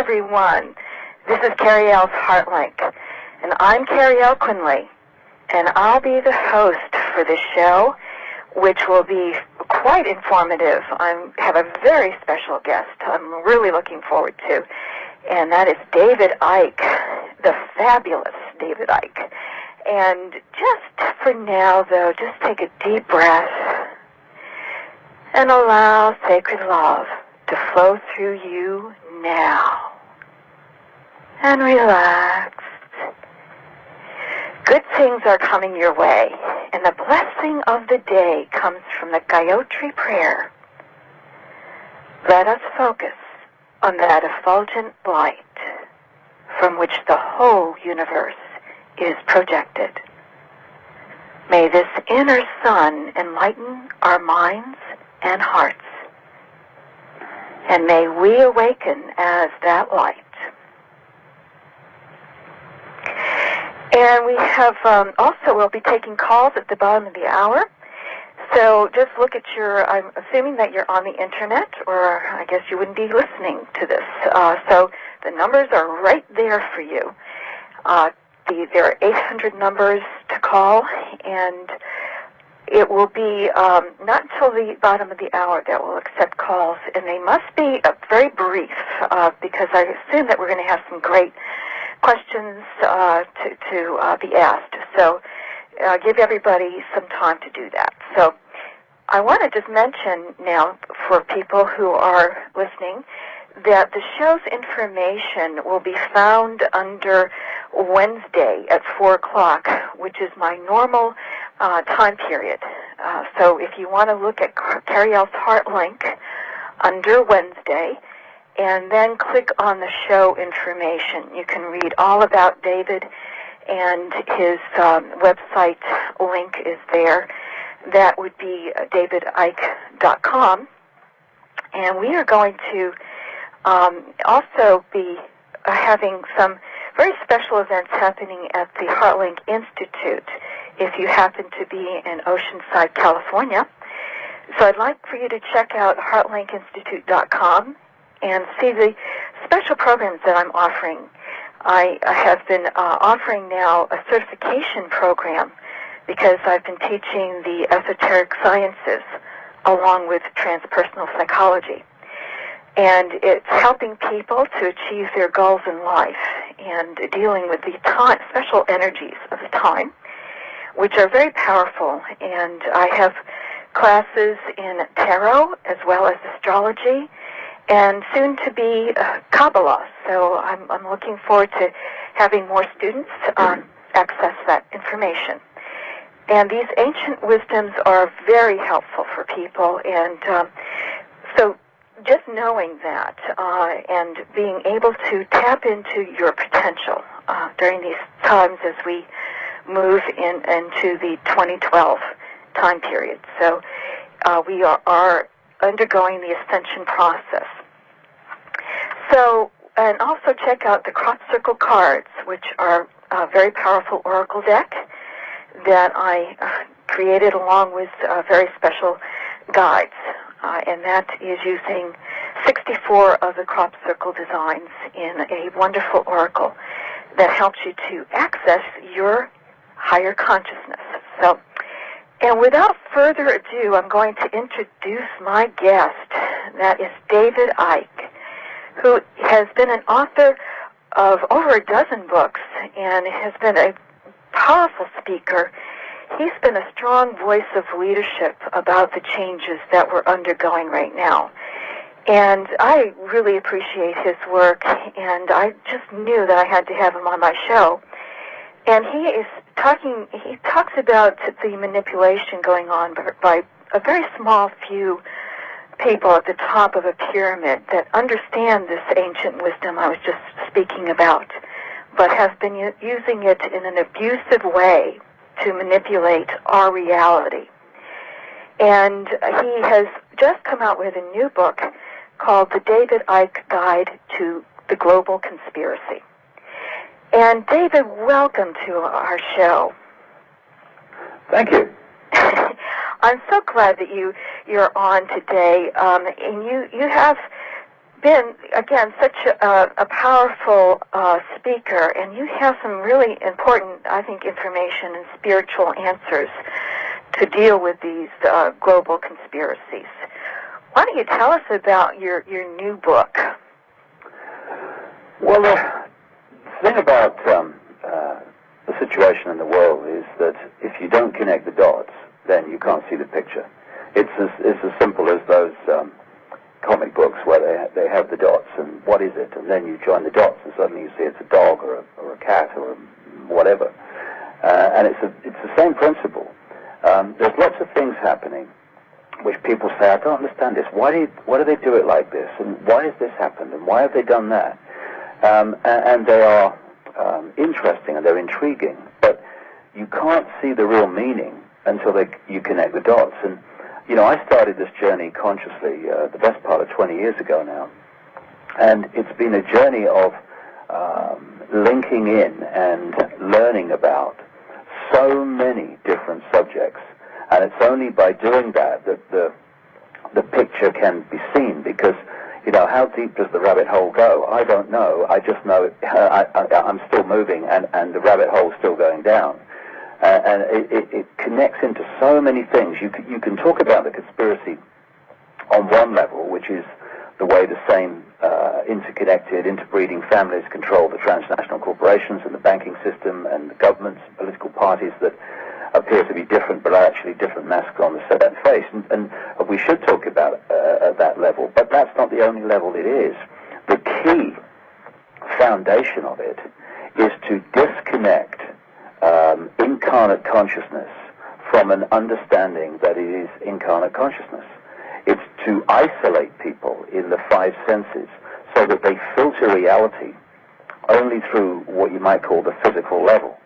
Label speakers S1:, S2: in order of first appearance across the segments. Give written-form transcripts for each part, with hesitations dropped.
S1: everyone. This is Cariel's Heartlink, and I'm Cariel Quinly, and I'll be the host for this show, which will be quite informative. I have a very special guest I'm really looking forward to, and that is David Icke, the fabulous David Icke. And just for now, though, just take a deep breath and allow sacred love to flow through you now. And relax. Good things are coming your way, and the blessing of the day comes from the Gayatri prayer. Let us focus on that effulgent light from which the whole universe is projected. May this inner sun enlighten our minds and hearts, and may we awaken as that light. And we have we'll be taking calls at the bottom of the hour. So just look at I'm assuming that you're on the internet, or I guess you wouldn't be listening to this. So the numbers are right there for you. There are 800 numbers to call, and it will be not until the bottom of the hour that we'll accept calls, and they must be very brief because I assume that we're going to have some great questions to be asked. So give everybody some time to do that. So I want to just mention now for people who are listening that the show's information will be found under Wednesday at 4 o'clock, which is my normal time period. So if you want to look at Cariel's Heartlink under Wednesday, and then click on the show information. You can read all about David, and his website link is there. That would be davidicke.com. And we are going to also be having some very special events happening at the Heartlink Institute if you happen to be in Oceanside, California. So I'd like for you to check out heartlinkinstitute.com and see the special programs that I'm offering. I have been offering now a certification program because I've been teaching the esoteric sciences along with transpersonal psychology. And it's helping people to achieve their goals in life and dealing with the special energies of the time, which are very powerful. And I have classes in tarot as well as astrology, and soon to be Kabbalah. So I'm looking forward to having more students access that information. And these ancient wisdoms are very helpful for people, and so just knowing that and being able to tap into your potential during these times as we move into the 2012 time period. So we are undergoing the ascension process. So, and also check out the Crop Circle cards, which are a very powerful oracle deck that I created along with very special guides. And that is using 64 of the Crop Circle designs in a wonderful oracle that helps you to access your higher consciousness. So, and without further ado, I'm going to introduce my guest. That is David Icke, who has been an author of over a dozen books and has been a powerful speaker. He's been a strong voice of leadership about the changes that we're undergoing right now. And I really appreciate his work, and I just knew that I had to have him on my show. And he talks about the manipulation going on by a very small few people at the top of a pyramid that understand this ancient wisdom I was just speaking about, but have been using it in an abusive way to manipulate our reality. And he has just come out with a new book called The David Icke Guide to the Global Conspiracy. And David, welcome to our show.
S2: Thank you.
S1: I'm so glad that you're on today, and you have been, again, such a powerful speaker, and you have some really important, I think, information and spiritual answers to deal with these global conspiracies. Why don't you tell us about your new book?
S2: Well, the thing about the situation in the world is that if you don't connect the dots, then you can't see the picture. It's as simple as those comic books where they have the dots and what is it, and then you join the dots and suddenly you see it's a dog or a cat or whatever, and it's the same principle. There's lots of things happening which people say, I don't understand this. Why do they do it like this? And why has this happened? And why have they done that? And they are interesting and they're intriguing, but you can't see the real meaning until you connect the dots. And you know, I started this journey consciously the best part of 20 years ago now, and it's been a journey of linking in and learning about so many different subjects, and it's only by doing that that the picture can be seen, because you know, how deep does the rabbit hole go? I don't know. I just know I'm still moving, and the rabbit hole's still going down. And it connects into so many things. You can talk about the conspiracy on one level, which is the way the same interconnected, interbreeding families control the transnational corporations and the banking system and the governments and political parties that appear to be different but are actually different masks on the same face. And we should talk about at that level, but that's not the only level it is. The key foundation of it is to disconnect incarnate consciousness from an understanding that it is incarnate consciousness. It's to isolate people in the five senses so that they filter reality only through what you might call the physical level,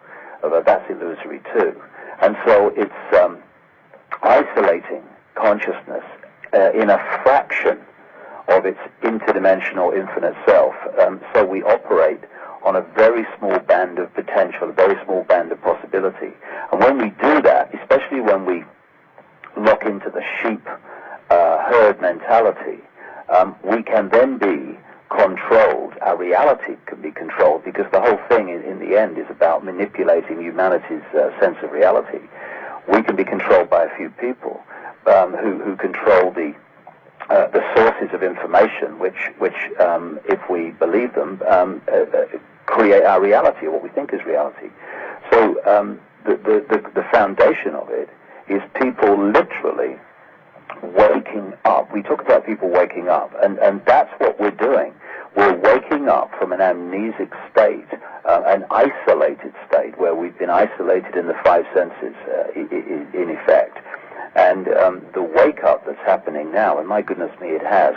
S2: although that's illusory too. And so it's isolating consciousness in a fraction of its interdimensional infinite self. So we operate on a very small band of potential, a very small band of possibility. And when we do that, especially when we lock into the sheep herd mentality, we can then be controlled. Our reality can be controlled, because the whole thing in the end is about manipulating humanity's sense of reality. We can be controlled by a few people who control the sources of information, which if we believe them, create our reality, or what we think is reality. So the foundation of it is people literally waking up. We talk about people waking up, and that's what we're doing. We're waking up from an amnesic state, an isolated state, where we've been isolated in the five senses, in effect. And the wake-up that's happening now, and my goodness me, it has,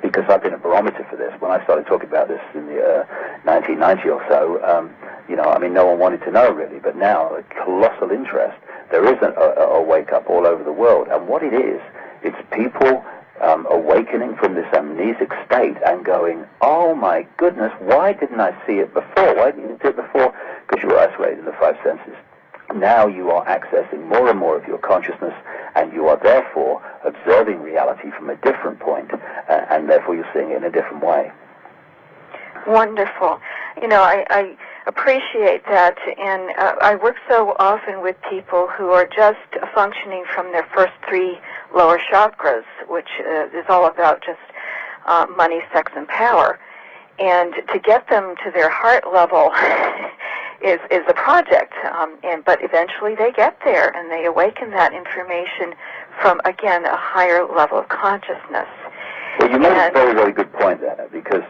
S2: because I've been a barometer for this. When I started talking about this in the 1990 or so, you know, I mean, no one wanted to know really, but now a colossal interest. There is a wake-up all over the world, and what it is, it's people awakening from this amnesic state and going, oh my goodness, why didn't I see it before? Why didn't you see it before? Because you were isolated in the five senses. Now you are accessing more and more of your consciousness, and you are therefore observing reality from a different point, and therefore you're seeing it in a different way.
S1: Wonderful. You know, I appreciate that, and I work so often with people who are just functioning from their first three lower chakras, which is all about just money, sex, and power. And to get them to their heart level is a project, but eventually they get there, and they awaken that information from, again, a higher level of consciousness.
S2: Well, you made a very, very good point there, because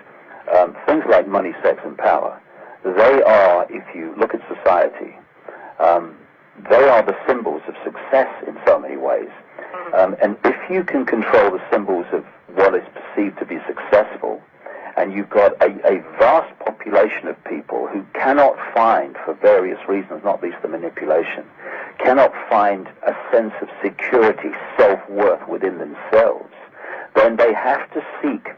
S2: things like money, sex, and power, they are, if you look at society, they are the symbols of success in so many ways. And if you can control the symbols of what is perceived to be successful, and you've got a vast population of people who cannot find, for various reasons, not least the manipulation, cannot find a sense of security, self-worth within themselves, then they have to seek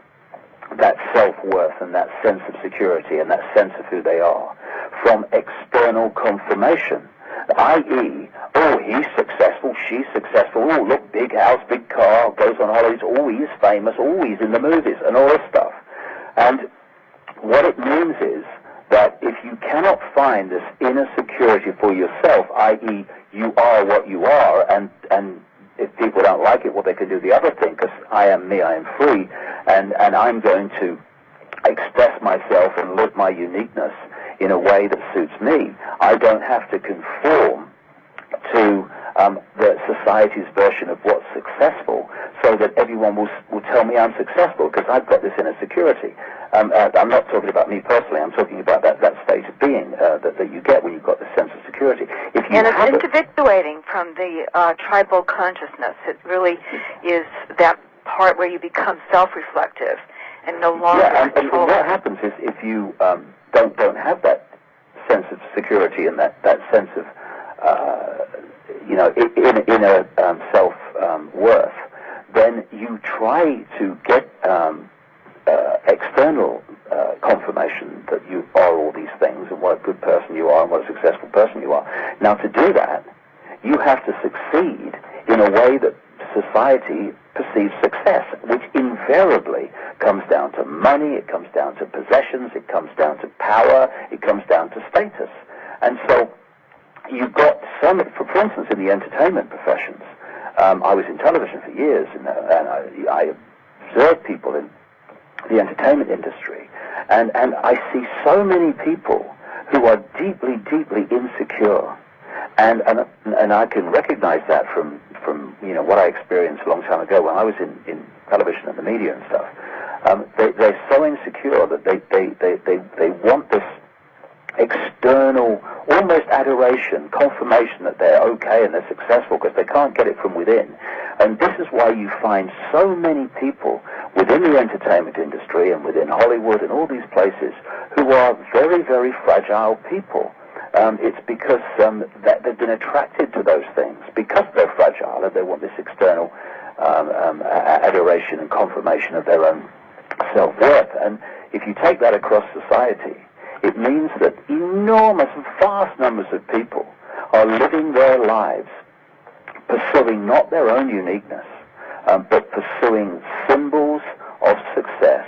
S2: that self-worth and that sense of security and that sense of who they are from external confirmation, i.e., oh, he's successful, she's successful, oh, look, big house, big car, goes on holidays, oh, he's famous, oh, he's in the movies, and all this stuff. And what it means is that if you cannot find this inner security for yourself, i.e., you are what you are, and if people don't like it, well, they can do the other thing, because I am me, I am free, and I'm going to express myself and live my uniqueness in a way that suits me. I don't have to conform to the society's version of what's successful, so that everyone will tell me I'm successful because I've got this inner security. I'm not talking about me personally. I'm talking about that state of being that you get when you've got this sense of security. If you
S1: and it's individuating from the tribal consciousness. It really is that part where you become self-reflective and no longer control.
S2: And what happens is if you don't have that sense of security and that sense of inner self-worth, then you try to get external confirmation that you are all these things and what a good person you are and what a successful person you are. Now, to do that, you have to succeed in a way that society perceives success, which invariably comes down to money, it comes down to possessions, it comes down to power, it comes down to status. And so you've got some, for instance, in the entertainment professions. I was in television for years, and I observed people in the entertainment industry, and I see so many people who are deeply, deeply insecure, and I can recognize that from what I experienced a long time ago when I was in television and the media and stuff. They're so insecure that they want this external, almost adoration, confirmation that they're okay and they're successful because they can't get it from within. And this is why you find so many people within the entertainment industry and within Hollywood and all these places who are very, very fragile people. It's because that they've been attracted to those things because they're fragile and they want this external adoration and confirmation of their own self-worth. And if you take that across society, it means that enormous, vast numbers of people are living their lives pursuing not their own uniqueness, but pursuing symbols of success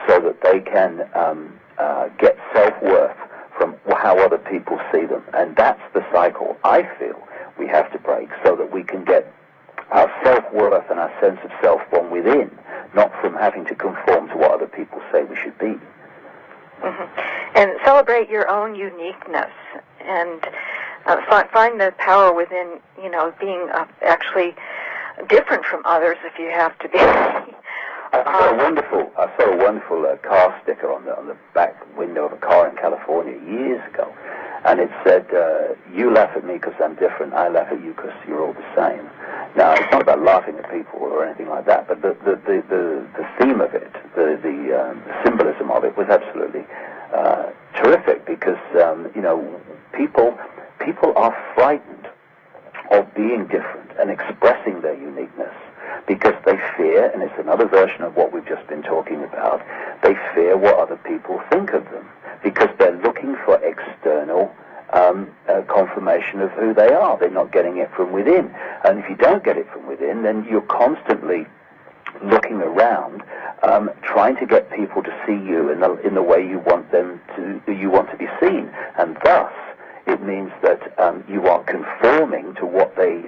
S2: so that they can get self-worth from how other people see them. And that's the cycle I feel we have to break so that we can get our self-worth and our sense of self from within, not from having to conform to what other people say we should be.
S1: Mm-hmm. And celebrate your own uniqueness and find the power within, being actually different from others if you have to be.
S2: I saw a wonderful car sticker on the back window of a car in California years ago, and it said, "You laugh at me because I'm different. I laugh at you because you're all the same." Now, it's not about laughing at people or anything like that, but the theme of it, the symbolism of it was absolutely terrific because people are frightened of being different and expressing their uniqueness because they fear, and it's another version of what we've just been talking about, they fear what other people think of them because they're looking for external confirmation of who they are. They're not getting it from within. And if you don't get it from within, then you're constantly looking around, trying to get people to see you in the way you want them to be seen, and thus it means that you are conforming to what the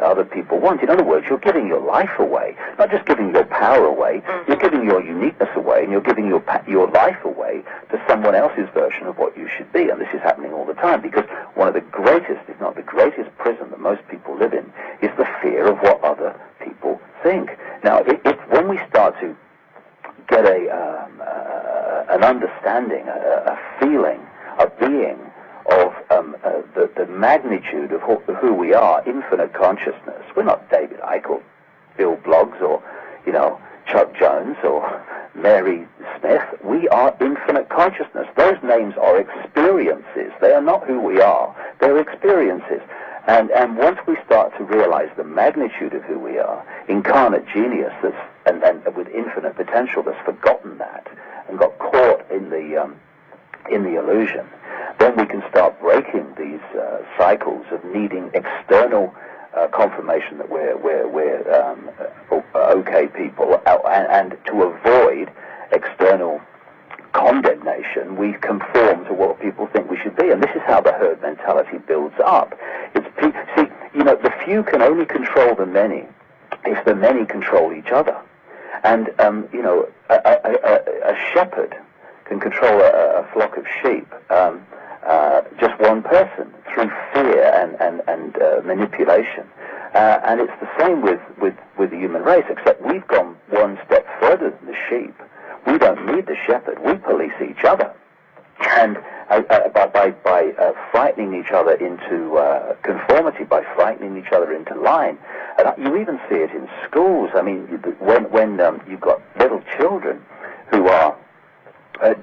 S2: other people want. In other words, you're giving your life away, not just giving your power away. You're giving your uniqueness away, and you're giving your life away to someone else's version of what you should be. And this is happening all the time because one of the greatest, if not the greatest, prison that most people live in is the fear of what other people think. Now, when we start to get an understanding, a feeling, a being of the magnitude of who we are, infinite consciousness. We're not David Icke or Bill Bloggs or, Chuck Jones or Mary Smith. We are infinite consciousness. Those names are experiences. They are not who we are. They're experiences. And once we start to realize the magnitude of who we are, incarnate genius and with infinite potential that's forgotten that and got caught in the illusion, then we can start breaking these cycles of needing external confirmation that we're okay people, and to avoid external condemnation, we conform to what people think we should be, and this is how the herd mentality builds up. The few can only control the many if the many control each other, and a shepherd can control a flock of sheep, just one person, through fear and manipulation. And it's the same with the human race, except we've gone one step further than the sheep. We don't need the shepherd. We police each other. And by frightening each other into conformity, by frightening each other into line. And you even see it in schools. I mean, when you've got little children who are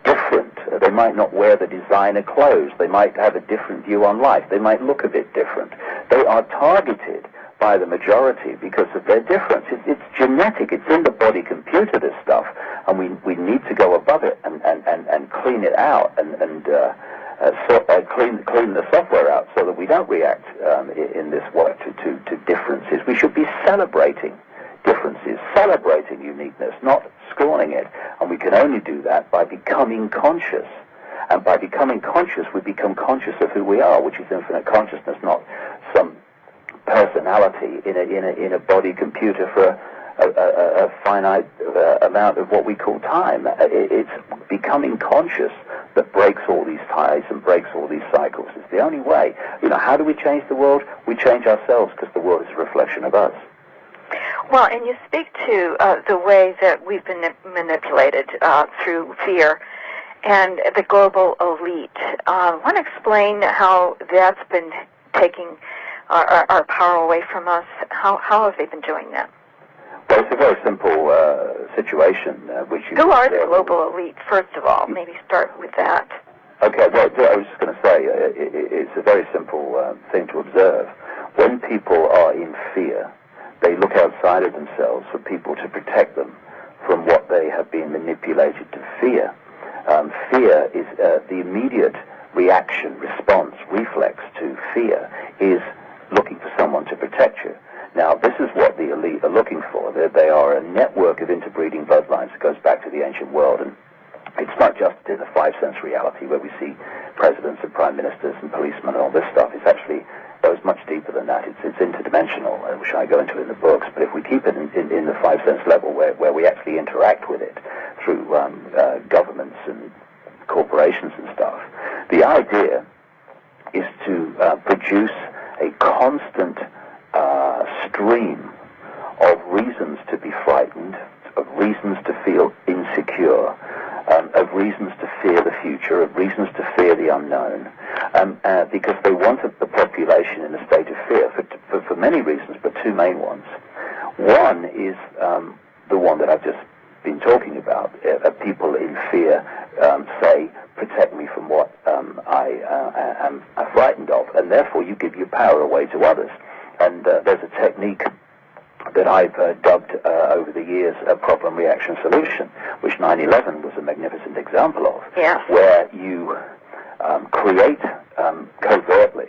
S2: different. They might not wear the designer clothes. They might have a different view on life. They might look a bit different. They are targeted by the majority because of their difference. It's genetic. It's in the body computer, this stuff, and we need to go above it and clean it out and clean the software out so that we don't react in this way to differences. We should be celebrating differences, celebrating uniqueness, not scorning it. And we can only do that by becoming conscious. And by becoming conscious, we become conscious of who we are, which is infinite consciousness, not some personality in a body computer for a finite amount of what we call time. It's becoming conscious that breaks all these ties and breaks all these cycles. It's the only way. How do we change the world? We change ourselves, because the world is a reflection of us.
S1: Well, and you speak to the way that we've been manipulated through fear and the global elite. Want to explain how that's been taking our power away from us? How have they been doing that?
S2: Well, it's a very simple situation.
S1: Who are the global elite, first of all? Maybe start with that.
S2: Okay, well, I was just going to say, it's a very simple thing to observe. When people are in fear, they look outside of themselves for people to protect them from what they have been manipulated to fear. Fear is the immediate reaction, response, reflex to fear is looking for someone to protect you. Now, this is what the elite are looking for. They are a network of interbreeding bloodlines that goes back to the ancient world, and it's not just in the five-sense reality where we see presidents and prime ministers and policemen and all this stuff. It's actually goes much deeper than that. It's interdimensional, which I go into in the books. But if we keep it in the five-sense level where we actually interact with it through governments and corporations and stuff, the idea is to produce a constant stream of reasons to be frightened, of reasons to feel insecure, of reasons to fear the future, of reasons to fear the unknown, because they wanted the population in a state of fear for many reasons, but two main ones. One is the one that I've just been talking about. People in fear say, protect me from what I am frightened of, and therefore you give your power away to others. And there's a technique that I've dubbed over the years a problem reaction solution, which 9/11 was a magnificent example of, where you create covertly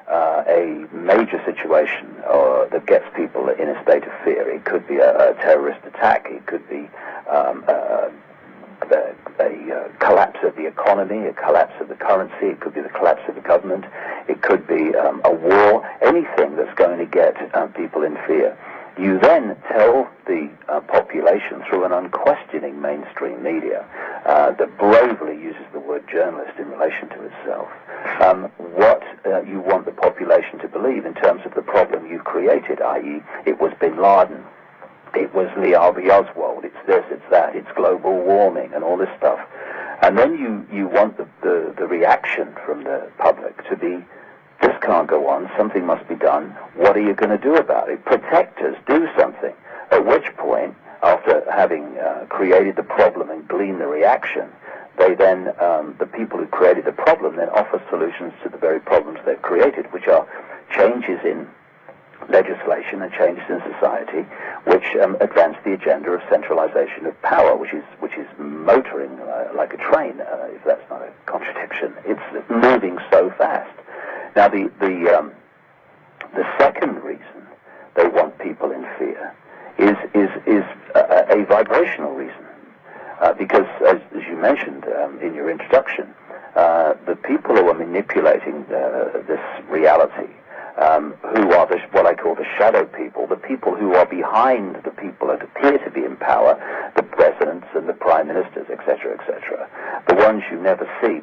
S2: a major situation that gets people in a state of fear. It could be a terrorist attack. It could be a collapse of the economy, a collapse of the currency. It could be the collapse of the government. It could be a war, anything that's going to get people in fear. You then tell the population through an unquestioning mainstream media that bravely uses the word journalist in relation to itself, what you want the population to believe in terms of the problem you've created, i.e. it was Bin Laden, it was Lee Harvey Oswald, it's this, it's that, it's global warming and all this stuff. And then you want the reaction from the public to be, this can't go on, something must be done, what are you going to do about it? Protect us, do something. At which point, after having created the problem and gleaned the reaction, they then, the people who created the problem then offer solutions to the very problems they've created, which are changes in legislation and changes in society, which advance the agenda of centralization of power, which is motoring like a train, if that's not a contradiction. It's moving so fast. Now, the second reason they want people in fear is a vibrational reason, because as you mentioned in your introduction, the people who are manipulating this reality, who are what I call the shadow people, the people who are behind the people that appear to be in power, the presidents and the prime ministers, etc., etc., the ones you never see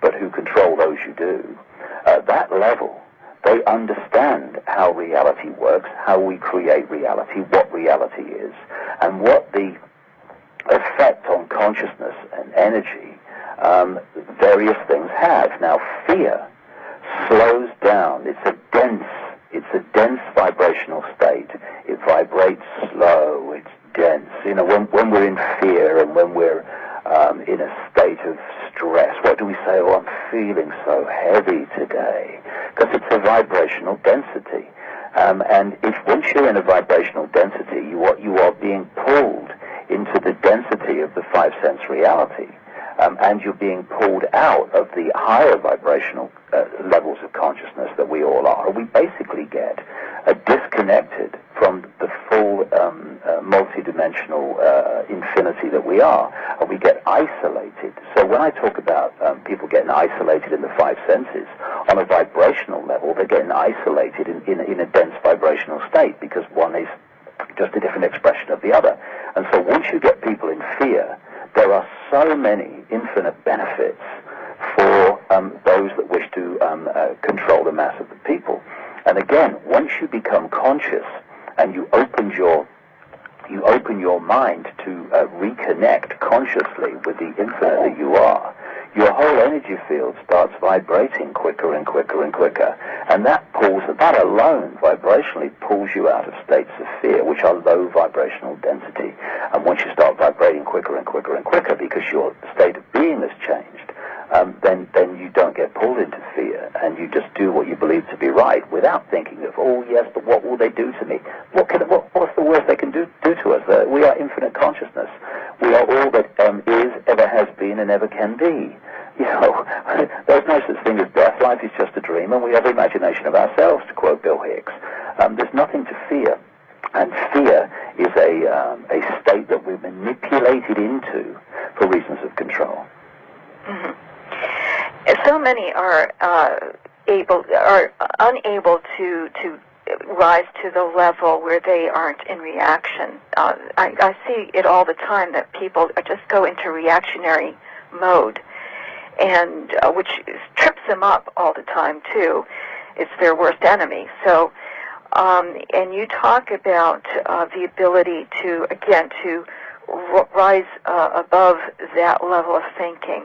S2: but who control those you do. At that level, they understand how reality works, how we create reality, what reality is, and what the effect on consciousness and energy various things have. Now, fear slows down. It's a dense vibrational state. It vibrates slow. It's dense. You know, when we're in fear and when we're in a state of stress, what do we say? Oh, I'm feeling so heavy today. Because it's a vibrational density. And once you're in a vibrational density, you are being pulled into the density of the five sense reality. And you're being pulled out of the higher vibrational levels of consciousness that we all are. We basically get disconnected from the full multidimensional infinity that we are. And we get isolated. So when I talk about people getting isolated in the five senses, on a vibrational level, they're getting isolated in a dense vibrational state, because one is just a different expression of the other. And so once you get people in fear, there are so many infinite benefits for those that wish to control the mass of the people. And again, once you become conscious and you open your mind to reconnect consciously with the infinite that you are, your whole energy field starts vibrating quicker and quicker and quicker. And that alone vibrationally pulls you out of states of fear, which are low vibrational density. And once you start vibrating quicker and quicker and quicker, because your state of being has changed, then you don't get pulled into fear, and you just do what you believe to be right without thinking of, oh yes, but what will they do to me? What's the worst they can do to us? We are infinite consciousness. We are all that is, ever has been, and ever can be. You know, there's no such thing as death. Life is just a dream, and we have the imagination of ourselves, to quote Bill Hicks. There's nothing to fear, and fear is a state that we're manipulated into for reasons of control.
S1: Mm-hmm. So many are unable to rise to the level where they aren't in reaction. I see it all the time that people just go into reactionary mode, and which trips them up all the time too. It's their worst enemy. So, and you talk about the ability to rise above that level of thinking.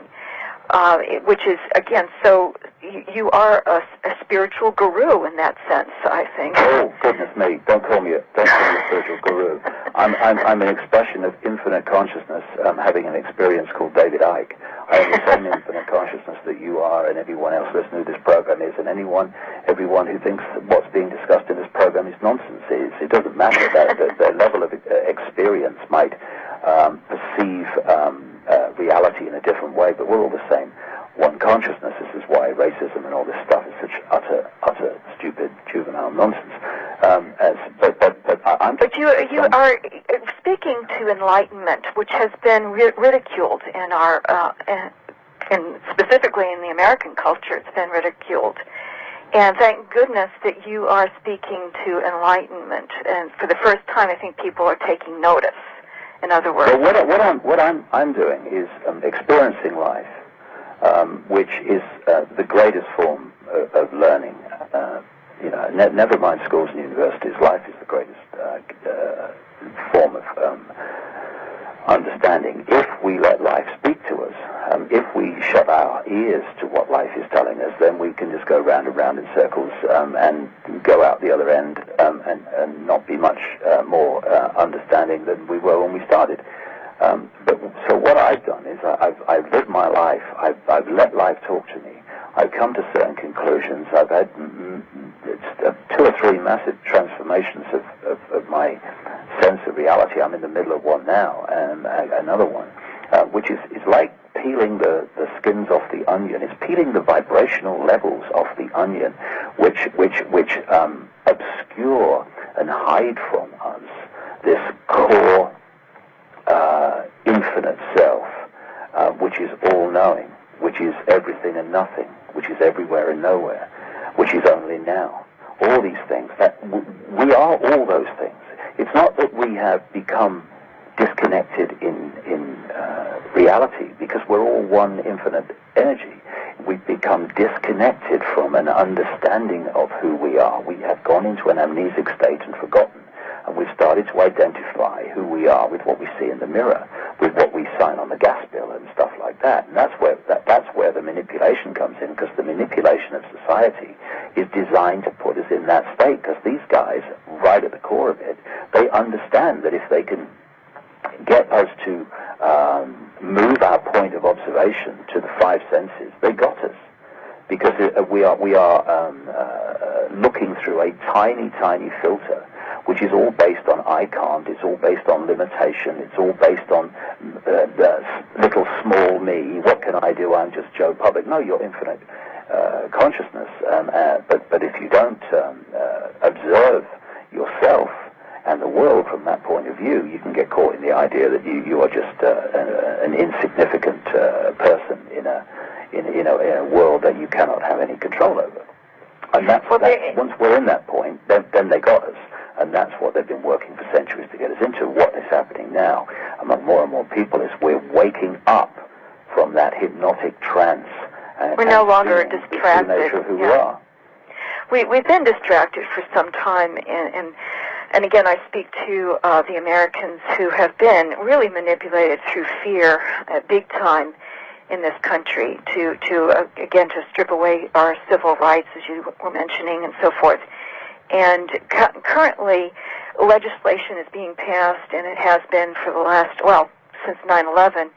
S1: Which is, again, so you are a spiritual guru in that sense, I think.
S2: Oh, goodness me. Don't call me a spiritual guru. I'm an expression of infinite consciousness, having an experience called David Icke. I am the same infinite consciousness that you are and everyone else listening to this program is, and everyone who thinks that what's being discussed in this program is nonsense. It doesn't matter that their level of experience might perceive reality in a different way, but we're all the same. One consciousness. This is why racism and all this stuff is such utter stupid juvenile nonsense.
S1: But you are speaking to enlightenment, which has been ridiculed in our, and specifically in the American culture, it's been ridiculed. And thank goodness that you are speaking to enlightenment. And for the first time, I think people are taking notice. In other words,
S2: well, what I'm doing is experiencing life, which is the greatest form of learning. Never mind schools and universities. Life is the greatest form of understanding. If we let life speak to us, if we shut our ears to what life is telling us, then we can just go round and round in circles and go out the other end and not be much more understanding than we were when we started. So what I've done is I've lived my life. I've let life talk to me. I've come to certain conclusions. I've had 2 or 3 massive transformations of my sense of reality. I'm in the middle of one now, and another one, which is like peeling the skins off the onion. It's peeling the vibrational levels off the onion, which obscure and hide from us this core infinite self, which is all-knowing, which is everything and nothing, which is everywhere and nowhere, which is only now. All these things, that we are all those things. It's not that we have become disconnected in reality, because we're all one infinite energy. We've become disconnected from an understanding of who we are. We have gone into an amnesic state and forgotten, and we've started to identify who we are with what we see in the mirror, with what we sign on the gas bill and stuff like that. And that's where the manipulation comes in, because the manipulation of society is designed to put us in that state, because these guys, right at the core of it, they understand that if they can get us to move our point of observation to the five senses, they got us, because we are looking through a tiny filter, which is all based on I can't, it's all based on limitation, it's all based on the little small me. What can I do? I'm just Joe Public. No, you're infinite consciousness. But if you don't observe yourself and the world from that point of view, you can get caught in the idea that you are just an insignificant person in a world that you cannot have any control over. And that's once we're in that point, then they got us. And that's what they've been working for centuries to get us into. What is happening now among more and more people is we're waking up from that hypnotic trance.
S1: We're no longer distracted.
S2: The nature of who we are.
S1: We've been distracted for some time, and again, I speak to the Americans who have been really manipulated through fear, big time, in this country to strip away our civil rights, as you were mentioning, and so forth. And currently, legislation is being passed, and it has been for the last, since 9/11.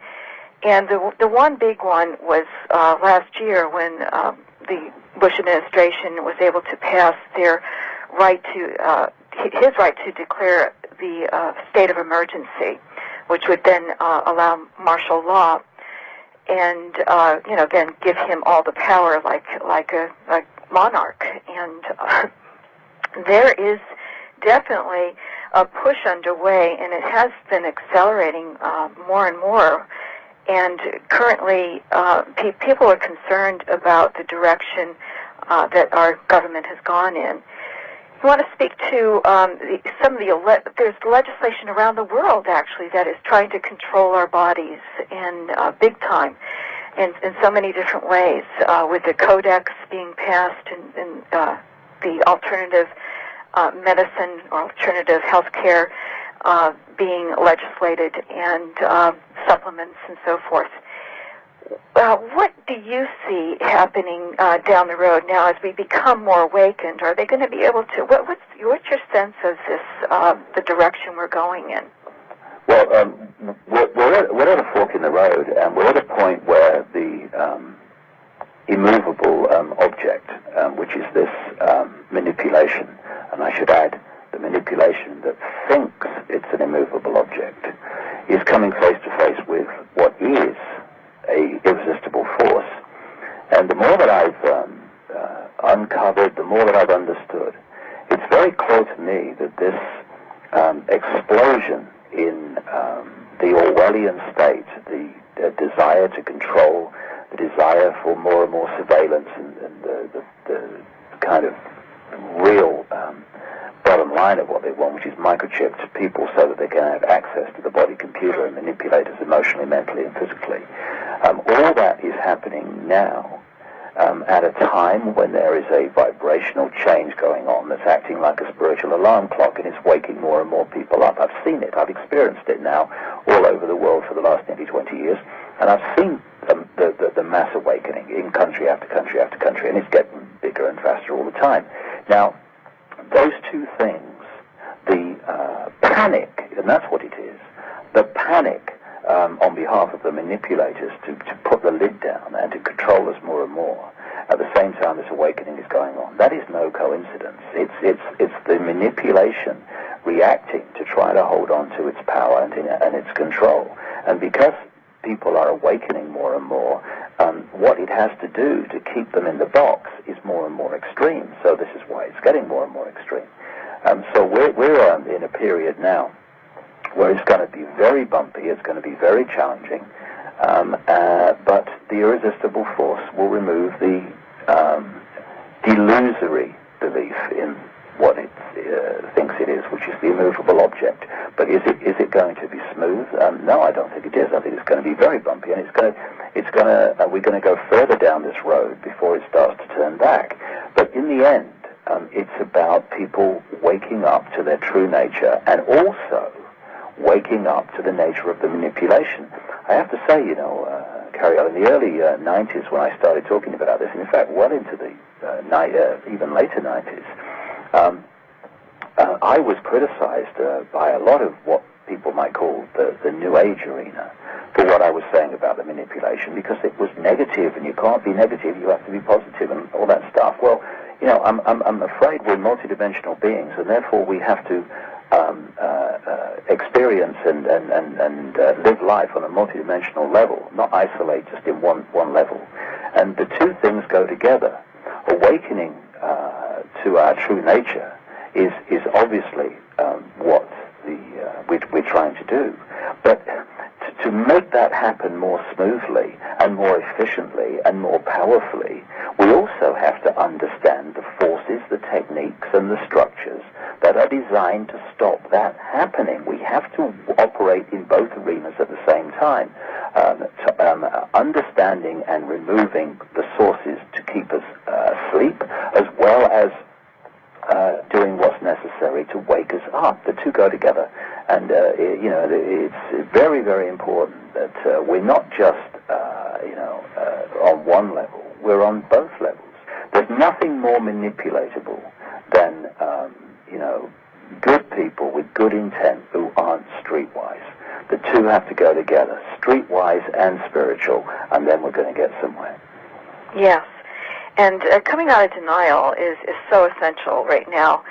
S1: And the one big one was last year when the Bush administration was able to pass their right to, his right to declare the state of emergency, which would then allow martial law, and again, give him all the power like a monarch. And there is definitely a push underway, and it has been accelerating more and more. And currently, people are concerned about the direction that our government has gone in. I want to speak to there's legislation around the world, actually, that is trying to control our bodies in big time in so many different ways, with the codex being passed and the alternative medicine or alternative health care being legislated, and supplements and so forth. What do you see happening down the road now as we become more awakened? Are they going to be able to? What's your sense of this, the direction we're going in?
S2: Well, we're at a fork in the road, and we're at a point where the immovable object, which is this manipulation, and I should add, the manipulation that thinks it's an immovable object, is coming face to face with what is a irresistible force. And the more that I've uncovered, the more that I've understood, it's very clear to me that this explosion in the Orwellian state, the desire to control, the desire for more and more surveillance, and the kind of real bottom line of what they want, which is microchipped people so that they can have access to the body computer and manipulate us emotionally, mentally, and physically. All that is happening now at a time when there is a vibrational change going on that's acting like a spiritual alarm clock, and it's waking more and more people up. I've seen it. I've experienced it now all over the world for the last nearly 20 years, and I've seen the mass awakening in country after country after country, and it's getting bigger and faster all the time. Now, those two things, the panic, and that's what it is, the panic on behalf of the manipulators to put the lid down and to control us more and more, at the same time this awakening is going on. That is no coincidence. It's the manipulation reacting to try to hold on to its power and its control. And because people are awakening more and more, what it has to do to keep them in the box is more and more extreme. So this is why it's getting more and more extreme. So we're in a period now where it's going to be very bumpy, it's going to be very challenging, but the irresistible force will remove the delusory belief in what it thinks it is, which is the immovable object. But is it going to be smooth? No, I don't think it is. I think it's going to be very bumpy, and we're going to go further down this road before it starts to turn back. But in the end, it's about people waking up to their true nature, and also waking up to the nature of the manipulation. I have to say, Cariel, in the early 90s when I started talking about this, and in fact well into the even later 90s, I was criticized by a lot of what people might call the New Age arena for what I was saying about the manipulation, because it was negative, and you can't be negative, you have to be positive, and all that stuff. Well, I'm afraid we're multidimensional beings, and therefore we have to experience and live life on a multidimensional level, not isolate just in one level. And the two things go together. Awakening to our true nature is obviously what we're trying to do. But to make that happen more smoothly and more efficiently and more powerfully, we also have to understand the forces, the techniques, and the structures that are designed to stop that happening. We have to operate in both arenas at the same time, understanding and removing the sources to keep us asleep, as well as doing what's necessary to wake us up. The two go together, and it's very, very important that we're not just on one level. We're on both levels. There's nothing more manipulatable than good people with good intent who aren't streetwise. The two have to go together, streetwise and spiritual, and then we're going to get somewhere.
S1: Yes. And coming out of denial is so essential right now.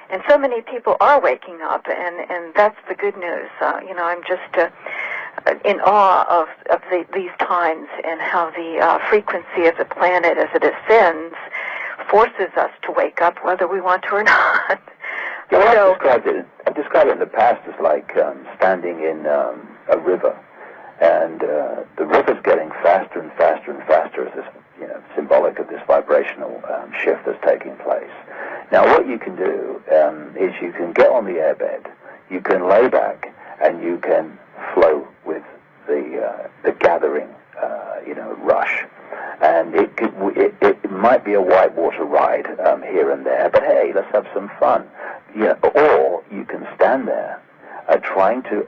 S1: And so many people are waking up, and that's the good news. I'm just in awe of these times and how the frequency of the planet as it ascends forces us to wake up whether we want to or not.
S2: Well, I've described it in the past as like standing in a river, and the river's getting faster and faster and faster as this, symbolic of this vibrational shift that's taking place. Now, what you can do is you can get on the airbed, you can lay back, and you can flow with the gathering, rush. And it might be a whitewater ride here and there, but hey, let's have some fun. Or you can stand there, trying to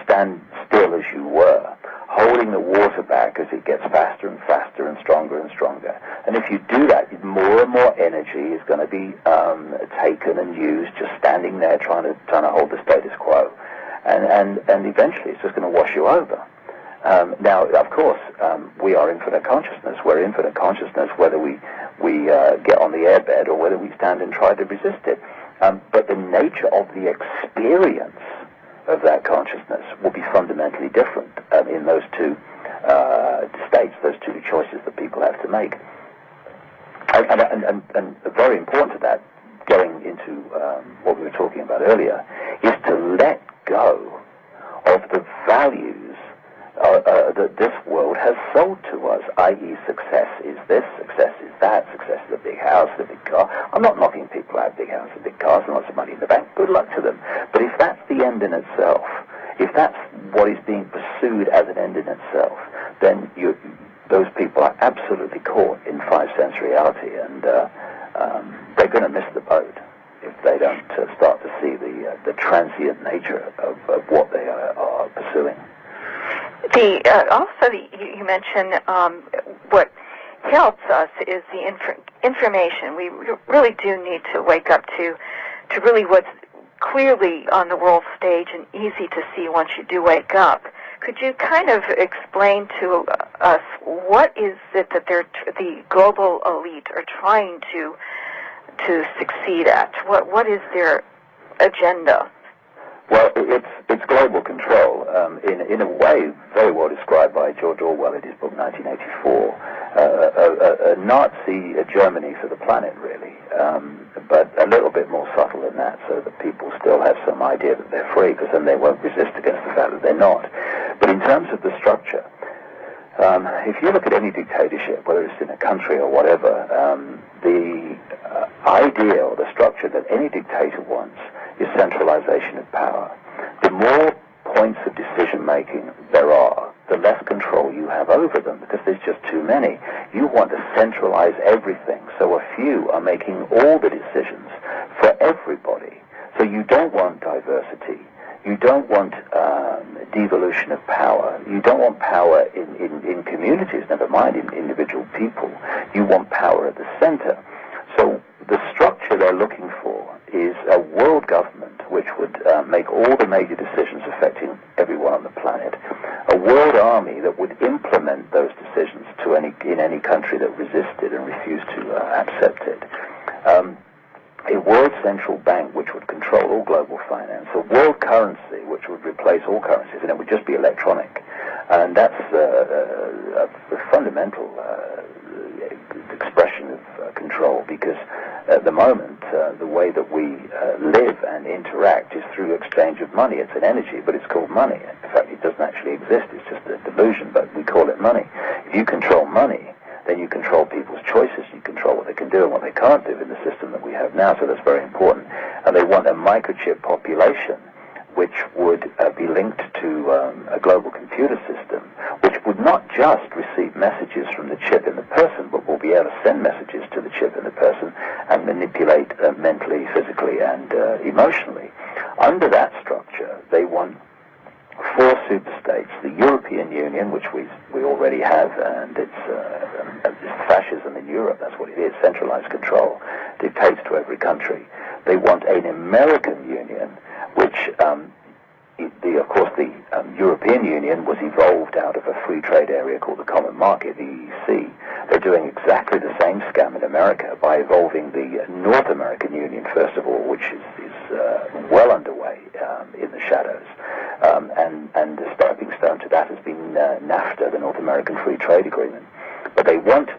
S2: stand still as you were, holding the water back as it gets faster and faster and stronger and stronger. And if you do that, more and more energy is going to be taken and used just standing there trying to hold the status quo. And eventually it's just going to wash you over. Now, of course, we are infinite consciousness. We're infinite consciousness whether we get on the airbed or whether we stand and try to resist it. But the nature of the experience of that consciousness will be fundamentally different in those two states, those two choices that people have to make. And very important to that, going into what we were talking about earlier, is to let go of the values that this world has sold to us, i.e. success is this, success is that, success is a big house, a big car. I'm not knocking people out, big house, big cars, and lots of money in the bank. Good luck to them. But if that's the end in itself, if that's what is being pursued as an end in itself, then those people are absolutely caught in five-sense reality, and they're going to miss the boat if they don't start to see the transient nature of what they are pursuing. You mentioned what helps us is the information. We really do need to wake up to really what's clearly on the world stage and easy to see once you do wake up. Could you kind of explain to us what is it that the global elite are trying to succeed at? What is their agenda? Well, it's global control. In a way, very well described by George Orwell in his book 1984. A Nazi Germany for the planet, really, but a little bit more subtle than that, so that people still have some idea that they're free, because then they won't resist against the fact that they're not. But in terms of the structure, if you look at any dictatorship, whether it's in a country or whatever, the idea or the structure that any dictator wants is centralization of power. The more points of decision-making there are, the less control you have over them, because there's just too many. You want to centralize everything, so a few are making all the decisions for everybody. So you don't want diversity. You don't want devolution of power. You don't want power in communities, never mind in individual people. You want power at the center. So the structure they're looking for is a world government which would make all the major decisions affecting everyone on the planet. A world army that would implement those decisions in any country that resisted and refused to accept it. A world central bank which would control all global finance, a world currency which would replace all currencies, and it would just be electronic. And that's a fundamental expression of control, because at the moment, the way that we live and interact is through exchange of money. It's an energy, but it's called money. In fact, it doesn't actually exist. It's just a delusion, but we call it money. If you control money, then you control people's choices. You control what they can do and what they can't do in the system that we have now, so that's very important. And they want a microchip population which would be linked to a global computer system, which would not just receive messages from the chip in the person, but will be able to send messages to the chip in the person and manipulate mentally, physically, and emotionally. Under that structure, they want 4 superstates: the European Union, which we already have, and it's fascism in Europe. That's what it is: centralized control, dictates to every country. They want an American Union, which, of course, the European Union was evolved out of a free trade area called the Common Market, the EEC. They're doing exactly the same scam in America by evolving the North American Union, first of all, which is well underway in the shadows. And the stepping stone to that has been NAFTA, the North American Free Trade Agreement. But they want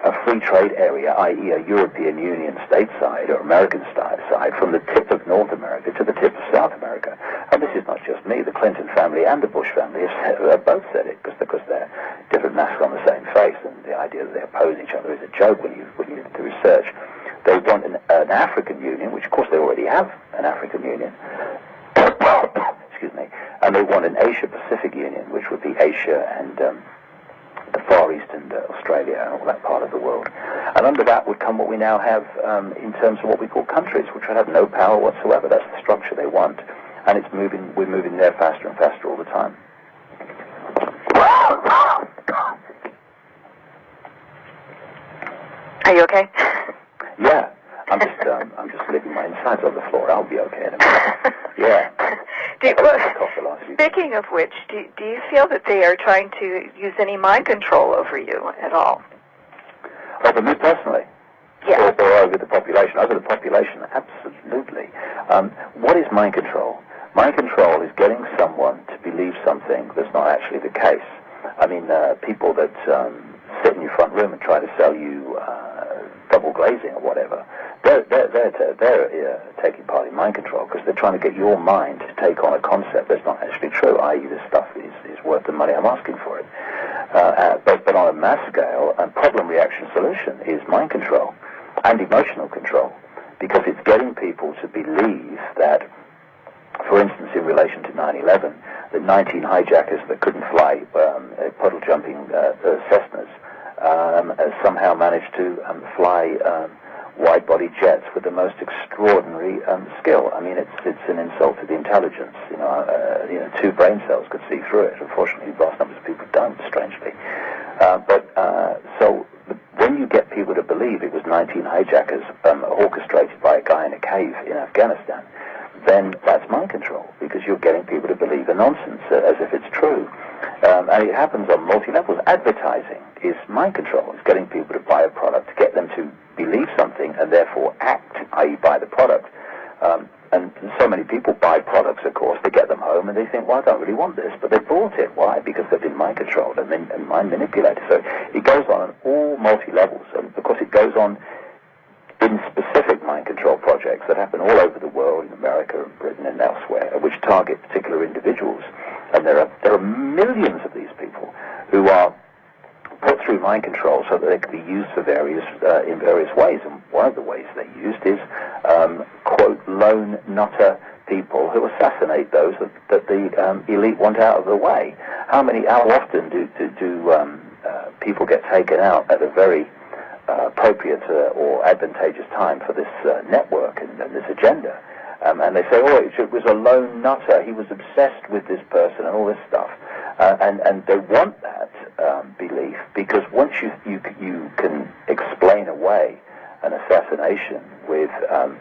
S2: a free trade area, i.e. a European Union stateside or American side, from the tip of North America to the tip of South America. And this is not just me. The Clinton family and the Bush family have both said it, because they're different masks on the same face, and the idea that they oppose each other is a joke when you do the research. They want an African Union, which of course they already have an African Union. Excuse me. And they want an Asia-Pacific Union, which would be Asia and the Far East and Australia and all that part of the world. And under that would come what we now have in terms of what we call countries, which would have no power whatsoever. That's the structure they want. And we're moving there faster and faster all the time.
S1: Are you okay?
S2: Yeah. I'm just leaving my insides on the floor. I'll be okay in a minute. Yeah.
S1: Speaking of which, do you feel that they are trying to use any mind control over you at all?
S2: Over me personally?
S1: Yeah.
S2: Or over the population? Over the population, absolutely. What is mind control? Mind control is getting someone to believe something that's not actually the case. I mean, people that sit in your front room and try to sell you double glazing or whatever, they're taking part in mind control, because they're trying to get your mind to take on a concept that's not actually true, i.e. this stuff is worth the money I'm asking for it. But on a mass scale, problem, reaction, solution is mind control and emotional control, because it's getting people to believe that, for instance, in relation to 9/11, the 19 hijackers that couldn't fly puddle-jumping Cessnas somehow managed to fly wide-body jets with the most extraordinary skill. I mean, it's an insult to the intelligence. 2 brain cells could see through it. Unfortunately, vast numbers of people don't, strangely. So when you get people to believe it was 19 hijackers orchestrated by a guy in a cave in Afghanistan, then that's mind control, because you're getting people to believe a nonsense as if it's true. And it happens on multi-levels. Advertising is mind control. It's getting people to buy a product, to get them to believe something and therefore act, i.e. buy the product. And so many people buy byproducts, of course. They get them home and they think, well, I don't really want this, but they bought it. Why? Because they've been mind controlled and mind manipulated. So it goes on all multi-levels, and of course it goes on in specific mind control projects that happen all over the world, in America and Britain and elsewhere, which target particular individuals. And there are millions of these people who are put through mind control so that they can be used for in various ways. And one of the ways they're used is, quote, lone nutter people who assassinate those that the elite want out of the way. How often do people get taken out at a very appropriate or advantageous time for this network and this agenda? And they say, oh, it was a lone nutter. He was obsessed with this person and all this stuff. And they want that belief, because once you can explain away an assassination with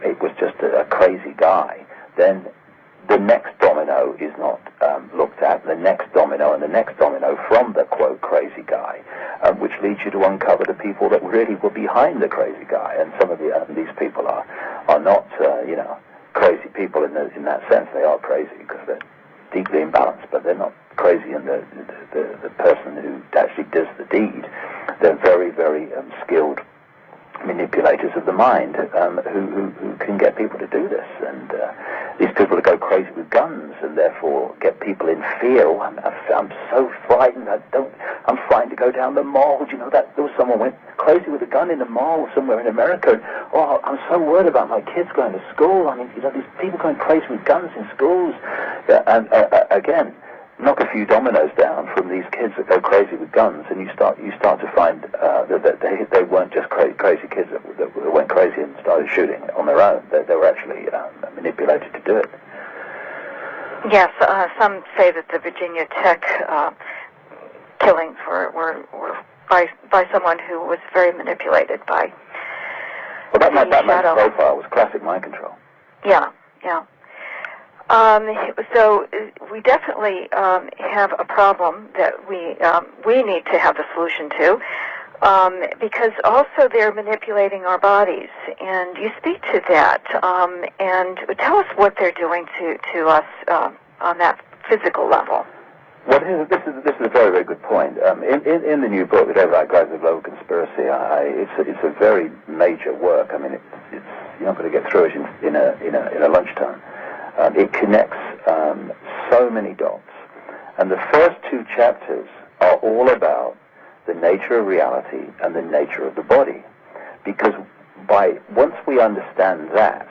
S2: it was just a crazy guy, then the next domino is not looked at, the next domino and the next domino from the, quote, crazy guy, which leads you to uncover the people that really were behind the crazy guy. And some of these people are not, crazy people in that sense. They are crazy because they're deeply imbalanced, but they're not crazy in the person who actually does the deed. They're very, very skilled manipulators of the mind who can get people to do this. And these people that go crazy with guns and therefore get people in fear. Oh, I'm so frightened. I'm frightened to go down the mall. Do you know that there was someone went crazy with a gun in the mall somewhere in America? Oh, I'm so worried about my kids going to school. I mean, these people going crazy with guns in schools. And again, knock a few dominoes down from these kids that go crazy with guns, and you start to find that they weren't just crazy kids that went crazy and started shooting on their own. They were actually manipulated to do it.
S1: Yes, some say that the Virginia Tech killings were by someone who was very manipulated by.
S2: Well, that man's profile was classic mind control.
S1: Yeah. So we definitely have a problem that we need to have the solution to, because also they're manipulating our bodies, and you speak to that, and tell us what they're doing to us on that physical level.
S2: Well, this is a very, very good point. In the new book, The Overnight Guide to the Global Conspiracy, it's a very major work. I mean, it's you're not going to get through it in a lunchtime. It connects so many dots. And the first two chapters are all about the nature of reality and the nature of the body. Because once we understand that,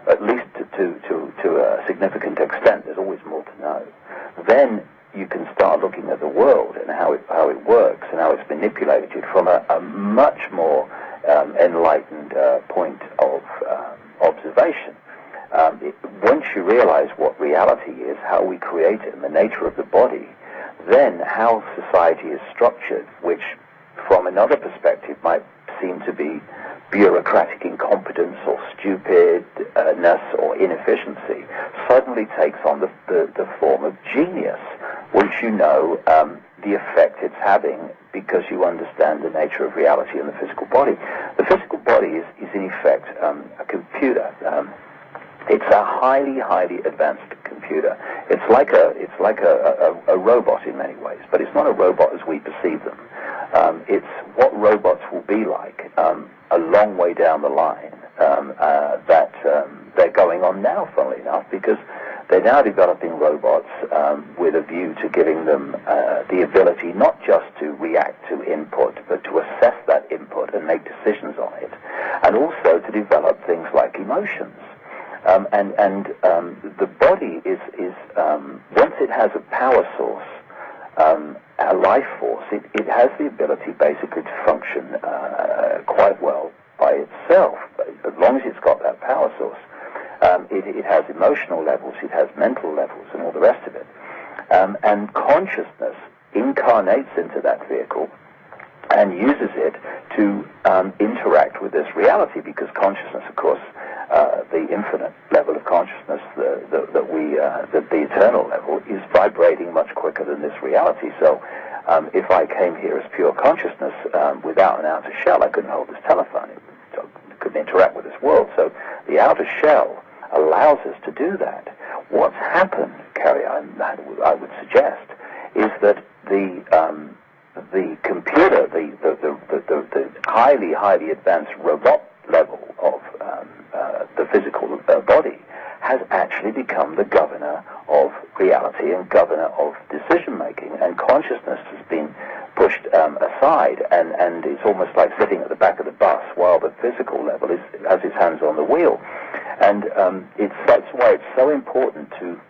S2: at least to a significant extent, there's always more to know, then you can start looking at the world and how it works and how it's manipulated from a much more enlightened point of observation. Once you realize what reality is, how we create it, and the nature of the body, then how society is structured, which from another perspective might seem to be bureaucratic incompetence or stupidness or inefficiency, suddenly takes on the form of genius, once you know the effect it's having, because you understand the nature of reality in the physical body. The physical body is in effect a computer. It's a highly, highly advanced computer. It's like a robot in many ways, but it's not a robot as we perceive them. It's what robots will be like a long way down the line that they're going on now, funnily enough, because they're now developing robots with a view to giving them the ability not just to react to input, but to assess that input and make decisions on it, and also to develop things like emotions. And the body is once it has a power source, a life force, it has the ability basically to function quite well by itself, as long as it's got that power source. It has emotional levels, it has mental levels, and all the rest of it. And consciousness incarnates into that vehicle and uses it to interact with this reality, because consciousness, of course, the infinite level of consciousness, the eternal level, is vibrating much quicker than this reality. So if I came here as pure consciousness without an outer shell, I couldn't hold this telephone. It couldn't interact with this world. So the outer shell allows us to do that. what's happened, Cariel, I would suggest, is that the computer, the highly advanced robot level of the physical body has actually become the governor of reality and governor of decision-making, and consciousness has been pushed aside, and it's almost like sitting at the back of the bus while the physical level has its hands on the wheel. And that's why it's so important to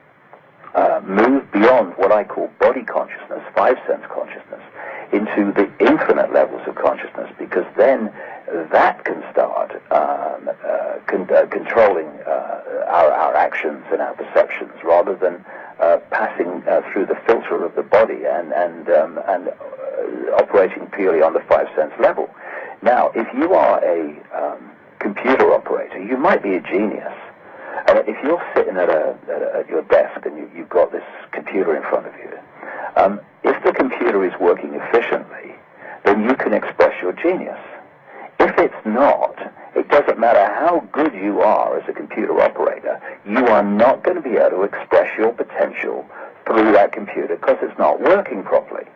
S2: move beyond what I call body consciousness, five-sense consciousness, into the infinite levels of consciousness, because then that can start controlling our actions and our perceptions, rather than passing through the filter of the body and operating purely on the five-sense level. Now, if you are a computer operator, you might be a genius. If you're sitting at your desk and you've got this computer in front of you, if the computer is working efficiently, then you can express your genius. If it's not, it doesn't matter how good you are as a computer operator, you are not going to be able to express your potential through that computer because it's not working properly.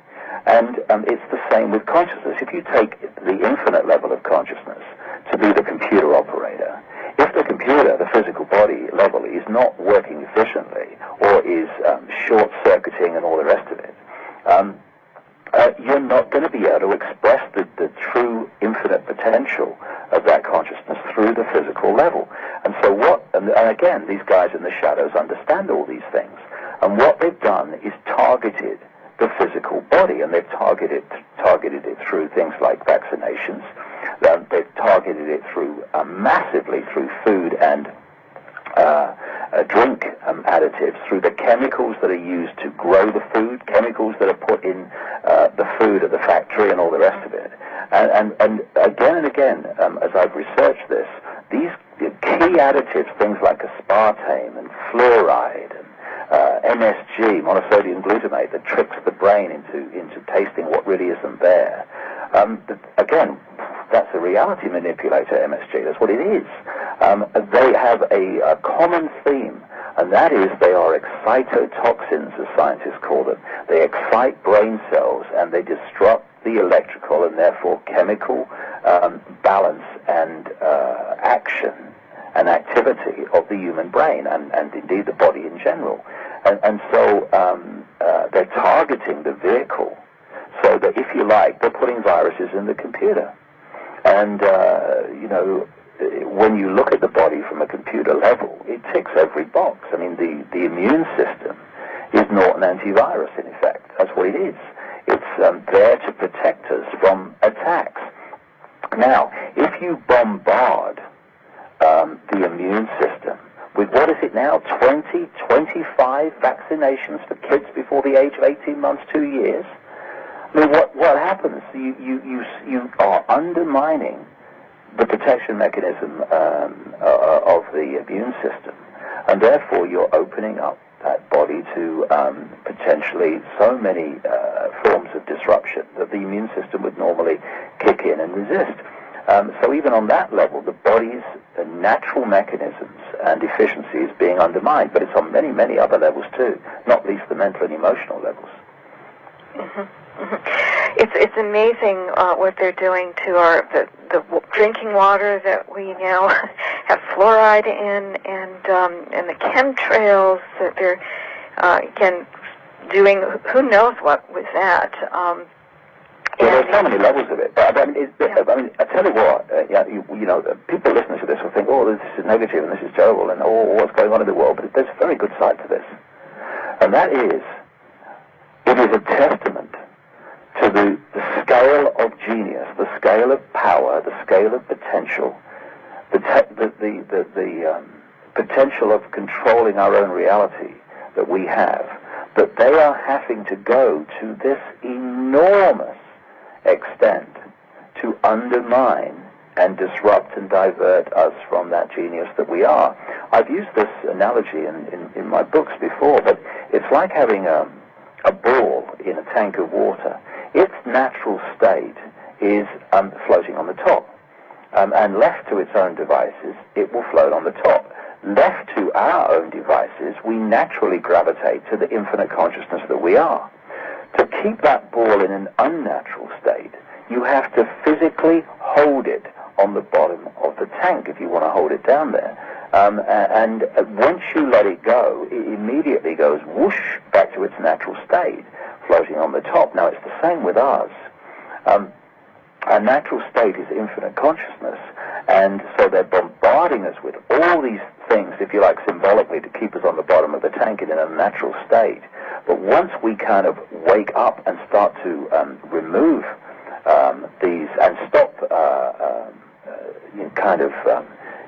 S2: And it's the same with consciousness. If you take the infinite level of consciousness to be the computer operator, if the computer, the physical body level, is not working efficiently or is short-circuiting and all the rest of it, you're not going to be able to express the true infinite potential of that consciousness through the physical level. And so and again, these guys in the shadows understand all these things. And what they've done is targeted the physical body, and they've targeted it through things like vaccinations. They've targeted it through massively through food and drink additives, through the chemicals that are used to grow the food, chemicals that are put in the food at the factory and all the rest of it. And again and again, as I've researched this, these key additives, things like aspartame and fluoride and MSG, monosodium glutamate, that tricks the brain into tasting what really isn't there. Again, that's a reality manipulator, MSG. That's what it is. They have a common theme, and that is they are excitotoxins, as scientists call them. They excite brain cells, and they disrupt the electrical and therefore chemical balance and action and activity of the human brain, and indeed the body in general. And so they're targeting the vehicle, so that, if you like, they're putting viruses in the computer. And, when you look at the body from a computer level, it ticks every box. I mean, the immune system is not an antivirus, in effect. That's what it is. It's there to protect us from attacks. Now, if you bombard the immune system with, what is it now, 20, 25 vaccinations for kids before the age of 18 months, 2 years, I mean, what happens? You are undermining the protection mechanism of the immune system, and therefore you're opening up that body to potentially so many forms of disruption that the immune system would normally kick in and resist. So even on that level, the body's natural mechanisms and efficiency is being undermined, but it's on many, many other levels too, not least the mental and emotional levels.
S1: Mm-hmm. Mm-hmm. It's amazing what they're doing to the drinking water that we now have fluoride in, and the chemtrails that they're again doing. Who knows what with that?
S2: Well, there's so many levels of it. But I mean, I tell you what, people listening to this will think, oh, this is negative and this is terrible, and oh, what's going on in the world? But there's a very good side to this, and that is, it is a testament to the scale of genius, the scale of power, the scale of potential, the potential of controlling our own reality that we have, that they are having to go to this enormous extent to undermine and disrupt and divert us from that genius that we are. I've used this analogy in my books before, but it's like having a ball in a tank of water. Its natural state is floating on the top, and left to its own devices, it will float on the top. left to our own devices, we naturally gravitate to the infinite consciousness that we are. To keep that ball in an unnatural state, you have to physically hold it on the bottom of the tank if you want to hold it down there. And once you let it go, it immediately goes whoosh back to its natural state, floating on the top. Now, it's the same with us. Our natural state is infinite consciousness, and so they're bombarding us with all these things, if you like, symbolically, to keep us on the bottom of the tank in a natural state. But once we kind of wake up and start to remove these and stop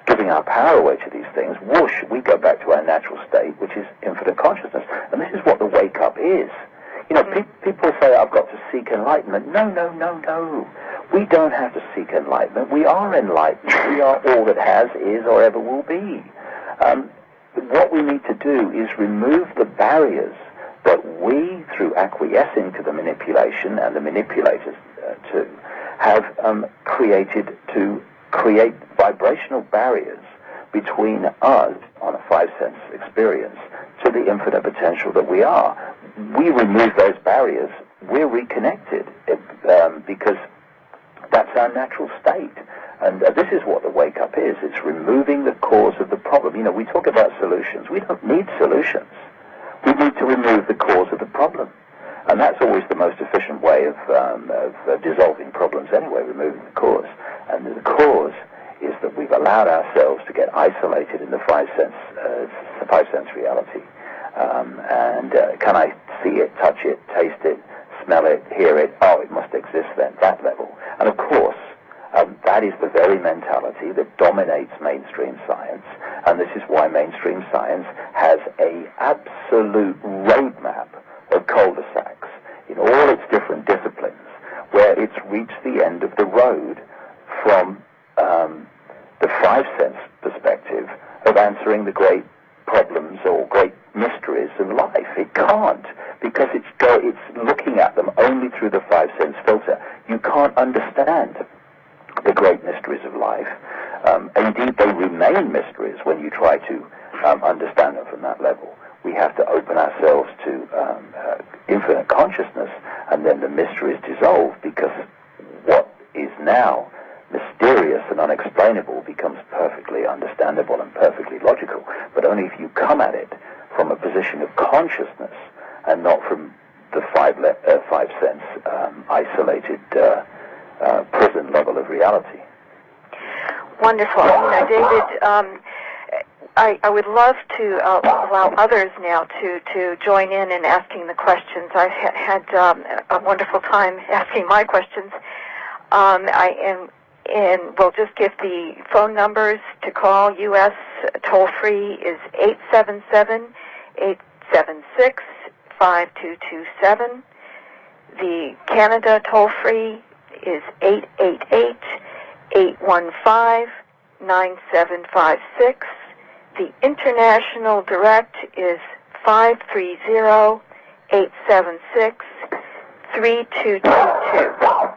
S2: giving our power away to these things, whoosh, we go back to our natural state, which is infinite consciousness. And this is what the wake-up is. You know, people say, I've got to seek enlightenment. No. We don't have to seek enlightenment. We are enlightened. We are all that has, is, or ever will be. What we need to do is remove the barriers that we, through acquiescing to the manipulation and the manipulators too, have created to create vibrational barriers between us on a five-sense experience to the infinite potential that we are. We remove those barriers, we're reconnected because that's our natural state. And this is what the wake-up is. It's removing the cause of the problem. You know, we talk about solutions. We don't need solutions. We need to remove the cause of the problem. And that's always the most efficient way of dissolving problems anyway, removing the cause. And the cause is that we've allowed ourselves to get isolated in the five-sense reality. Can I see it, touch it, taste it, smell it, hear it? Oh, it must exist then, that level. And of course, that is the very mentality that dominates mainstream science, and this is why mainstream science has an absolute roadmap of cul-de-sacs in all its different disciplines, where it's reached the end of the road from the five-sense perspective of answering the great problems or great mysteries of life. It can't, because it's looking at them only through the five-sense filter. You can't understand the great mysteries of life. Indeed, they remain mysteries when you try to understand them from that level. We have to open ourselves to infinite consciousness, and then the mysteries dissolve, because what is now mysterious and unexplainable becomes perfectly understandable and perfectly logical, but only if you come at it from a position of consciousness and not from the five-sense isolated prison level of reality.
S1: Wonderful. David, I would love to allow others now to join in asking the questions. I've had a wonderful time asking my questions. And we'll just give the phone numbers to call. U.S. toll-free is 877-876-5227. The Canada toll-free is 888-815-9756. The international direct is 530-876-3222.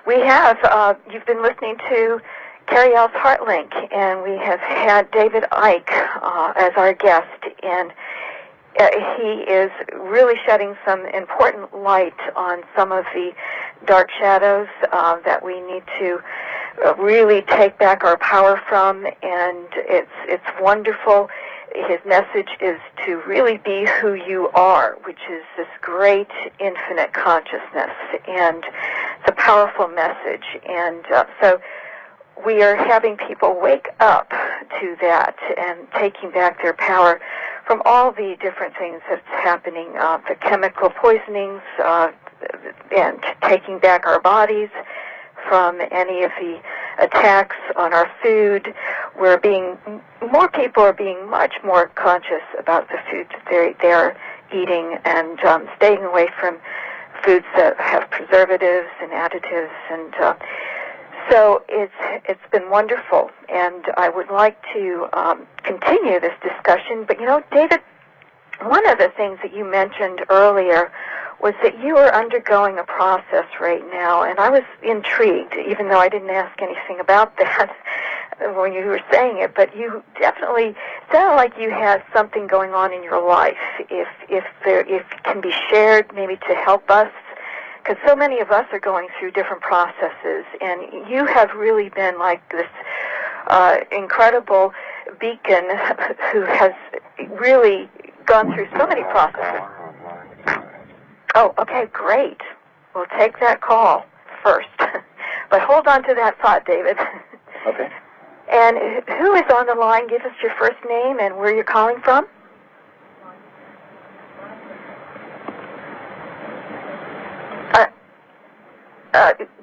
S1: We have, you've been listening to Cariel's Heartlink, and we have had David Icke as our guest, and he is really shedding some important light on some of the dark shadows that we need to really take back our power from, and it's wonderful. His message is to really be who you are, which is this great infinite consciousness, and it's a powerful message. And so we are having people wake up to that and taking back their power from all the different things that's happening, the chemical poisonings, and taking back our bodies from any of the attacks on our food. More people are being much more conscious about the foods they are eating, and staying away from foods that have preservatives and additives, and so it's been wonderful. And I would like to continue this discussion. But David, one of the things that you mentioned earlier was that you are undergoing a process right now, and I was intrigued, even though I didn't ask anything about that when you were saying it, but you definitely sounded like you had something going on in your life. If it can be shared, maybe to help us, because so many of us are going through different processes, and you have really been like this incredible beacon who has really gone through so many processes. Oh, okay, great. We'll take that call first. But hold on to that thought, David.
S2: Okay.
S1: And who is on the line? Give us your first name and where you're calling from.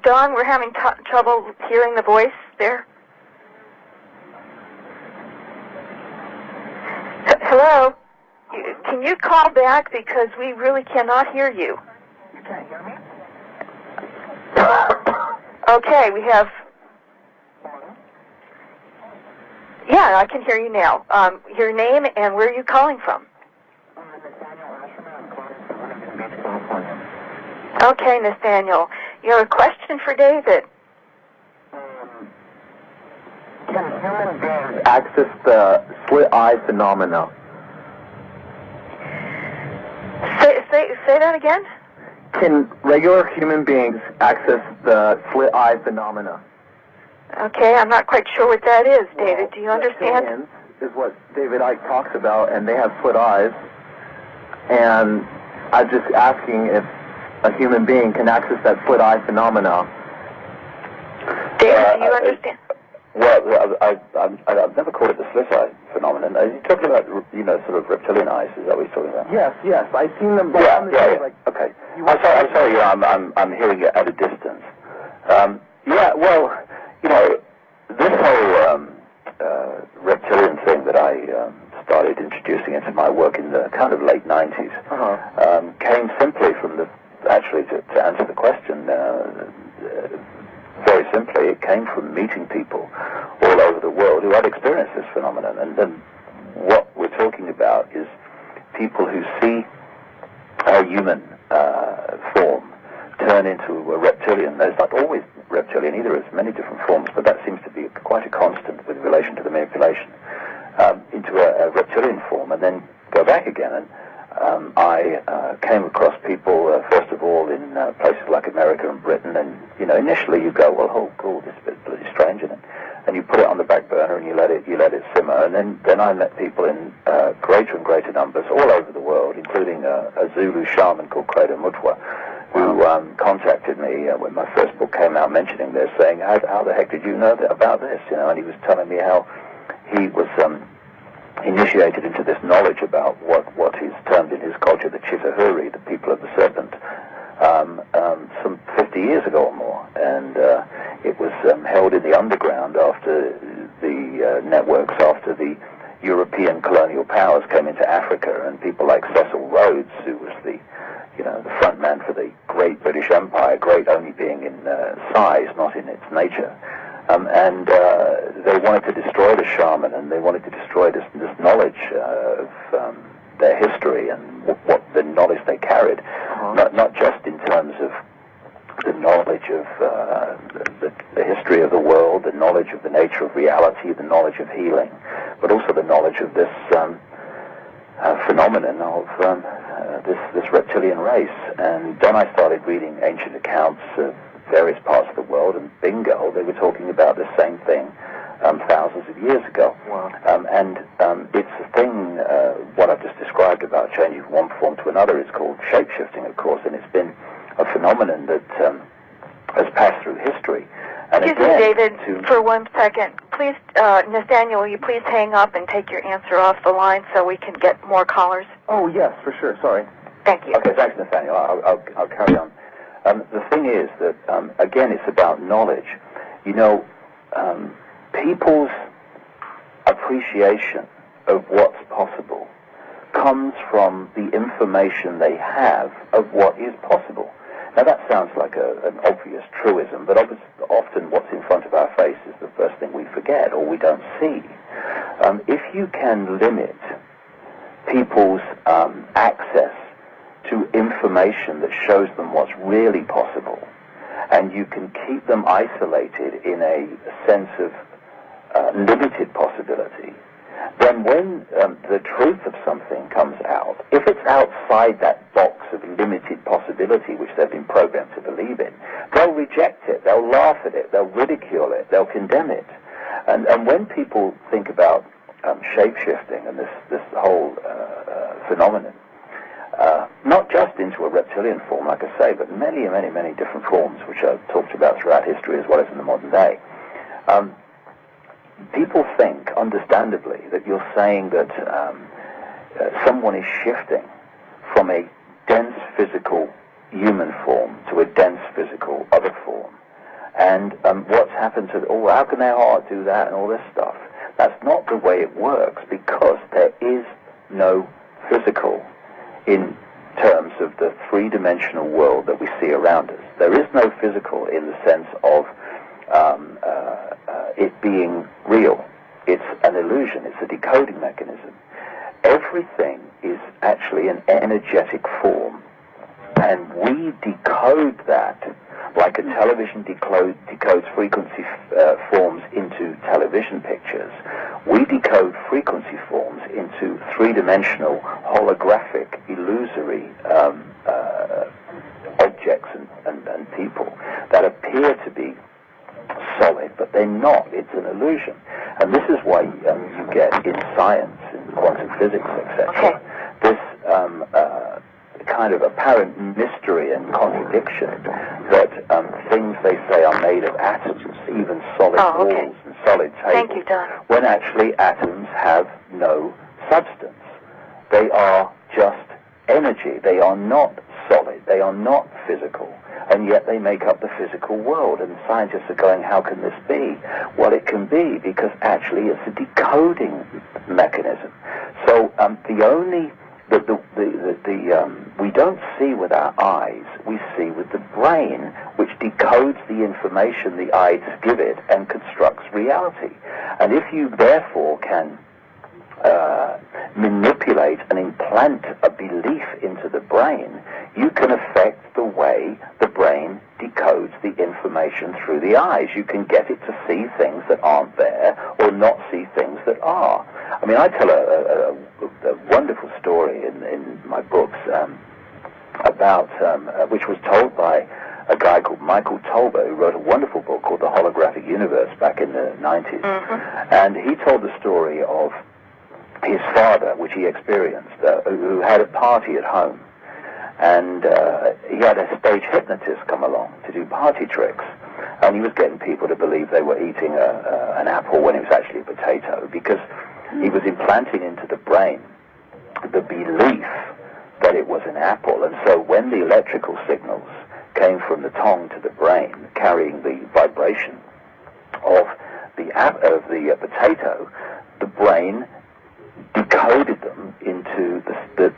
S1: Dawn, we're having trouble hearing the voice there. Hello? Can you call back because we really cannot hear you?
S3: You can't hear me?
S1: Okay, we have... Yeah, I can hear you now. Your name and where are you calling from? Okay, Nathaniel. You have a question for David?
S3: Can human beings access the slit eye phenomena?
S1: Say that again?
S3: Can regular human beings access the slit eye phenomena?
S1: Okay, I'm not quite sure what that is, David. Do you understand?
S3: Reptilians is what David Icke talks about, and they have slit eyes. And I'm just asking if a human being can access that slit eye phenomena.
S1: David, do you understand?
S2: Well, I've never called it the slit eye phenomenon. Are you talking about, sort of reptilian eyes? Is that what you're talking about?
S3: Yes. I've seen them.
S2: Yeah. Like, okay. I'm sorry. I'm hearing it at a distance. This whole reptilian thing that I started introducing into my work in the kind of late 90s came simply from to answer the question, very simply, it came from meeting people all over the world who had experienced this phenomenon. And then what we're talking about is people who see a human form turn into a reptilian. It's not always reptilian either, it's many different forms, but that seems to be quite a constant with relation to the manipulation, into a reptilian form and then go back again. And I came across people, first of all, in places like America and Britain, and, initially you go, well, oh, cool, this is a bit bloody strange, and you put it on the back burner and you let it simmer, and then I met people in greater and greater numbers all over the world, including a Zulu shaman called Credo Mutwa, who contacted me when my first book came out mentioning this, saying, how the heck did you know about this? And he was telling me how he was initiated into this knowledge about what is termed in his culture the Chitahuri, the people of the serpent, some 50 years ago or more. And it was held in the underground after the networks, after the European colonial powers came into Africa, and people like Cecil Rhodes, who was the front man for the great British Empire, great only being in size, not in its nature. And they wanted to destroy the shaman, and they wanted to destroy this knowledge of their history and what the knowledge they carried, not just in terms of the knowledge of the history of the world, the knowledge of the nature of reality, the knowledge of healing, but also the knowledge of this phenomenon of this reptilian race. And then I started reading ancient accounts of various parts of the world, and bingo, they were talking about the same thing thousands of years ago.
S3: Wow.
S2: It's a thing, what I've just described about changing from one form to another is called shape-shifting, of course, and it's been a phenomenon that has passed through history. And
S1: Excuse me, David, for 1 second. Please, Nathaniel, will you please hang up and take your answer off the line so we can get more callers?
S3: Oh, yes, for sure. Sorry.
S1: Thank you.
S2: Okay, thanks, Nathaniel. I'll carry on. The thing is that, again, it's about knowledge. People's appreciation of what's possible comes from the information they have of what is possible. Now, that sounds like an obvious truism, but often what's in front of our face is the first thing we forget or we don't see. If you can limit people's access to information information that shows them what's really possible, and you can keep them isolated in a sense of limited possibility, then when the truth of something comes out, if it's outside that box of limited possibility which they've been programmed to believe in, they'll reject it, they'll laugh at it, they'll ridicule it, they'll condemn it. And when people think about shape-shifting and this whole phenomenon, not just into a reptilian form, like I say, but many, many, many different forms, which I've talked about throughout history as well as in the modern day, people think, understandably, that you're saying that someone is shifting from a dense physical human form to a dense physical other form. And what's happened to, how can their heart do that and all this stuff? That's not the way it works, because there is no physical in terms of the three-dimensional world that we see around us. There is no physical in the sense of it being real. It's an illusion. It's a decoding mechanism. Everything is actually an energetic form, and we decode that like a television decodes frequency forms into television pictures. We decode frequency forms into three-dimensional, holographic, illusory objects and people that appear to be solid, but they're not. It's an illusion. And this is why you get in science, in quantum physics, etc., this kind of apparent mystery and contradiction that things they say are made of atoms, even solid walls and solid tables,
S1: Thank you, Don.
S2: when actually atoms have no substance. They are just energy. They are not solid. They are not physical. And yet they make up the physical world. And scientists are going, how can this be? Well, it can be because actually it's a decoding mechanism. So we don't see with our eyes, we see with the brain, which decodes the information the eyes give it and constructs reality. And if you therefore can manipulate and implant a belief into the brain, you can affect the way the brain decodes the information through the eyes. You can get it to see things that aren't there or not see things that are. I mean, I tell a wonderful story in my books about, which was told by a guy called Michael Tolber, who wrote a wonderful book called The Holographic Universe back in the 90s. Mm-hmm. And he told the story of his father, which he experienced, who had a party at home. And he had a stage hypnotist come along to do party tricks. And he was getting people to believe they were eating an apple when it was actually a potato, because he was implanting into the brain the belief that it was an apple. And so when the electrical signals came from the tongue to the brain, carrying the vibration of the potato, the brain decoded them into the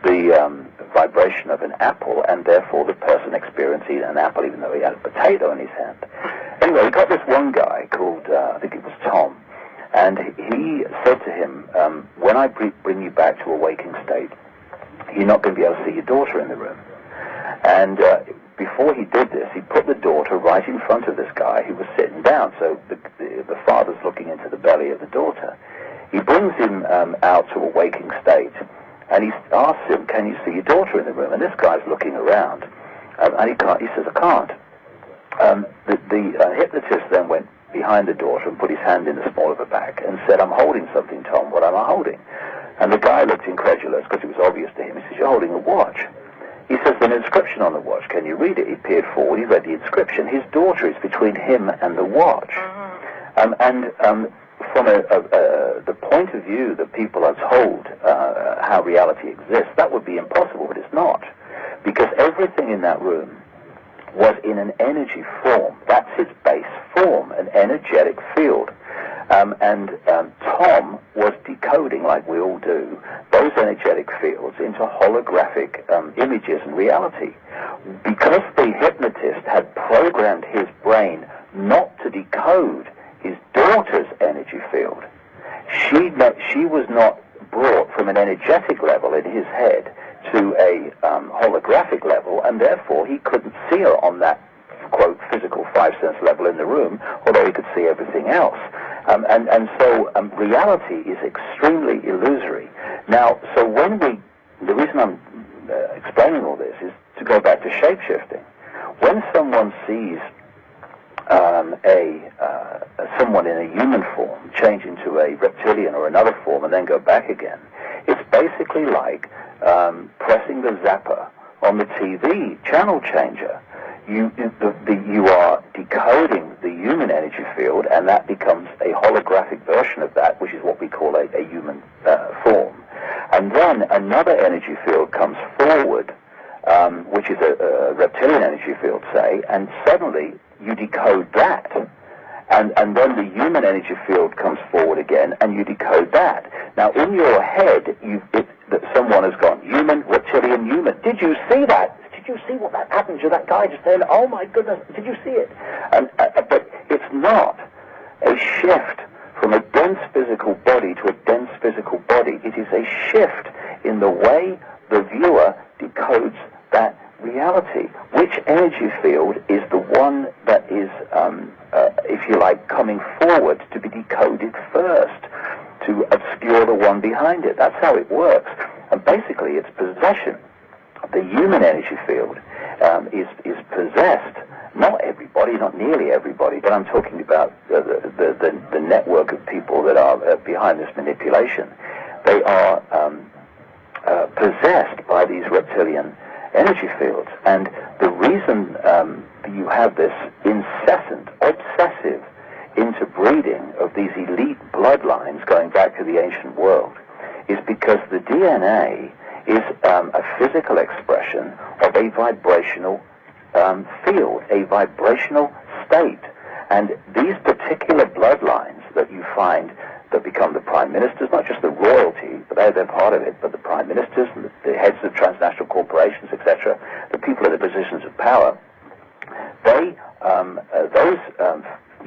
S2: vibration of an apple, and therefore the person experienced eating an apple even though he had a potato in his hand. Anyway, he got this one guy called, I think it was Tom, and he said to him, when I bring you back to a waking state, you're not going to be able to see your daughter in the room. And before he did this, he put the daughter right in front of this guy who was sitting down, so the father's looking into the belly of the daughter. He brings him out to a waking state, and he asks him, can you see your daughter in the room? And this guy's looking around, and he can't. He says, I can't. The hypnotist then went behind the daughter and put his hand in the small of her back and said, I'm holding something, Tom. What am I holding? And the guy looked incredulous because it was obvious to him. He says, you're holding a watch. He says, there's an inscription on the watch. Can you read it? He peered forward. He read the inscription. His daughter is between him and the watch. From the point of view that people are told how reality exists, that would be impossible, but it's not. Because everything in that room was in an energy form. That's its base form, an energetic field. Tom was decoding, like we all do, those energetic fields into holographic images and reality. Because the hypnotist had programmed his brain not to decode his daughter's energy field, she was not brought from an energetic level in his head to a holographic level, and therefore he couldn't see her on that, quote, physical five-sense level in the room, although he could see everything else. So reality is extremely illusory. Now, so the reason I'm explaining all this is to go back to shape-shifting. When someone sees someone in a human form change into a reptilian or another form and then go back again, it's basically like pressing the zapper on the TV channel changer. You are decoding the human energy field, and that becomes a holographic version of that, which is what we call a human form. And then another energy field comes forward, which is a reptilian energy field, say, and suddenly you decode that. And then the human energy field comes forward again, and you decode that. Now, in your head, that someone has gone, human, reptilian, human. Did you see that? Did you see what that happened to that guy just then? Oh, my goodness, did you see it? But it's not a shift from a dense physical body to a dense physical body. It is a shift in the way the viewer decodes that reality. Which energy field is the one that is, if you like, coming forward to be decoded first, to obscure the one behind it? That's how it works. And basically, it's possession. The human energy field is possessed. Not everybody, not nearly everybody, but I'm talking about the network of people that are behind this manipulation. They are possessed by these reptilian energy fields. And the reason you have this incessant, obsessive interbreeding of these elite bloodlines going back to the ancient world is because the DNA is a physical expression of a vibrational field, a vibrational state. And these particular bloodlines that you find that become the prime ministers, not just the royalty, but they're part of it, but the prime ministers, and the heads of transnational corporations, etc., the people in the positions of power, those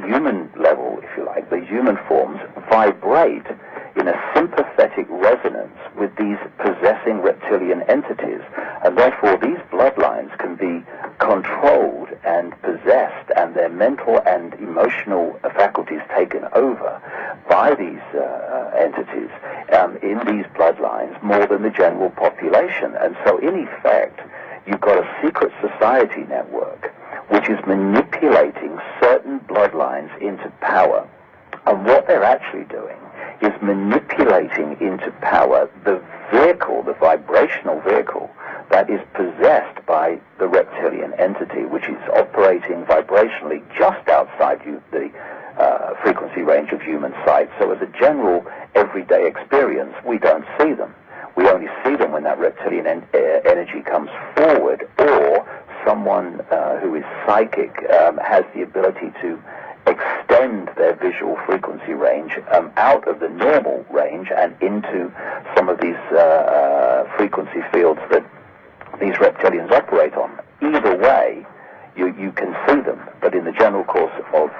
S2: human level, if you like, the human forms, vibrate in a sympathetic resonance with these possessing reptilian entities, and therefore these bloodlines can be controlled and possessed, and their mental and emotional faculties taken over by these entities in these bloodlines more than the general population. And so in effect, you've got a secret society network which is manipulating certain bloodlines into power. And what they're actually doing is manipulating into power the vehicle, the vibrational vehicle, that is possessed by the reptilian entity, which is operating vibrationally just outside the frequency range of human sight. So as a general everyday experience, we don't see them. We only see them when that reptilian energy comes forward, or someone who is psychic has the ability to extend their visual frequency range out of the normal range and into some of these frequency fields that these reptilians operate on. Either way, you can see them, but in the general course of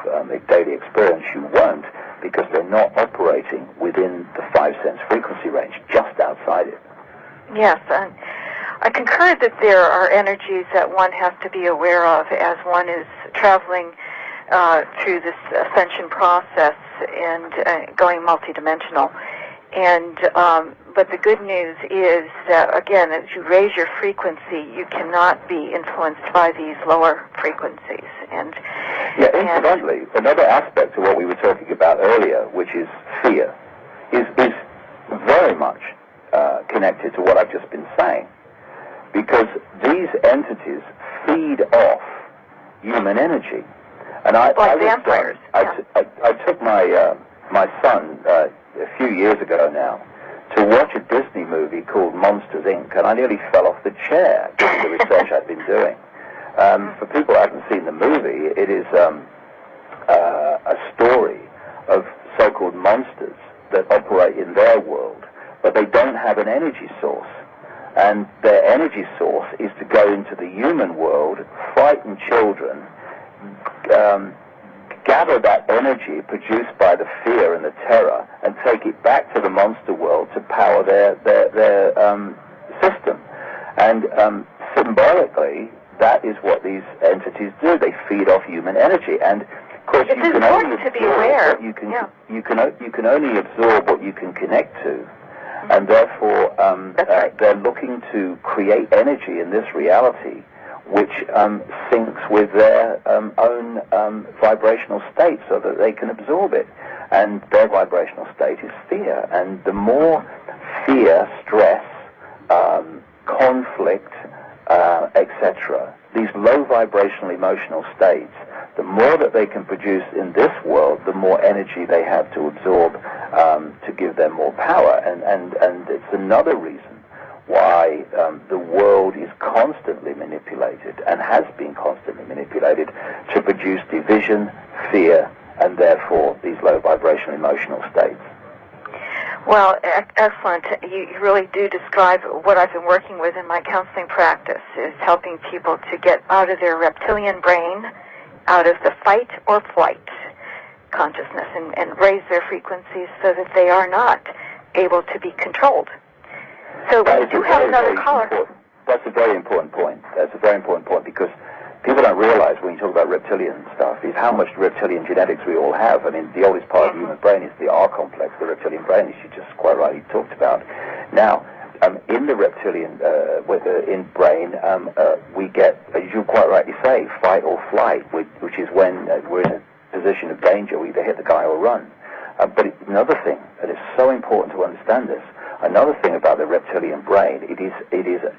S2: daily experience, you won't, because they're not operating within the 5 sense frequency range, just outside it.
S1: Yes, and I concur that there are energies that one has to be aware of as one is traveling through this ascension process and going multidimensional. And but the good news is that, again, as you raise your frequency, you cannot be influenced by these lower frequencies. And
S2: incidentally, another aspect of what we were talking about earlier, which is fear, is very much connected to what I've just been saying, because these entities feed off human energy. And I took my son a few years ago now to watch a Disney movie called Monsters, Inc., and I nearly fell off the chair during the research I'd been doing. For people who haven't seen the movie, it is a story of so-called monsters that operate in their world, but they don't have an energy source. And their energy source is to go into the human world, frighten children, gather that energy produced by the fear and the terror, and take it back to the monster world to power their system. And symbolically, that is what these entities do. They feed off human energy, and of course
S1: it's
S2: you can
S1: important
S2: only
S1: to be aware.
S2: What you can only absorb what you can connect to, and therefore they're looking to create energy in this reality, which syncs with their own vibrational state, so that they can absorb it. And their vibrational state is fear, and the more fear, stress, conflict, etc., these low vibrational emotional states, the more that they can produce in this world, the more energy they have to absorb to give them more power. And it's another reason why the world is constantly manipulated, and has been constantly manipulated, to produce division, fear, and therefore these low vibrational emotional states.
S1: Well, excellent. You really do describe what I've been working with in my counseling practice, is helping people to get out of their reptilian brain, out of the fight or flight consciousness, and raise their frequencies so that they are not able to be controlled. So we do have another caller.
S2: That's a very important point. That's a very important point, because people don't realize when you talk about reptilian stuff is how much reptilian genetics we all have. I mean, the oldest part of the human brain is the R complex, the reptilian brain, as you just quite rightly talked about. Now, in the reptilian in brain, we get, as you quite rightly say, fight or flight, which is when we're in a position of danger. We either hit the guy or run. But another thing, and it's so important to understand this, another thing about the reptilian brain, it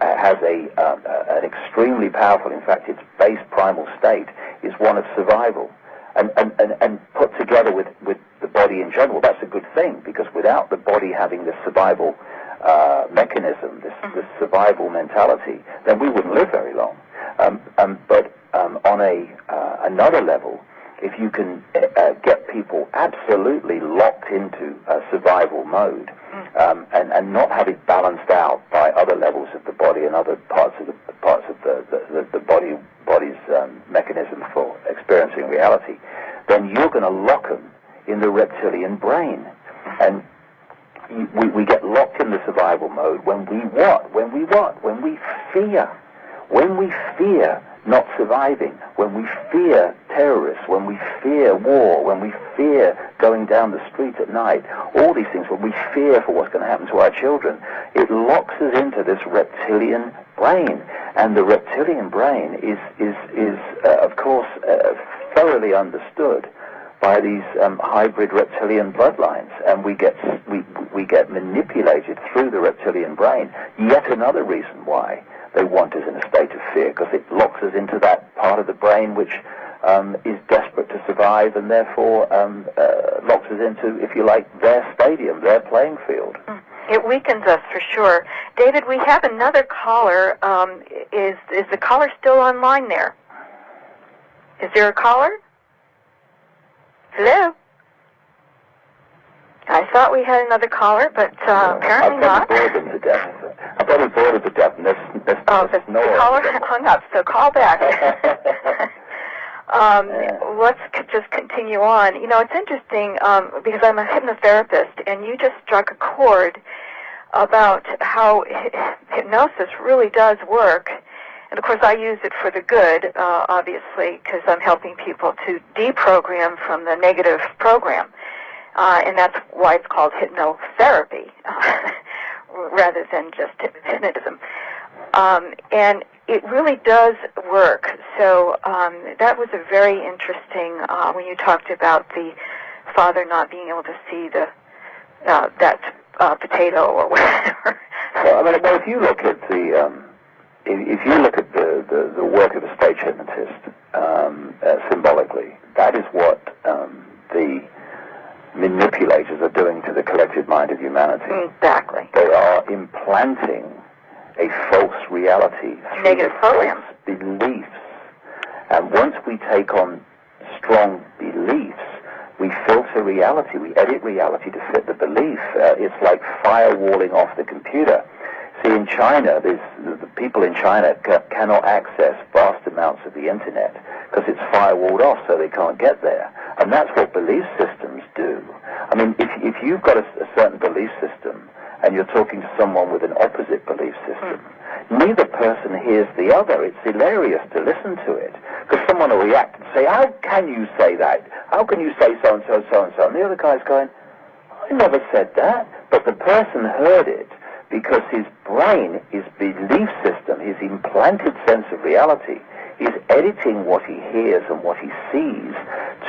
S2: has an extremely powerful, in fact, its base primal state is one of survival, and put together with the body in general, that's a good thing, because without the body having this survival mechanism, this survival mentality, then we wouldn't live very long. But on another level, if you can get people absolutely locked into a survival mode, and not have it balanced out by other levels of the body and other parts of the body's mechanism for experiencing reality, then you're going to lock them in the reptilian brain, and we get locked in the survival mode when we fear not surviving, when we fear terrorists, when we fear war, when we fear going down the street at night, all these things, when we fear for what's going to happen to our children, it locks us into this reptilian brain. And the reptilian brain is of course, thoroughly understood by these hybrid reptilian bloodlines, and we get manipulated through the reptilian brain. Yet another reason why they want us in a state of fear, because it locks us into that part of the brain which is desperate to survive, and therefore locks us into, if you like, their stadium, their playing field.
S1: It weakens us for sure. David, we have another caller. Is the caller still online there? Is there a caller? Hello? I thought we had another caller, but apparently not.
S2: I've probably bored them to death. I've probably bored them to death, and there's no
S1: the caller hung up, so call back. Let's just continue on. You know, it's interesting because I'm a hypnotherapist, and you just struck a chord about how hypnosis really does work. And, of course, I use it for the good, obviously, because I'm helping people to deprogram from the negative program. And that's why it's called hypnotherapy, rather than just hypnotism. And it really does work. So that was a very interesting, when you talked about the father not being able to see that potato or whatever.
S2: Well, if you look at the work of a stage hypnotist symbolically, that is what the manipulators are doing to the collective mind of humanity.
S1: Exactly.
S2: They are implanting a false reality through
S1: negative programs,
S2: beliefs. And once we take on strong beliefs, we filter reality, we edit reality to fit the belief. It's like firewalling off the computer. See, in China, the people in China cannot access vast amounts of the internet because it's firewalled off, so they can't get there. And that's what belief systems do. I mean, if you've got a certain belief system and you're talking to someone with an opposite belief system, neither person hears the other. It's hilarious to listen to it, because someone will react and say, how can you say that? How can you say so-and-so, so-and-so? And the other guy's going, I never said that. But the person heard it because his brain, his belief system, his implanted sense of reality is editing what he hears and what he sees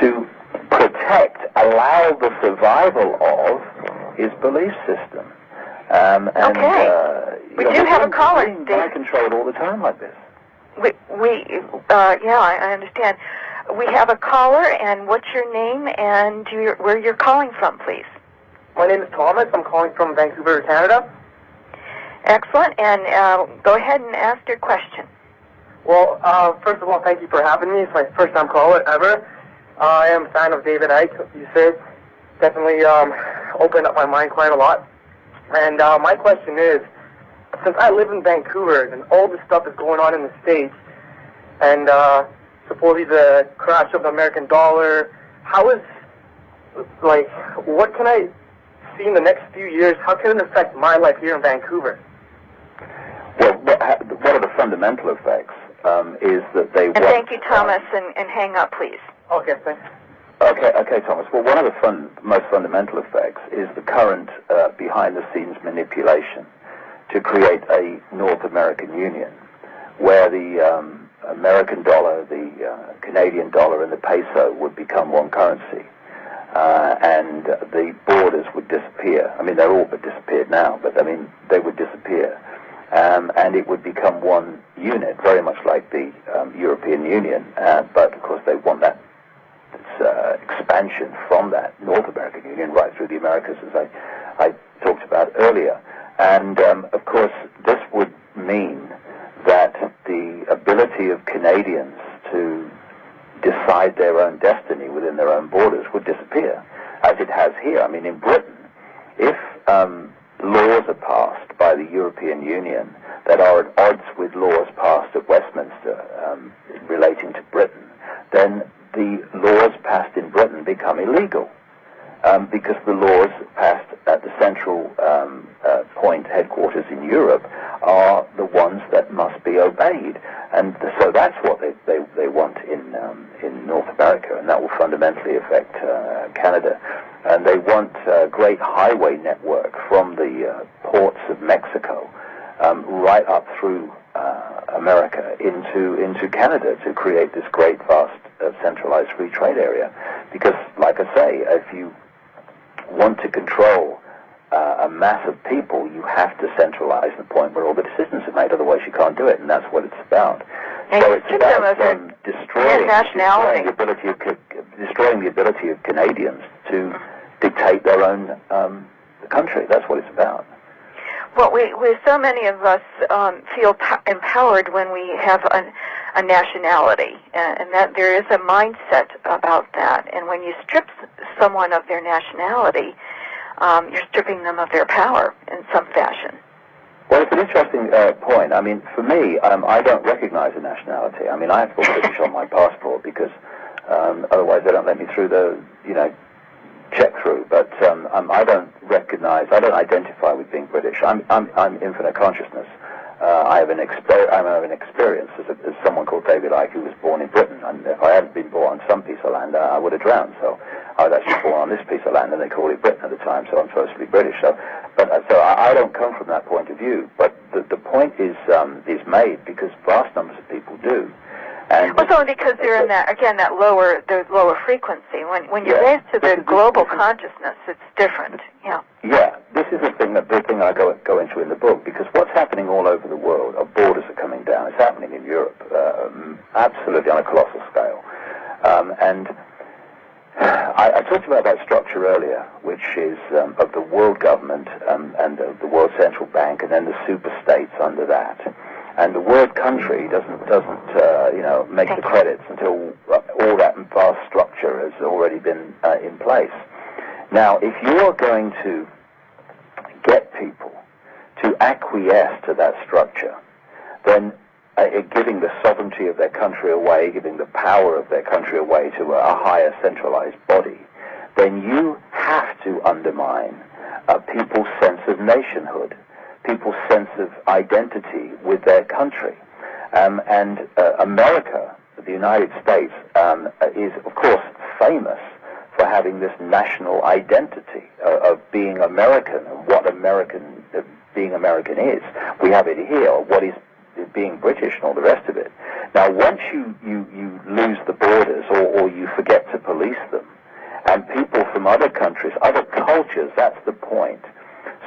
S2: to protect, allow the survival of his belief system.
S1: We do have a caller, Dave.
S2: I control it all the time like this.
S1: I understand. We have a caller, and what's your name and where you're calling from, please?
S4: My name is Thomas. I'm calling from Vancouver, Canada.
S1: Excellent, and go ahead and ask your question.
S4: Well, first of all, thank you for having me. It's my first time caller ever. I am a fan of David Icke. You said definitely opened up my mind quite a lot. And my question is, since I live in Vancouver and all this stuff is going on in the States, and supposedly the crash of the American dollar, what can I see in the next few years? How can it affect my life here in Vancouver?
S2: Well, what are the fundamental effects is that they...
S1: And thank you, Thomas, and hang up, please.
S4: Okay, thanks.
S2: Okay, Thomas. Well, one of the most fundamental effects is the current behind-the-scenes manipulation to create a North American Union, where the American dollar, the Canadian dollar, and the peso would become one currency, and the borders would disappear. I mean, they're all but disappeared now, but I mean, they would disappear, and it would become one unit, very much like the European Union. But of course, they want that expansion from that North American Union right through the Americas, as I talked about earlier. And of course, this would mean that the ability of Canadians to decide their own destiny within their own borders would disappear, as it has here. I mean, in Britain, if laws are passed by the European Union that are at odds with laws passed at Westminster relating to Britain, then the laws passed in Britain become illegal, because the laws passed at the central point headquarters in Europe are the ones that must be obeyed. And so that's what they want in North America, and that will fundamentally affect Canada. And they want a great highway network from the ports of Mexico right up through America into Canada to create this great, vast, centralized free trade area. Because, like I say, if you want to control a mass of people, you have to centralize the point where all the decisions are made. Otherwise, you can't do it, and that's what it's about.
S1: And
S2: so it's about destroying the ability of Canadians to dictate their own country. That's what it's about.
S1: Well, so many of us feel empowered when we have a nationality, and that there is a mindset about that. And when you strip someone of their nationality, you're stripping them of their power in some fashion.
S2: Well, it's an interesting point. I mean, for me, I don't recognize a nationality. I mean, I have to put British on my passport because otherwise they don't let me through the, check through. But I don't identify with being British. I'm infinite consciousness. I have an experience as someone called David Icke, who was born in Britain. And if I hadn't been born on some piece of land, I would have drowned. So I was actually born on this piece of land, and they called it Britain at the time. So I'm supposed to be British. So I don't come from that point of view. But the point is made because vast numbers of people do. And
S1: well, it's only because they're in that lower frequency. When you raise to the global consciousness, it's different. Yeah.
S2: Yeah, this is the thing I go into in the book, because what's happening all over the world, our borders are coming down. It's happening in Europe, absolutely on a colossal scale. And I talked about that structure earlier, which is of the world government and of the world central bank, and then the super states under that. And the word country doesn't make the credits until all that vast structure has already been in place. Now, if you're going to get people to acquiesce to that structure, then giving the sovereignty of their country away, giving the power of their country away to a higher centralized body, then you have to undermine people's sense of nationhood. people's sense of identity with their country. And America, the United States, is, of course, famous for having this national identity of being American and what being American is. We have it here, what is being British and all the rest of it. Now, once you lose the borders or you forget to police them, and people from other countries, other cultures, that's the point,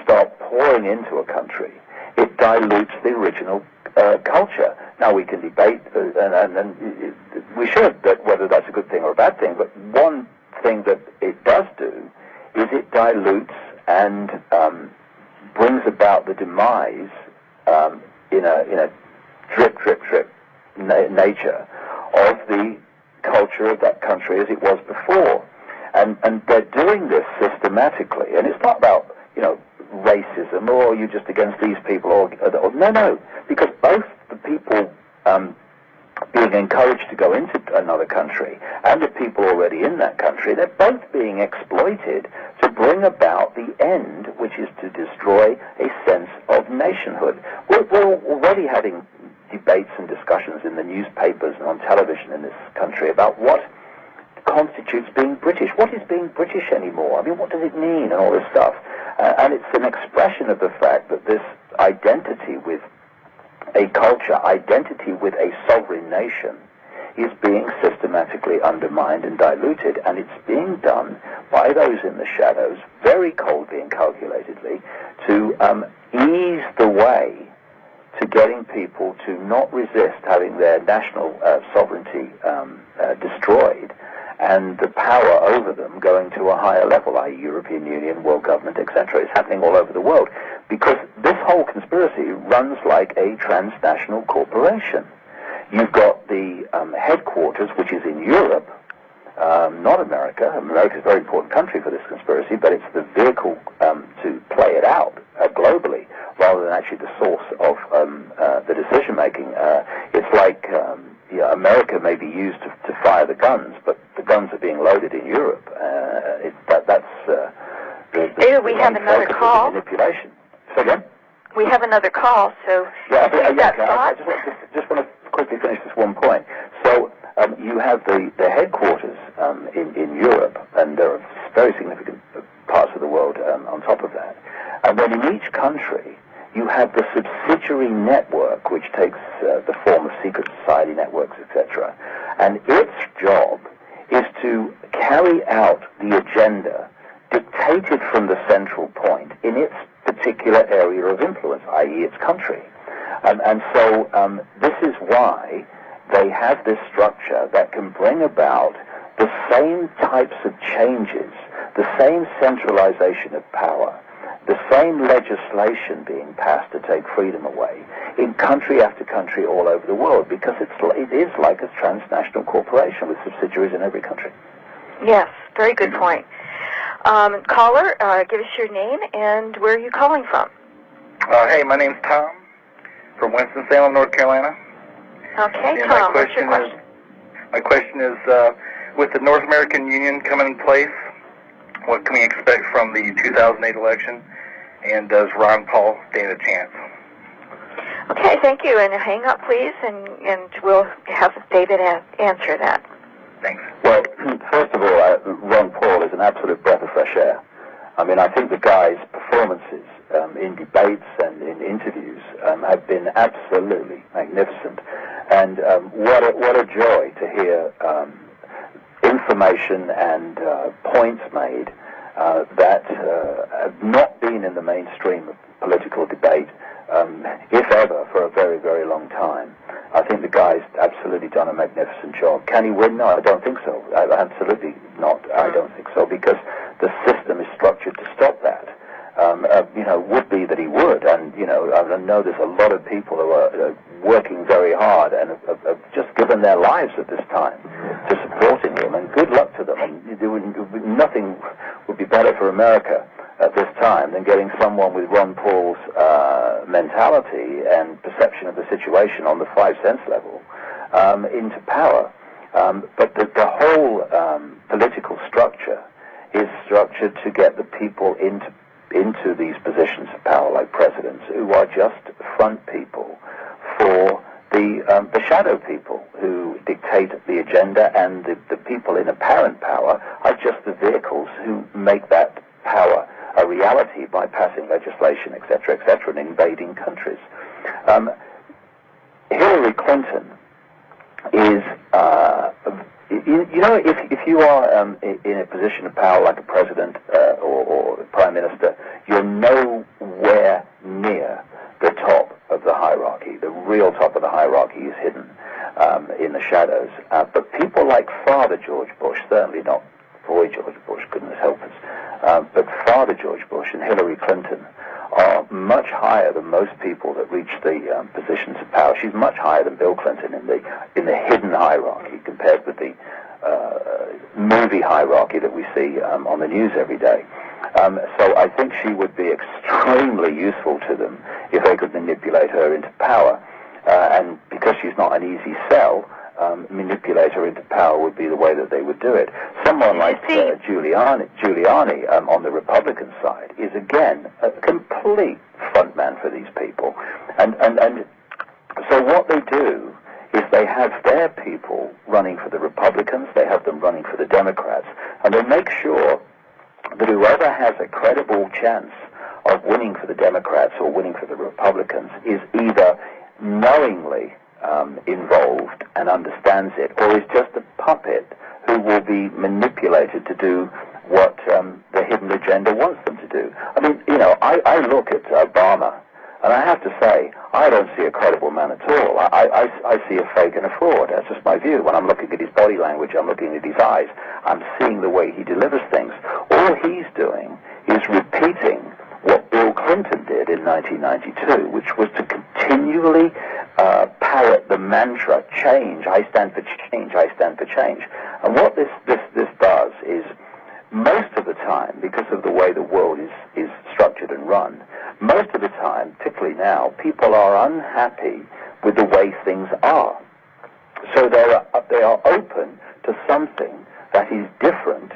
S2: start pouring into a country, it dilutes the original culture. Now, we can debate, and we should, that whether that's a good thing or a bad thing, but one thing that it does do is it dilutes and brings about the demise in a drip nature of the culture of that country as it was before. And they're doing this systematically. And it's not about, racism or you're just against these people or no, because both the people being encouraged to go into another country and the people already in that country, they're both being exploited to bring about the end, which is to destroy a sense of nationhood. We're already having debates and discussions in the newspapers and on television in this country about what constitutes being British. What is being British anymore? I mean, what does it mean and all this stuff? And it's an expression of the fact that this identity with a culture, identity with a sovereign nation, is being systematically undermined and diluted, and it's being done by those in the shadows, very coldly and calculatedly, to ease the way to getting people to not resist having their national sovereignty destroyed, and the power over them going to a higher level, i.e. European Union, world government, etc. It's happening all over the world, because this whole conspiracy runs like a transnational corporation. You've got the headquarters, which is in Europe, not America. America is a very important country for this conspiracy, but it's the vehicle to play it out globally, rather than actually the source of the decision-making. It's like America may be used to fire the guns, but the guns are being loaded in Europe.
S1: David, we have another call.
S2: Manipulation. So again?
S1: We have another call, so
S2: I just want to quickly finish this one point. So you have the headquarters in Europe, and there are very significant parts of the world on top of that. And then in each country, you have the subsidiary network, which takes the form of secret society networks, etc. And its job is to carry out the agenda dictated from the central point in its particular area of influence, i.e. its country. And so this is why they have this structure that can bring about the same types of changes, the same centralization of power, the same legislation being passed to take freedom away in country after country all over the world, because it is like a transnational corporation with subsidiaries in every country.
S1: Yes, very good point. Caller, give us your name and where are you calling from?
S5: Hey, my name's Tom from Winston-Salem, North Carolina.
S1: Okay,
S5: and
S1: Tom, what's your question?
S5: My question is, with the North American Union coming in place, what can we expect from the 2008 election, and does Ron Paul stand a chance?
S1: Okay, thank you, and hang up, please, and we'll have David answer that.
S5: Thanks.
S2: Well, first of all, Ron Paul is an absolute breath of fresh air. I mean, I think the guy's performances in debates and in interviews have been absolutely magnificent. And what a joy to hear information and points made that have not been in the mainstream of political debate, if ever, for a very, very long time. I think the guy's absolutely done a magnificent job. Can he win? No, I don't think so. Absolutely not. I don't think so, because the system is structured to stop that. Would be that he would, and I know there's a lot of people who are working very hard and have just given their lives at this time to supporting him, and good luck to them. And nothing would be better for America at this time than getting someone with Ron Paul's mentality and perception of the situation on the 5 cents level into power. But the whole political structure is structured to get the people into into these positions of power, like presidents, who are just front people for the shadow people who dictate the agenda, and the people in apparent power are just the vehicles who make that power a reality by passing legislation, etc., and invading countries. Hillary Clinton is, if you are in a position of power like a president or prime minister, you're nowhere near the top of the hierarchy. The real top of the hierarchy is hidden in the shadows. But people like Father George Bush, certainly not Boy George Bush, goodness help us, but Father George Bush and Hillary Clinton are much higher than most people that reach the positions of power. She's much higher than Bill Clinton in the hidden hierarchy compared with the movie hierarchy that we see on the news every day. So I think she would be extremely useful to them if they could manipulate her into power. And because she's not an easy sell, manipulate her into power would be the way that they would do it. Someone like Giuliani on the Republican side is, again, a complete frontman for these people. And so what they do is they have their people running for the Republicans, they have them running for the Democrats, and they make sure that whoever has a credible chance of winning for the Democrats or winning for the Republicans is either knowingly involved and understands it, or is just a puppet who will be manipulated to do what the hidden agenda wants them to do. I mean, I look at Obama, and I have to say, I don't see a credible man at all. I see a fake and a fraud. That's just my view. When I'm looking at his body language, I'm looking at his eyes, I'm seeing the way he delivers things. All he's doing is repeating what Bill Clinton did in 1992, which was to continually parrot the mantra, change, I stand for change, I stand for change. And what this does is, most of the time, because of the way the world is structured and run, most of the time, particularly now, people are unhappy with the way things are. So they are open to something that is different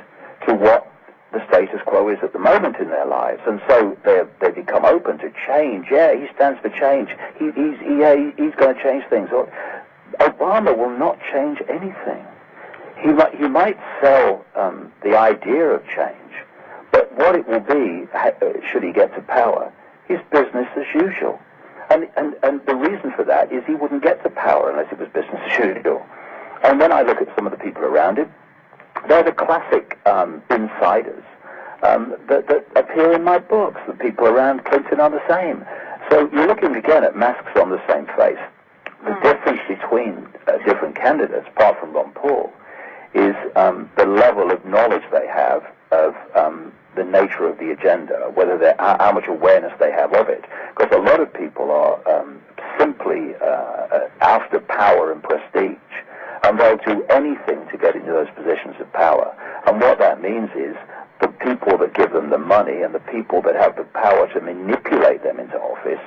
S2: to what the status quo is at the moment in their lives, and so they become open to change. Yeah, he stands for change. He's going to change things. Obama will not change anything. He might sell the idea of change, but what it will be, should he get to power, is business as usual. And the reason for that is he wouldn't get to power unless it was business as usual. And when I look at some of the people around him, they're the classic insiders that appear in my books. The people around Clinton are the same. So you're looking again at masks on the same face. The difference between different candidates, apart from Ron Paul, is the level of knowledge they have of the nature of the agenda, how much awareness they have of it. Because a lot of people are simply after power and prestige, and they'll do anything to get into those positions of power. And what that means is the people that give them the money and the people that have the power to manipulate them into office,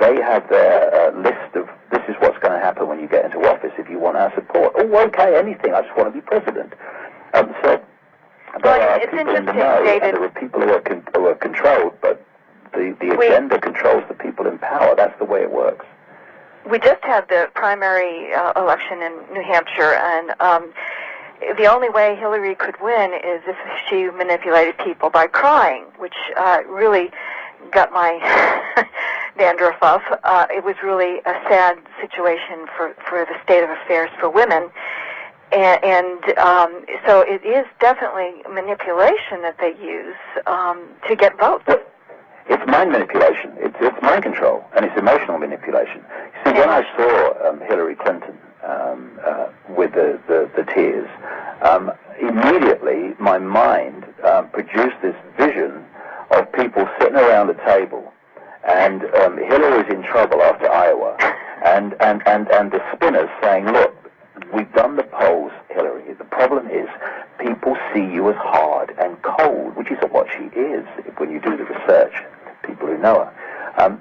S2: they have their list of, this is what's going to happen when you get into office if you want our support. Oh, okay, anything, I just want to be president. So there are people in the know, David, and there are people who are controlled, but the agenda controls the people in power. That's the way it works.
S1: We just had the primary election in New Hampshire, and the only way Hillary could win is if she manipulated people by crying, which really got my dandruff off. It was really a sad situation for the state of affairs for women. And so it is definitely manipulation that they use to get votes.
S2: It's mind manipulation. It's mind control, and it's emotional manipulation. See, when I saw Hillary Clinton with the tears, immediately my mind produced this vision of people sitting around a table, and Hillary's in trouble after Iowa, and the spinners saying, look, we've done the polls, Hillary. The problem is people see you as hard and cold, which isn't what she is when you do the research, people who know her.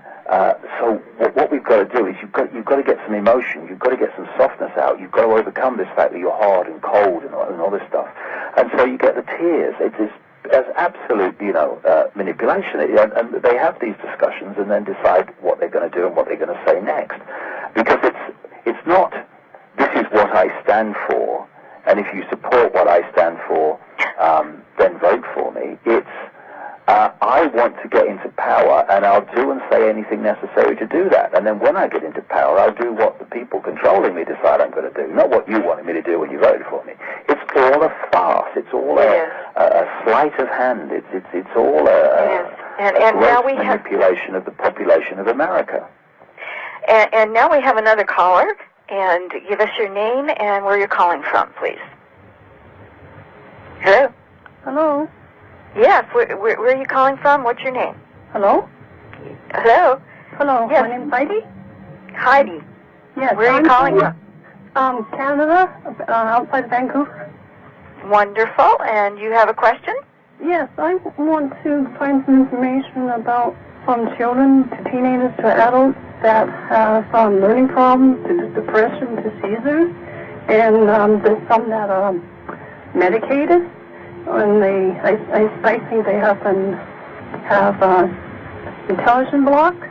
S2: So what we've got to do is you've got to get some emotion, you've got to get some softness out, you've got to overcome this fact that you're hard and cold and all this stuff. And so you get the tears. It's this as absolute, manipulation. And they have these discussions and then decide what they're going to do and what they're going to say next. Because it's not, this is what I stand for, and if you support what I stand for, then vote for me. It's, I want to get into power, and I'll do and say anything necessary to do that. And then when I get into power, I'll do what the people controlling me decide I'm going to do, not what you wanted me to do when you voted for me. It's all a farce. It's all a sleight of hand. It's all a gross manipulation of the population of America.
S1: And now we have another caller, and give us your name and where you're calling from, please. Hello?
S6: Hello?
S1: Yes, where are you calling from? What's your name?
S6: Hello?
S1: Hello?
S6: Hello,
S1: yes.
S6: My name's Heidi.
S1: Heidi.
S6: Yes.
S1: Where are you calling
S6: from? Canada, outside Vancouver.
S1: Wonderful. And you have a question?
S6: Yes, I want to find some information about from children to teenagers to adults that have learning problems, to depression, to seizures, and there's some that are medicated. And I think they have intelligence blocks.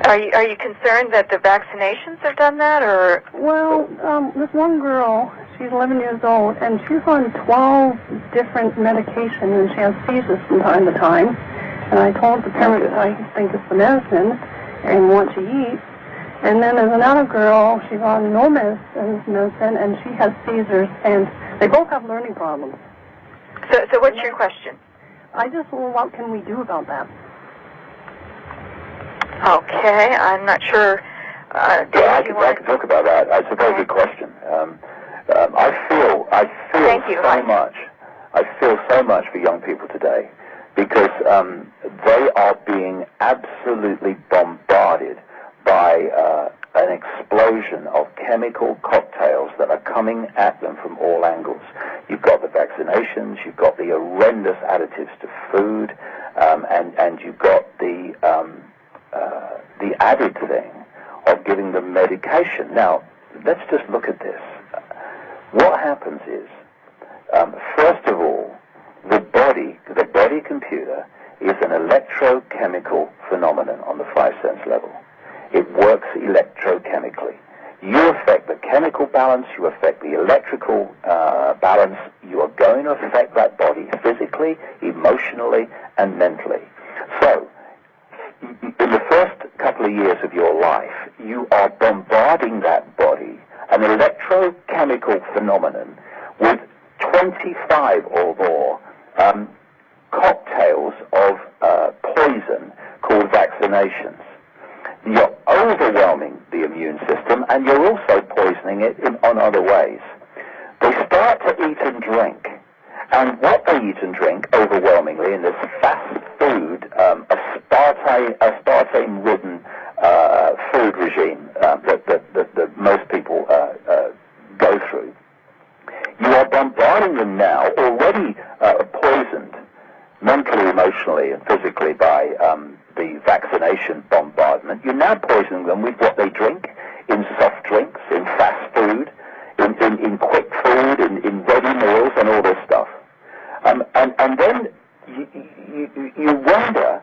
S1: Are you concerned that the vaccinations have done that, or?
S6: Well, this one girl, she's 11 years old, and she's on 12 different medications, and she has seizures from time to time. And I told the parents I think it's the medicine and what she eats. And then there's another girl, she's on no medicine, and she has seizures, and they both have learning problems.
S1: So what's your question?
S6: I just, what can we do about that?
S1: Okay, I'm not sure.
S2: I can talk about that. It's a very good question. I feel so much. I feel so much for young people today because they are being absolutely bombarded by an explosion of chemical cocktails that are coming at them from all angles. You've got the vaccinations, you've got the horrendous additives to food, and you've got the added thing of giving them medication. Now, let's just look at this. What happens is, first of all, the body computer is an electrochemical phenomenon on the 5 sense level. It works electrochemically. You affect the chemical balance, you affect the electrical balance, you are going to affect that body physically, emotionally, and mentally. So, in the first couple of years of your life, you are bombarding that body, an electrochemical phenomenon, with 25 or more cocktails of poison called vaccinations. You're overwhelming the immune system, and you're also poisoning it on other ways. They start to eat and drink, and what they eat and drink overwhelmingly in this fast food, aspartame-ridden food regime that most people go through. You are bombarding them now, already poisoned mentally, emotionally, and physically by the vaccination bombardment. You're now poisoning them with what they drink in soft drinks, in fast food, in quick food, in ready meals, and all this stuff. And then you wonder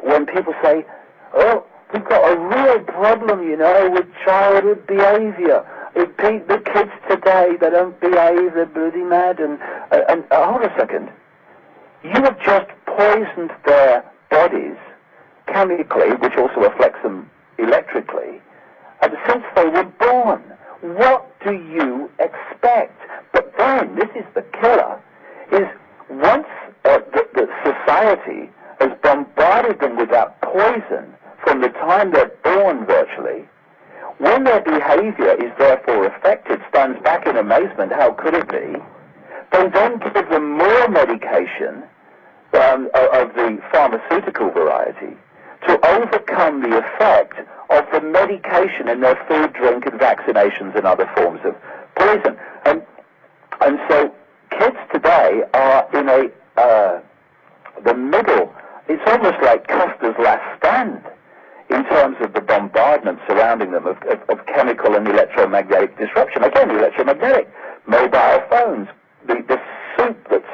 S2: when people say, "Oh, we've got a real problem, with childhood behavior. The kids today, they don't behave, they're bloody mad." And hold a second. You have just poisoned their bodies chemically, which also affects them electrically, since they were born. What do you expect? But then, this is the killer, is once the society has bombarded them with that poison from the time they're born virtually, when their behavior is therefore affected, stands back in amazement, how could it be? They then give them more medication of the pharmaceutical variety to overcome the effect of the medication in their food, drink, and vaccinations and other forms of poison. And so kids today are in the middle. It's almost like Custer's last stand in terms of the bombardment surrounding them of chemical and electromagnetic disruption. Again, electromagnetic, mobile phones, the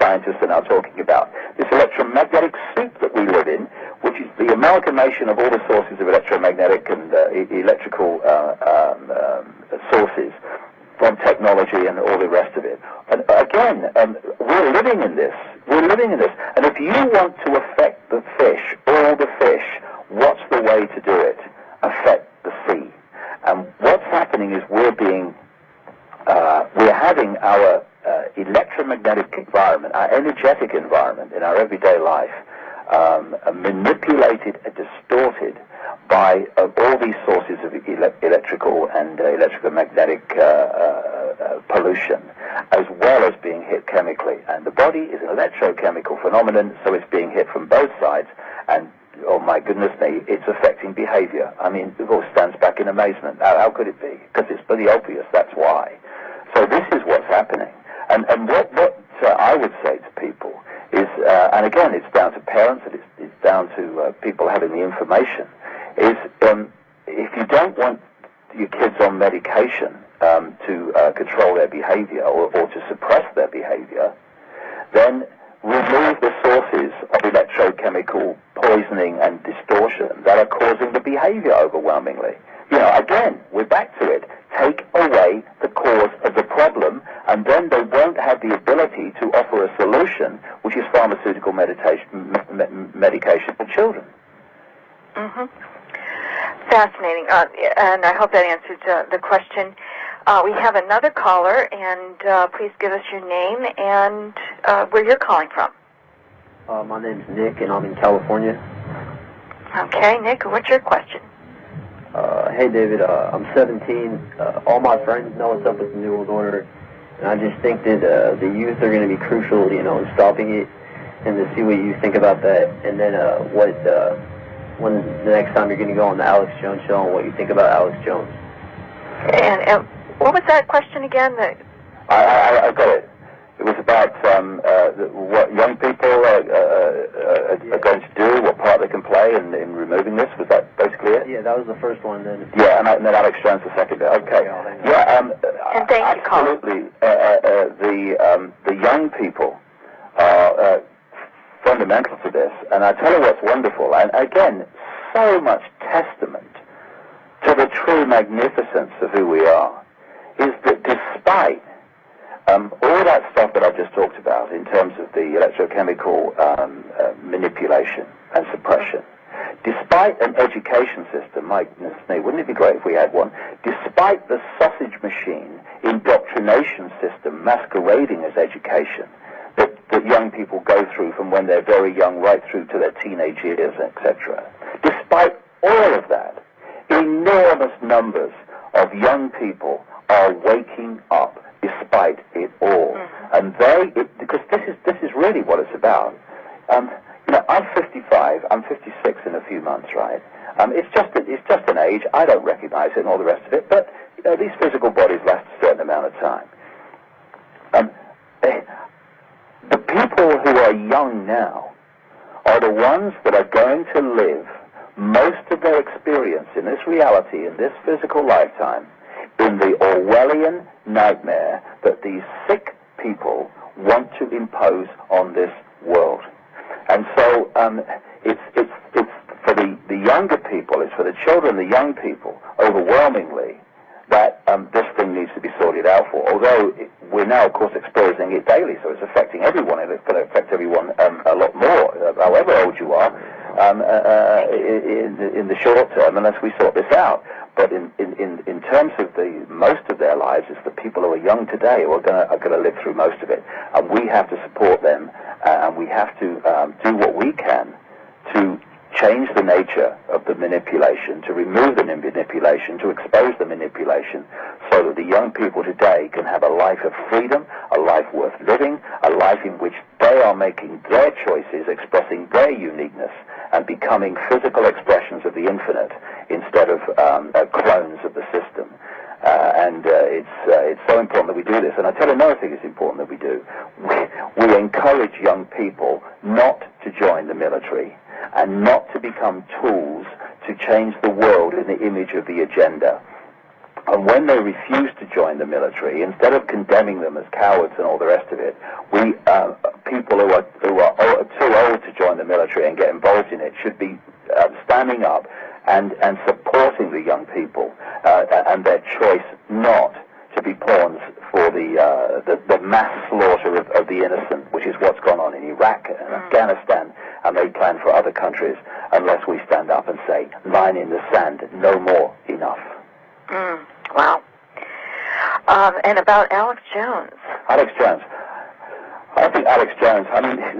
S2: scientists are now talking about. This electromagnetic soup that we live in, which is the amalgamation of all the sources of electromagnetic and electrical sources from technology and all the rest of it. And again, we're living in this. We're living in this. And if you want to affect the fish, all the fish, what's the way to do it? Affect the sea. And what's happening is we're having our electromagnetic environment, our energetic environment in our everyday life, manipulated and distorted by all these sources of electrical and electromagnetic pollution, as well as being hit chemically. And the body is an electrochemical phenomenon, so it's being hit from both sides, and oh my goodness me, it's affecting behavior. I mean, it all stands back in amazement. How could it be? Because it's pretty obvious, that's why. So this is what's happening. And what I would say to people is, and again, it's down to parents, and it's down to people having the information, is if you don't want your kids on medication to control their behavior or to suppress their behavior, then remove the sources of electrochemical poisoning and distortion that are causing the behavior overwhelmingly. You know, again, we're back to it. Take away the cause of the problem, and then they won't have the ability to offer a solution, which is pharmaceutical medication for children.
S1: Mm-hmm. Fascinating. And I hope that answered the question. We have another caller, and please give us your name and where you're calling from.
S7: My name's Nick, and I'm in California.
S1: Okay, Nick, what's your question?
S7: Hey, David, I'm 17. All my friends know what's up with the New World Order, and I just think that the youth are going to be crucial, in stopping it, and to see what you think about that, and then when the next time you're going to go on the Alex Jones show, and what you think about Alex Jones.
S1: And what was that question again?
S2: I got it. It was about what young people are going to do, what part they can play in removing this. Was that basically it?
S7: Yeah, that was the first one. Then.
S2: Yeah, and then Alex Jones the second bit. Okay. Yeah,
S1: and thank you, Colin.
S2: Absolutely. The young people are fundamental to this, and I tell you what's wonderful, and again, so much testament to the true magnificence of who we are, is that despite all that stuff that I've just talked about in terms of the electrochemical manipulation and suppression, despite an education system, my goodness me, wouldn't it be great if we had one, despite the sausage machine indoctrination system masquerading as education that young people go through from when they're very young right through to their teenage years, etc. Despite all of that, enormous numbers of young people are waking up despite it all. And because this is really what it's about. I'm 55, I'm 56 in a few months, right? It's just an age. I don't recognize it and all the rest of it, but these physical bodies last a certain amount of time. The people who are young now are the ones that are going to live most of their experience in this reality, in this physical lifetime, in the Orwellian nightmare that these sick people want to impose on this world. And so it's for the younger people, it's for the children, the young people, overwhelmingly, that this thing needs to be sorted out for. Although we're now, of course, experiencing it daily, so it's affecting everyone, and it's going to affect everyone a lot more, however old you are, in the short term, unless we sort this out. But in terms of most of their lives, it's the people who are young today who are going to live through most of it, and we have to support them, and we have to do what we can to change the nature of the manipulation, to remove the manipulation, to expose the manipulation, so that the young people today can have a life of freedom, a life worth living, a life in which they are making their choices, expressing their uniqueness, and becoming physical expressions of the infinite instead of clones of the system. It's so important that we do this. And I tell you another thing that's important that we do. We encourage young people not to join the military and not to become tools to change the world in the image of the agenda. And when they refuse to join the military, instead of condemning them as cowards and all the rest of it, we people who are too old to join the military and get involved in it should be standing up and supporting the young people and their choice not to be pawns for the mass slaughter of the innocent, which is what's gone on in Iraq and Afghanistan, and they plan for other countries, unless we stand up and say, line in the sand, no more, enough.
S1: Wow. And about Alex Jones.
S2: Alex Jones. I think Alex Jones,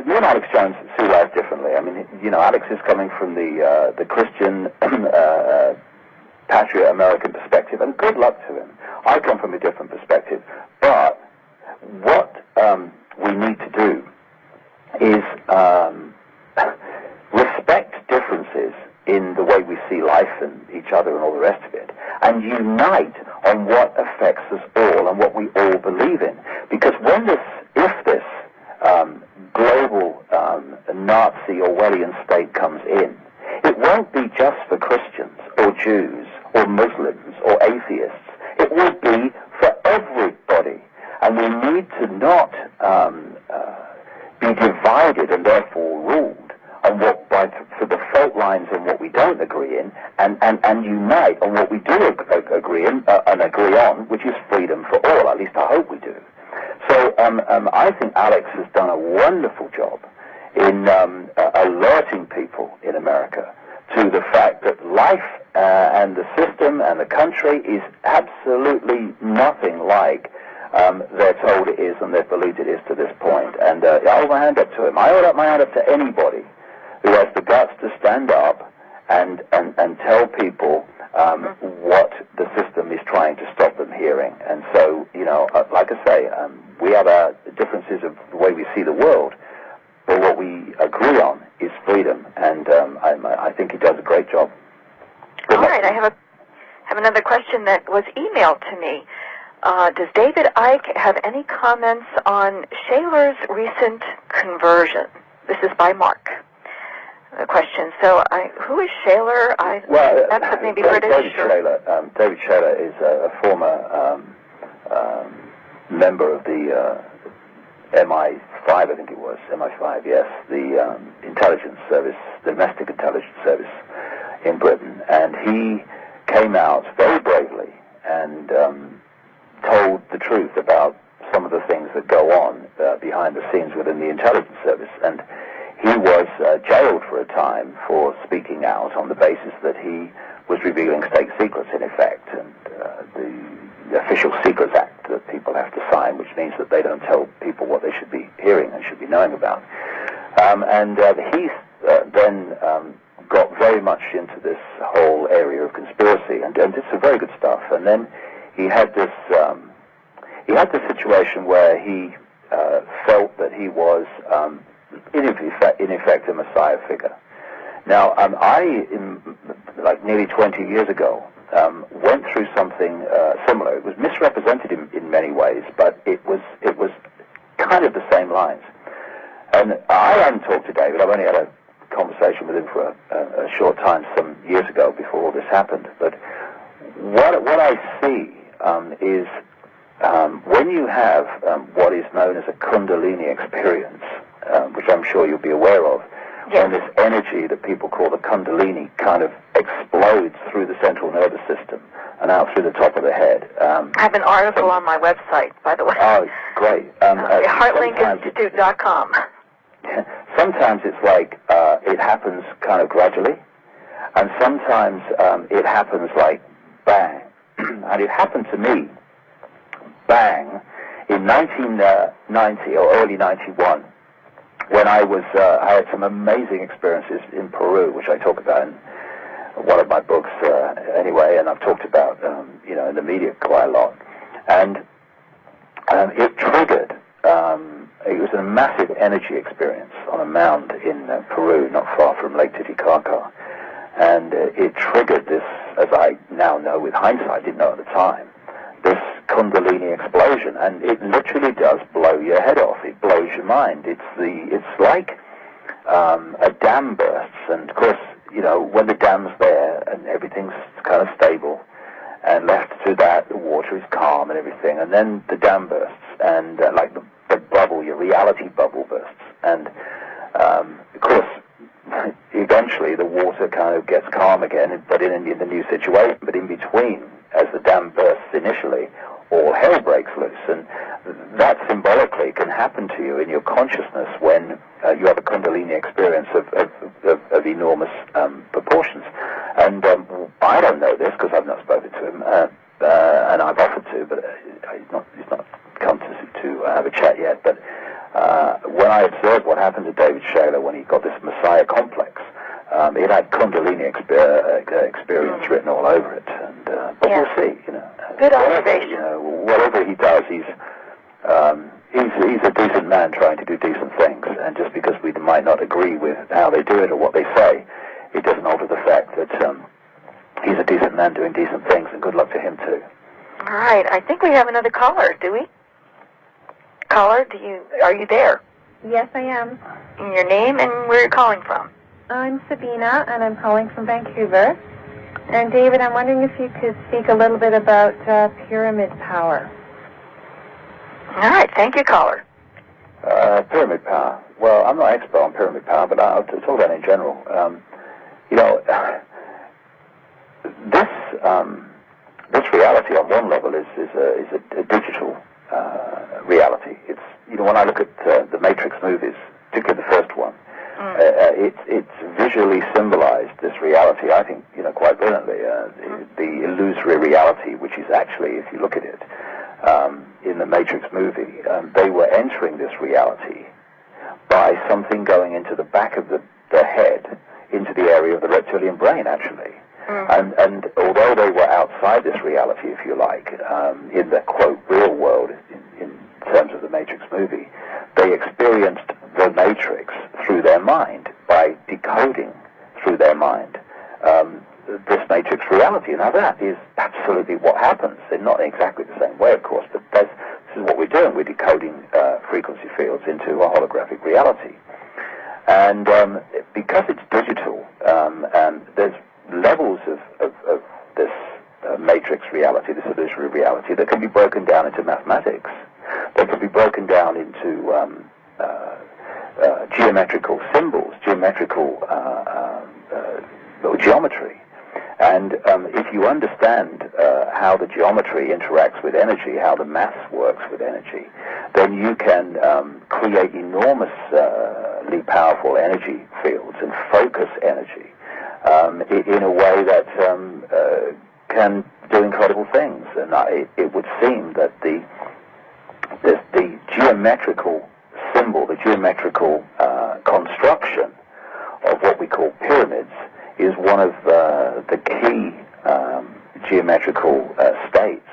S2: me and Alex Jones see life differently. Alex is coming from the Christian, patriot American perspective, and good luck to him. I come from a different perspective. But what we need to do is respect differences in the way we see life and each other and all the rest of it, and unite on what affects us all and what we all believe in. Because if this global Nazi Orwellian state comes in, it won't be just for Christians or Jews or Muslims or atheists. It will be for everybody. And we need to not be divided and therefore ruled on for the fault lines and what we don't agree in, and unite on what we do agree in and agree on, which is freedom for all. At least I hope we do. So I think Alex has done a wonderful job in alerting people in America to the fact that life and the system and the country is absolutely nothing like they're told it is and they've believed it is to this point. And I hold my hand up to him. I hold up my hand up to anybody who has the guts to stand up and tell people what the system is trying to stop them hearing. And so, like I say, we have our differences of the way we see the world, but what we agree on is freedom, and I think he does a great job.
S1: All right, I have another question that was emailed to me. Does David Icke have any comments on Shaler's recent conversion? This is by Mark. The question. So, who is Shaler? That's maybe British.
S2: David Shaler is a former member of the MI5, I think it was, MI5, yes, the intelligence service, the domestic intelligence service in Britain. And he came out very bravely and told the truth about some of the things that go on behind the scenes within the intelligence service. And he was jailed for a time for speaking out on the basis that he was revealing state secrets, in effect, and the Official Secrets Act that people have to sign, which means that they don't tell people what they should be hearing and should be knowing about. He then got very much into this whole area of conspiracy and did some very good stuff. And then he had this situation where he felt that he was in effect a messiah figure. Now, I, like nearly 20 years ago, went through something similar. It was misrepresented in many ways, but it was kind of the same lines. And I hadn't talked to David. I've only had a conversation with him for a short time, some years ago, before all this happened. But what I see is when you have what is known as a Kundalini experience, which I'm sure you'll be aware of,
S1: yes.
S2: when this energy that people call the Kundalini kind of explodes through the central nervous system and out through the top of the head. I
S1: have an article on my website, by the way.
S2: Oh, great.
S1: HeartlinkInstitute.com.
S2: Sometimes it's like it happens kind of gradually, and sometimes it happens like bang. And it happened to me, bang, in 1990 or early 91, when I had some amazing experiences in Peru, which I talk about in one of my books anyway, and I've talked about in the media quite a lot. And it triggered, it was a massive energy experience on a mound in Peru, not far from Lake Titicaca. And it triggered this, as I now know with hindsight, didn't know at the time, this Kundalini explosion, and it literally does blow your head off. It blows your mind. It's like a dam bursts, and of course, when the dam's there and everything's kind of stable, and left to that, the water is calm and everything, and then the dam bursts, and like the bubble, your reality bubble bursts, and of course, eventually the water kind of gets calm again, but in the new situation. But in between, as the dam bursts initially, all hell breaks loose, and that symbolically can happen to you in your consciousness when you have a Kundalini experience of enormous proportions. And I don't know this because I've not spoken to him, and I've offered to, but he's not come to have a chat yet. But when I observed what happened to David Shayler when he got this Messiah complex, it had Kundalini experience written all over it, and but we'll see.
S1: Good observation.
S2: Whatever he does, he's a decent man trying to do decent things, and just because we might not agree with how they do it or what they say, it doesn't alter the fact that he's a decent man doing decent things, and good luck to him too.
S1: All right, I think we have another caller. Do we? Caller, are you there?
S8: Yes, I am.
S1: And your name and where you're calling from?
S8: I'm Sabina, and I'm calling from Vancouver. And David, I'm wondering if you could speak a little bit about pyramid power.
S1: All right, thank you, caller.
S2: Pyramid power. Well, I'm not an expert on pyramid power, but I'll talk about it in general. This reality on one level is a digital reality. It's when I look at the Matrix movies, particularly the first one, it's visually symbolized this reality. I think quite brilliantly. The illusory reality, which is actually, if you look at it, in the Matrix movie, they were entering this reality by something going into the back of the head, into the area of the reptilian brain, actually. And although they were outside this reality, if you like, in the, quote, real world, in terms of the Matrix movie, they experienced the Matrix through their mind, by decoding through their mind this Matrix reality. Now that is absolutely what happens. They're not exactly the same way, of course, but this is what we're doing. We're decoding frequency fields into a holographic reality. And because it's digital, and there's levels of this matrix reality, this illusory reality, that can be broken down into mathematics. They can be broken down into geometrical symbols, geometrical geometry. And if you understand how the geometry interacts with energy, how the maths works with energy, then you can create enormously powerful energy fields and focus energy in a way that can do incredible things. And it would seem that the geometrical symbol, the geometrical construction of what we call pyramids is one of the key geometrical states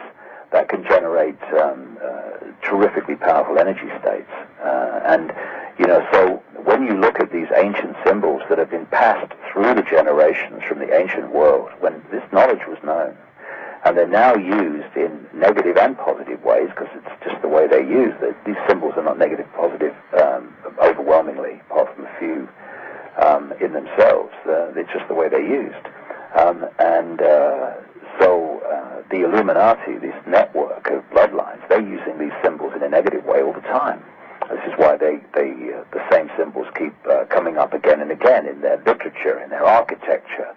S2: that can generate terrifically powerful energy states. And so when you look at these ancient symbols that have been passed through the generations from the ancient world, when this knowledge was known, and they're now used in negative and positive ways, because it's just the way they're used. These symbols are not negative, positive, overwhelmingly, apart from a few in themselves. It's just the way they're used. So the Illuminati, this network of bloodlines, they're using these symbols in a negative way all the time. This is why the same symbols keep coming up again and again in their literature, in their architecture,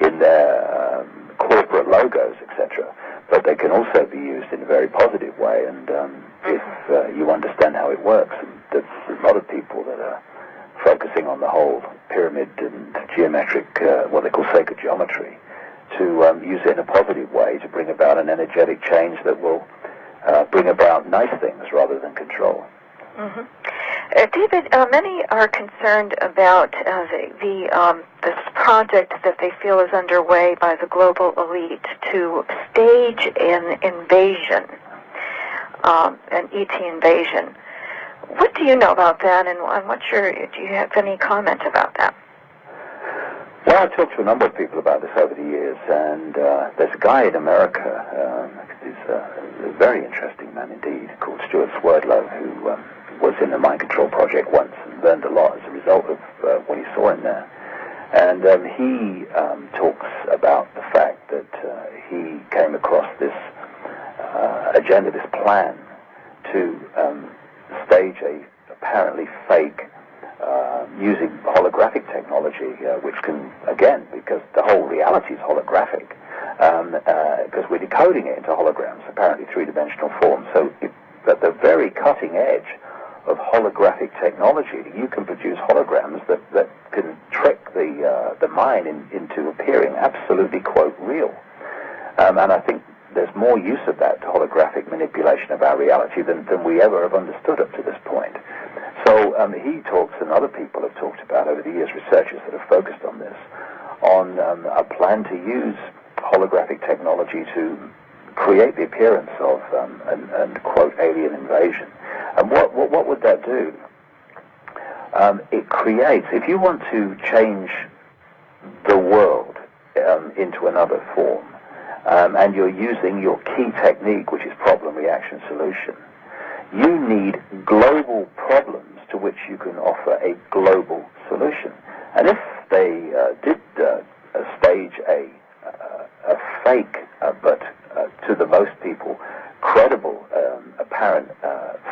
S2: in their corporate logos, etc. But they can also be used in a very positive way, and if you understand how it works, and there's a lot of people that are focusing on the whole pyramid and geometric, what they call sacred geometry, to use it in a positive way to bring about an energetic change that will bring about nice things rather than control.
S1: Mm-hmm. David, many are concerned about this project that they feel is underway by the global elite to stage an invasion, an ET invasion. What do you know about that, and do you have any comment about that?
S2: Well, I've talked to a number of people about this over the years, and there's a guy in America, he's a very interesting man indeed, called Stuart Swerdlow, who was in the Mind Control Project once and learned a lot as a result of what he saw in there. And he talks about the fact that he came across this agenda, this plan to stage a apparently fake using holographic technology, which can, again, because the whole reality is holographic, because we're decoding it into holograms, apparently three-dimensional form. So at the very cutting edge of holographic technology, you can produce holograms that can trick the mind into appearing absolutely, quote, real. And I think there's more use of that holographic manipulation of our reality than we ever have understood up to this point. So he talks, and other people have talked about over the years, researchers that have focused on this, on a plan to use holographic technology to create the appearance of and quote, alien invasion. And what would that do? It creates, if you want to change the world into another form, and you're using your key technique, which is problem, reaction, solution, you need global problems to which you can offer a global solution. And if they did stage a fake, but to the most people, credible, apparent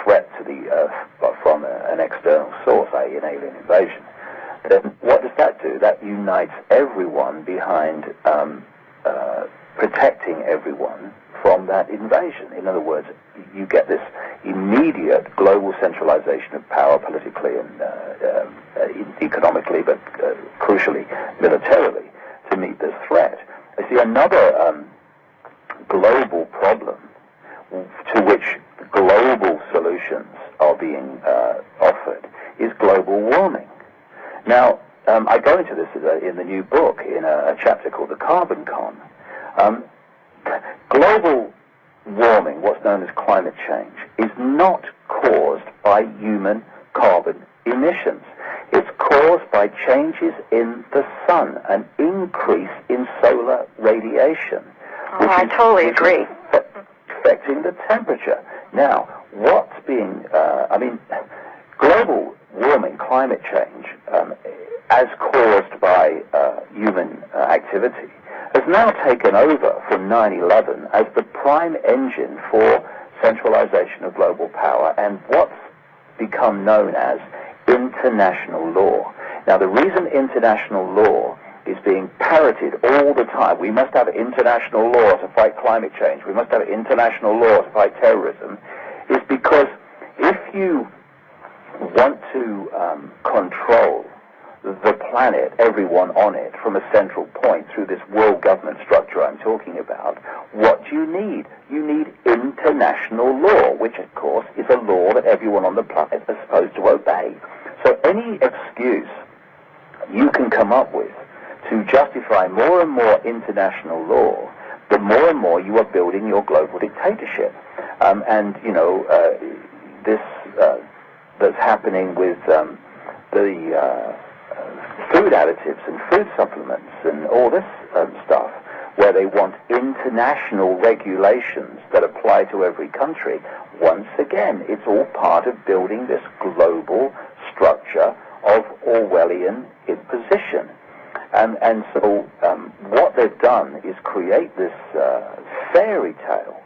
S2: threat to the Earth from an external source, i.e. an alien invasion, then what does that do? That unites everyone behind protecting everyone from that invasion. In other words, you get this immediate global centralization of power politically and economically, but crucially militarily, to meet this threat. I see another global problem to which global solutions are being offered is global warming. Now, I go into this in the new book in a chapter called The Carbon Con. Global warming, what's known as climate change, is not caused by human carbon emissions. It's caused by changes in the sun, an increase in solar radiation.
S1: I totally agree.
S2: Affecting the temperature. Now, what's being, global warming, climate change, as caused by human activity, has now taken over from 9/11 as the prime engine for centralization of global power and what's become known as international law. Now, the reason international law is being parroted all the time, we must have international law to fight climate change, we must have international law to fight terrorism, is because if you want to control the planet, everyone on it, from a central point through this world government structure I'm talking about, what do you need? You need international law, which of course is a law that everyone on the planet is supposed to obey. So any excuse you can come up with to justify more and more international law, the more and more you are building your global dictatorship. This that's happening with the food additives and food supplements and all this stuff, where they want international regulations that apply to every country. Once again, it's all part of building this global structure of Orwellian imposition. And so what they've done is create this fairy tale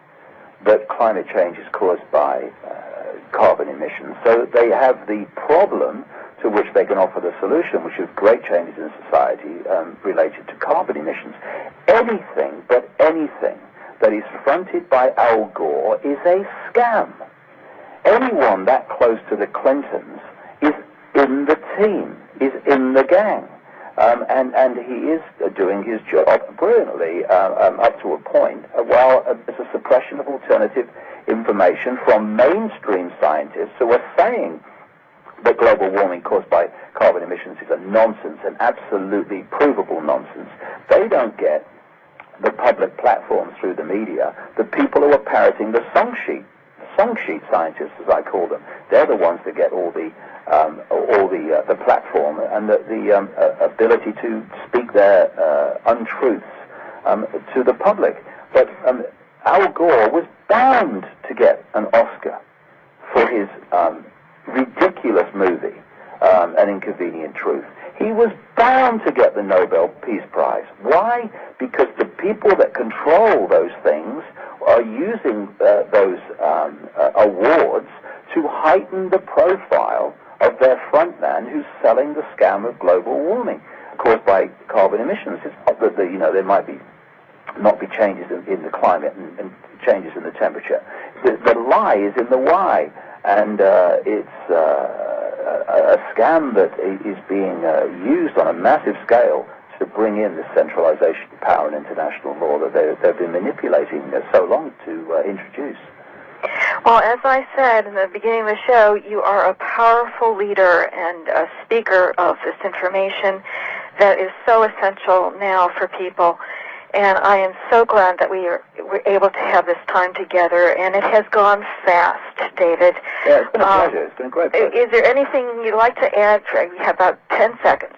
S2: that climate change is caused by carbon emissions. So they have the problem to which they can offer the solution, which is great changes in society related to carbon emissions. Anything but anything that is fronted by Al Gore is a scam. Anyone that close to the Clintons is in the team, is in the gang. And he is doing his job brilliantly up to a point, while there's a suppression of alternative information from mainstream scientists who are saying that global warming caused by carbon emissions is a nonsense, an absolutely provable nonsense. They don't get the public platforms through the media, the people who are parroting the song sheet scientists, as I call them. They're the ones that get all the platform and the ability to speak their untruths to the public. But Al Gore was bound to get an Oscar for his ridiculous movie, An Inconvenient Truth. he was bound to get the Nobel Peace Prize. Why? Because the people that control those things are using those awards to heighten the profile of their frontman who's selling the scam of global warming caused by carbon emissions. It's not that there might not be changes in the climate and changes in the temperature. The lie is in the why, and it's a scam that is being used on a massive scale to bring in the centralization of power and international law that they've been manipulating so long to introduce.
S1: Well, as I said in the beginning of the show, you are a powerful leader and a speaker of this information that is so essential now for people. And I am so glad that we're able to have this time together, and it has gone fast, David.
S2: Yeah, it's been a pleasure. It's been a great pleasure.
S1: Is there anything you'd like to add? We have about 10 seconds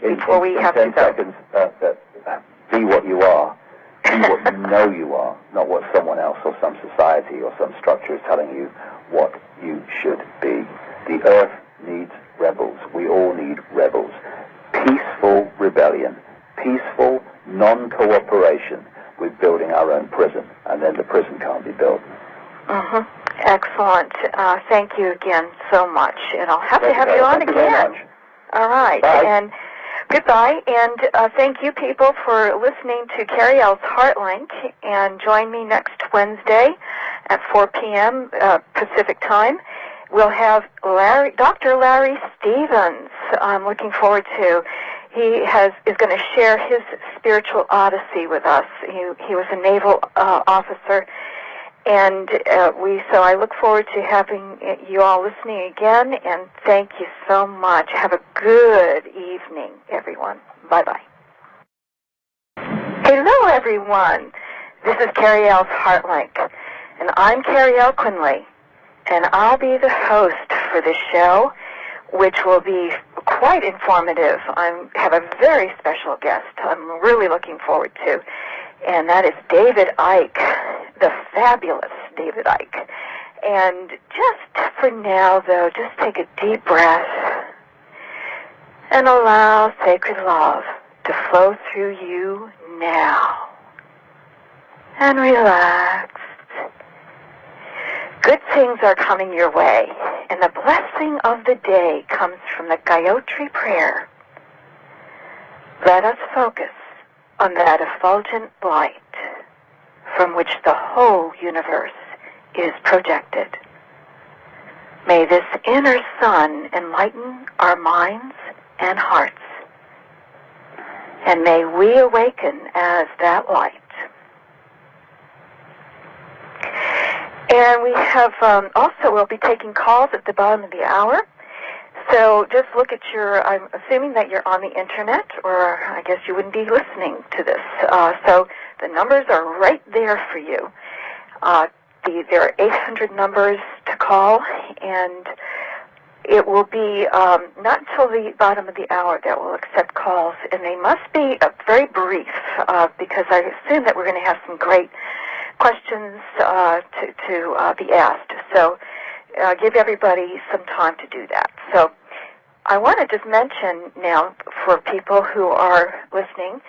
S1: before we have to go.
S2: 10 seconds, be what you are. Be what you know you are, not what someone else or some society or some structure is telling you what you should be. The earth needs rebels. We all need rebels. Peaceful rebellion. Peaceful non-cooperation with building our own prison, and then the prison can't be built.
S1: Mm-hmm. Excellent. Thank you again so much, and I'll have to have you on again.
S2: Thank you very much.
S1: All right.
S2: Bye.
S1: And goodbye, and thank you, people, for listening to Cariel's Heartlink, and join me next Wednesday at 4 p.m. Pacific Time. We'll have Dr. Larry Stevens. I'm looking forward to. He is going to share his spiritual odyssey with us. He was a naval officer, and so I look forward to having you all listening again, and thank you so much. Have a good evening, everyone. Bye-bye. Hello, everyone. This is Cariel's Heartlink, and I'm Cariel Quinly, and I'll be the host for this show, which will be quite informative. I have a very special guest I'm really looking forward to, and that is David Icke, the fabulous David Icke. And just for now, though, just take a deep breath and allow sacred love to flow through you now. And relax. Good things are coming your way, and the blessing of the day comes from the Gayatri prayer. Let us focus on that effulgent light from which the whole universe is projected. May this inner sun enlighten our minds and hearts, and may we awaken as that light. And we have we'll be taking calls at the bottom of the hour. So just look at I'm assuming that you're on the internet, or I guess you wouldn't be listening to this. So the numbers are right there for you. There are 800 numbers to call, and it will be not until the bottom of the hour that we'll accept calls, and they must be very brief, because I assume that we're going to have some great questions to be asked. So give everybody some time to do that. So I want to just mention now for people who are listening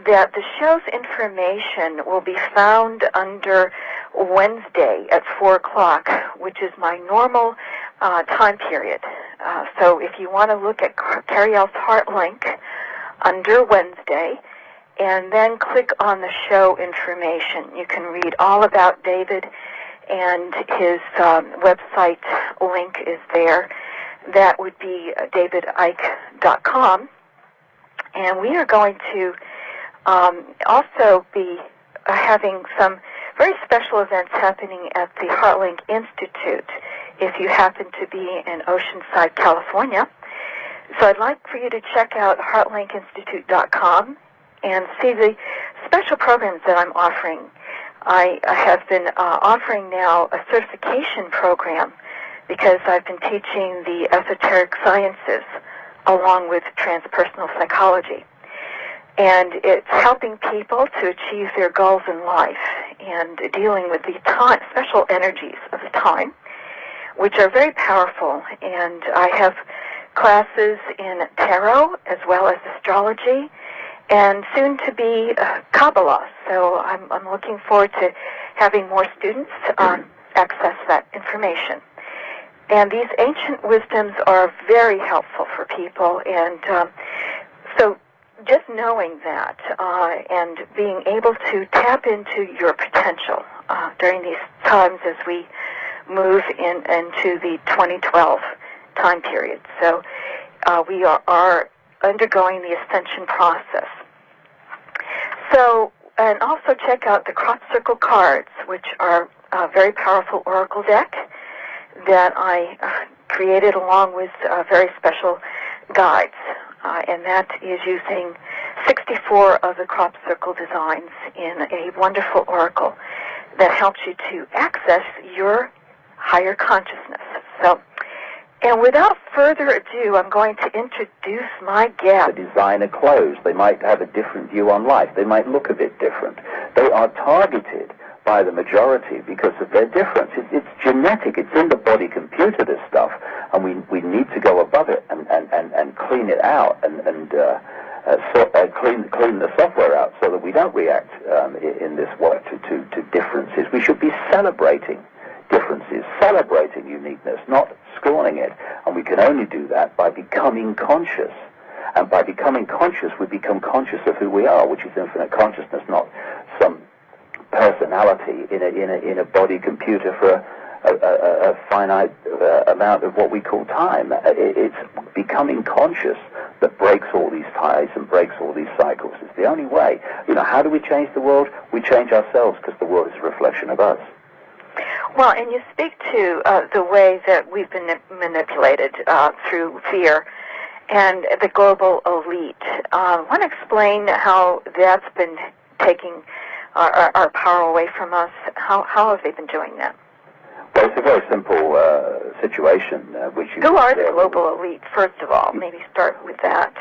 S1: that the show's information will be found under Wednesday at 4 o'clock, which is my normal time period. So if you want to look at Cariel's Heartlink under Wednesday, and then click on the show information. You can read all about David, and his website link is there. That would be davidicke.com. And we are going to also be having some very special events happening at the Heartlink Institute if you happen to be in Oceanside, California. So I'd like for you to check out heartlinkinstitute.com and see the special programs that I'm offering. I have been offering now a certification program because I've been teaching the esoteric sciences along with transpersonal psychology. And it's helping people to achieve their goals in life and dealing with the special energies of the time, which are very powerful. And I have classes in tarot as well as astrology, and soon to be Kabbalah. So I'm looking forward to having more students access that information. And these ancient wisdoms are very helpful for people, and so just knowing that and being able to tap into your potential during these times as we move into the 2012 time period. So we are undergoing the ascension process. So, and also check out the Crop Circle cards, which are a very powerful oracle deck that I created along with very special guides. And that is using 64 of the Crop Circle designs in a wonderful oracle that helps you to access your higher consciousness. So, and without further ado, I'm going to introduce my guest.
S2: The designer clothes, they might have a different view on life. They might look a bit different. They are targeted by the majority because of their difference. It's genetic. It's in the body computer, this stuff, and we need to go above it and clean it out and clean the software out so that we don't react in this way to differences. We should be celebrating differences, celebrating uniqueness, not scorning it. And we can only do that by becoming conscious. And by becoming conscious, we become conscious of who we are, which is infinite consciousness, not some personality in a body computer for a finite amount of what we call time. It's becoming conscious that breaks all these ties and breaks all these cycles. It's the only way. How do we change the world? We change ourselves, because the world is a reflection of us.
S1: Well, and you speak to the way that we've been manipulated through fear and the global elite. Want to explain how that's been taking our power away from us? How have they been doing that?
S2: Well, it's a very simple situation. Which you
S1: Who are the global elite, first of all? Maybe start with that.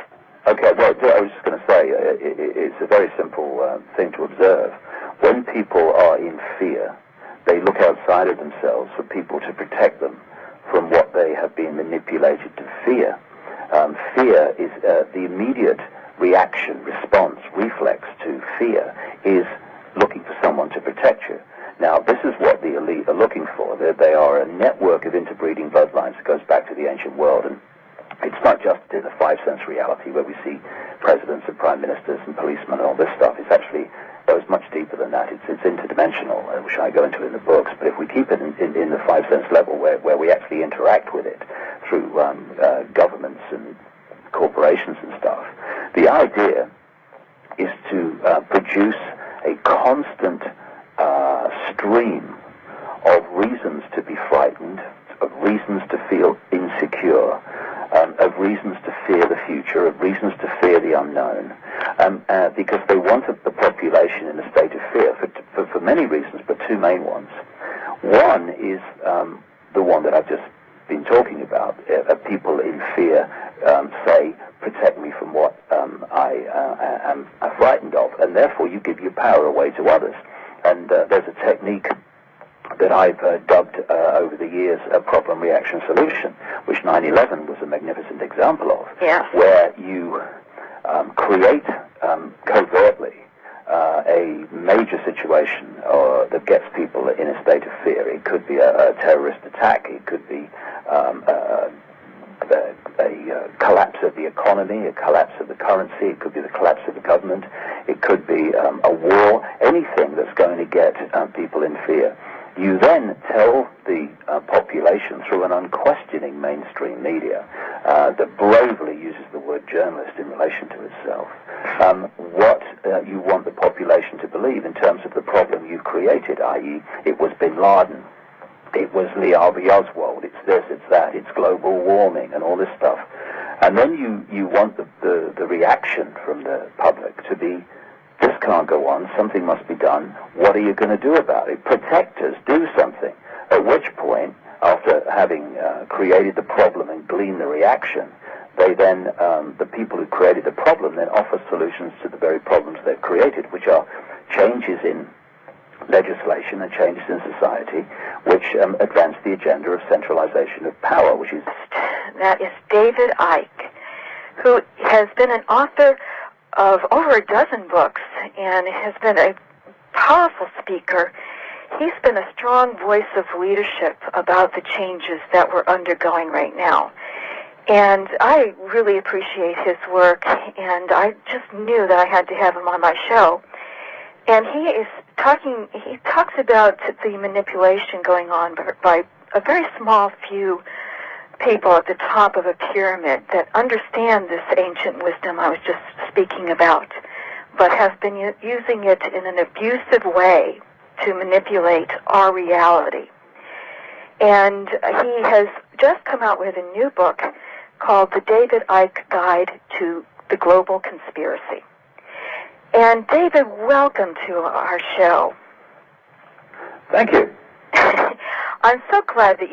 S2: Okay, well, I was just going to say, it's a very simple thing to observe. When people are in fear, they look outside of themselves for people to protect them from what they have been manipulated to fear. Fear is the immediate reaction, response, reflex to fear is looking for someone to protect you. Now, this is what the elite are looking for. They are a network of interbreeding bloodlines that goes back to the ancient world, and it's not just in the five-sense reality where we see presidents and prime ministers and policemen and all this stuff. It's actually goes much deeper than that. It's interdimensional, which I go into in the books. But if we keep it in the five-sense level where we actually interact with it through governments and corporations and stuff, the idea is to produce a constant stream of reasons to be frightened, of reasons to feel insecure, of reasons to fear the future, of reasons to fear the unknown, because they wanted the population in a state of fear for many reasons, but two main ones. One is the one that I've just been talking about. People in fear say, protect me from what I am frightened of, and therefore you give your power away to others. And there's a technique that I've dubbed over the years a problem reaction solution, which 9/11 was a magnificent example of, where you create covertly a major situation that gets people in a state of fear. It could be a terrorist attack, it could be a collapse of the economy, a collapse of the currency, it could be the collapse of the government, it could be a war, anything that's going to get people in fear. You then tell the population through an unquestioning mainstream media that bravely uses the word journalist in relation to itself, what you want the population to believe in terms of the problem you've created, i.e. it was Bin Laden, it was Lee Harvey Oswald, it's this, it's that, it's global warming and all this stuff. And then you want the reaction from the public to be, this can't go on, something must be done, what are you going to do about it? Protect us, do something. At which point, after having created the problem and gleaned the reaction, they then, the people who created the problem then offer solutions to the very problems they've created, which are changes in legislation and changes in society which advance the agenda of centralization of power, which is...
S1: That is David Icke, who has been an author of over a dozen books and has been a powerful speaker. He's been a strong voice of leadership about the changes that we're undergoing right now. And I really appreciate his work, and I just knew that I had to have him on my show. And he talks about the manipulation going on by a very small few people at the top of a pyramid that understand this ancient wisdom I was just speaking about, but have been using it in an abusive way to manipulate our reality. And he has just come out with a new book called The David Icke Guide to the Global Conspiracy. And David, welcome to our show.
S2: Thank you.
S1: I'm so glad that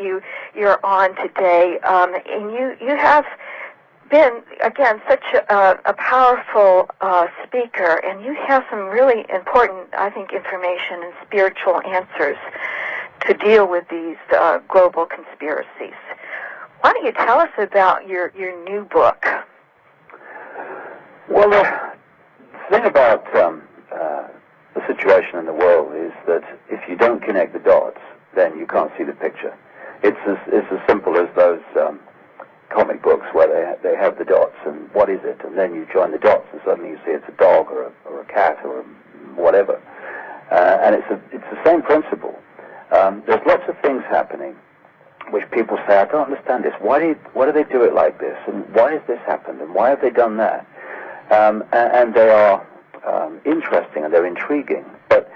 S1: you're on today, and you have been, again, such a powerful speaker, and you have some really important, I think, information and spiritual answers to deal with these global conspiracies. Why don't you tell us about your new book?
S2: Well, the thing about the situation in the world is that if you don't connect the dots, then you can't see the picture. It's as simple as those comic books where they have the dots and what is it, and then you join the dots and suddenly you see it's a dog or a cat or whatever, and it's the same principle. There's lots of things happening which people say, I don't understand this. Why do they do it like this? And why has this happened? And why have they done that? And they are interesting and they're intriguing, but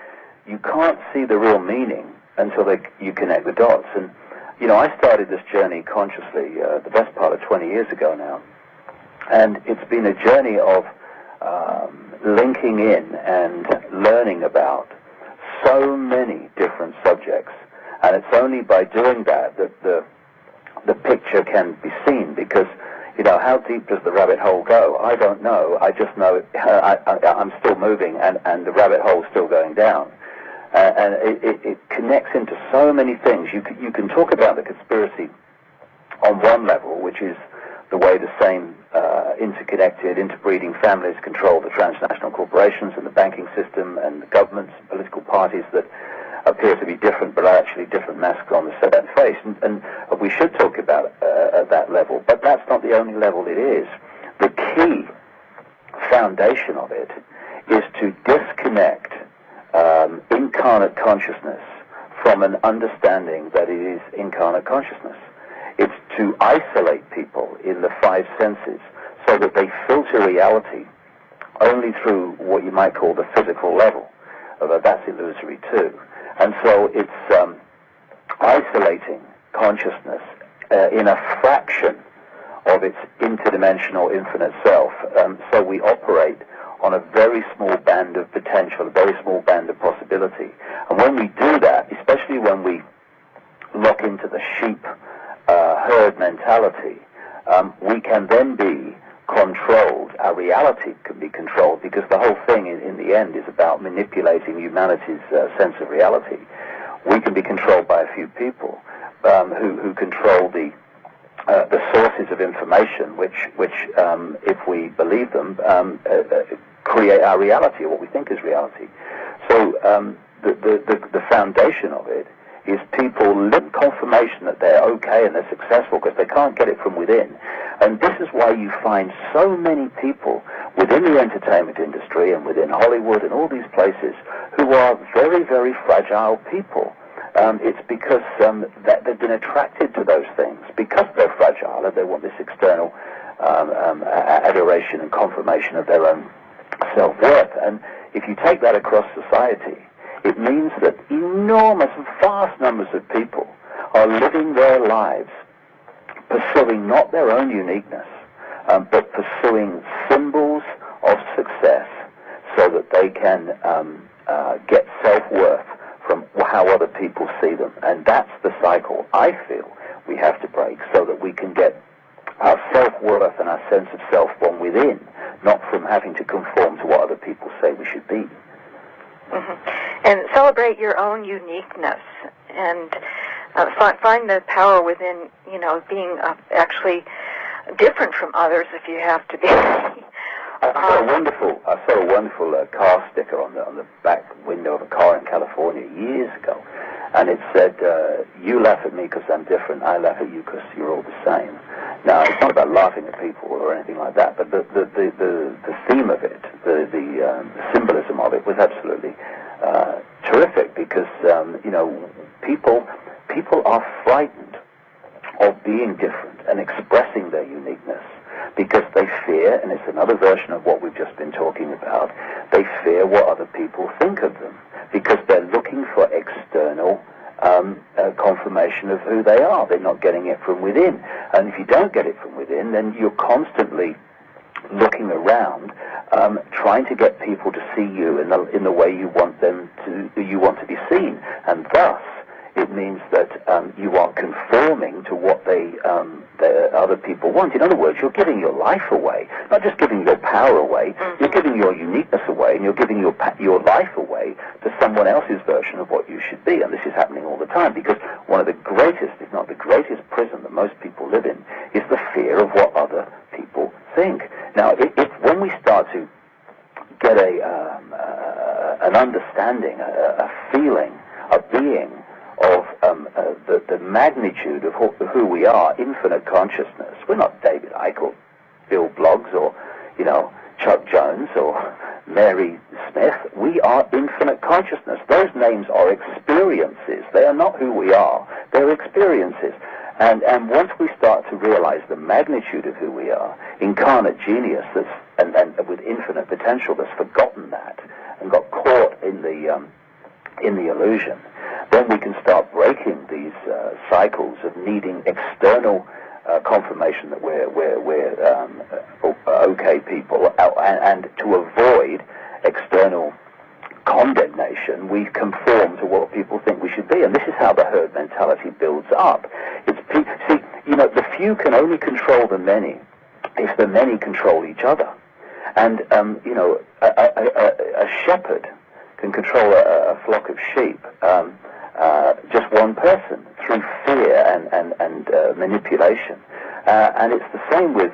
S2: you can't see the real meaning until you connect the dots. And you know, I started this journey consciously the best part of 20 years ago now, and it's been a journey of linking in and learning about so many different subjects, and it's only by doing that that the picture can be seen, because you know, how deep does the rabbit hole go? I don't know. I just know I'm still moving, and the rabbit hole's still going down. And it connects into so many things. You can talk about the conspiracy on one level, which is the way the same interconnected, interbreeding families control the transnational corporations and the banking system and the governments and political parties that appear to be different, but are actually different masks on the same face. And we should talk about at that level, but that's not the only level it is. The key foundation of it is to disconnect incarnate consciousness from an understanding that it is incarnate consciousness. It's to isolate people in the five senses so that they filter reality only through what you might call the physical level, although that's illusory too. And so it's isolating consciousness in a fraction of its interdimensional infinite self. So we operate on a very small band of potential, a very small band of possibility. And when we do that, especially when we lock into the sheep herd mentality, we can then be controlled. Our reality can be controlled, because the whole thing in the end is about manipulating humanity's sense of reality. We can be controlled by a few people who control the sources of information, which if we believe them, create our reality, or what we think is reality. So the foundation of it is people live confirmation that they're okay and they're successful because they can't get it from within. And this is why you find so many people within the entertainment industry and within Hollywood and all these places who are very, very fragile people. It's because that they've been attracted to those things because they're fragile and they want this external adoration and confirmation of their own self-worth. And if you take that across society, it means that enormous, vast numbers of people are living their lives pursuing not their own uniqueness, but pursuing symbols of success so that they can get self-worth from how other people see them. And that's the cycle I feel we have to break, so that we can get our self-worth and our sense of self from within, not from having to conform to what other people say we should be.
S1: Mm-hmm. And celebrate appreciate your own uniqueness and find the power within, being actually different from others if you have to be.
S2: I saw a wonderful car sticker on the back window of a car in California years ago, and it said, "You laugh at me because I'm different. I laugh at you because you're all the same." Now, it's not about laughing at people or anything like that, but the theme of it, the symbolism of it, was absolutely terrific because people are frightened of being different and expressing their uniqueness, because they fear, and it's another version of what we've just been talking about, they fear what other people think of them, because they're looking for external confirmation of who they are. They're not getting it from within. And if you don't get it from within, then you're constantly looking around, trying to get people to see you in the way you want to be seen. And thus, it means that you are conforming to what the other people want. In other words, you're giving your life away, not just giving your power away. You're giving your uniqueness away, and you're giving your life away to someone else's version of what you should be. And this is happening all the time, because one of the greatest, if not the greatest prison that most people live in, is the fear of what other people think. Now, when we start to get an understanding, a feeling, a being of the magnitude of who we are, infinite consciousness. We're not David Icke or Bill Bloggs or, Chuck Jones or Mary Smith. We are infinite consciousness. Those names are experiences. They are not who we are. They're experiences. And once we start to realize the magnitude of who we are, incarnate genius and with infinite potential that's forgotten that and got caught in the illusion, then we can start breaking these cycles of needing external confirmation that we're okay people, and to avoid external condemnation, we conform to what people think we should be, and this is how the herd mentality builds up. The few can only control the many if the many control each other, and a shepherd can control a flock of sheep, just one person, through fear and manipulation. And it's the same with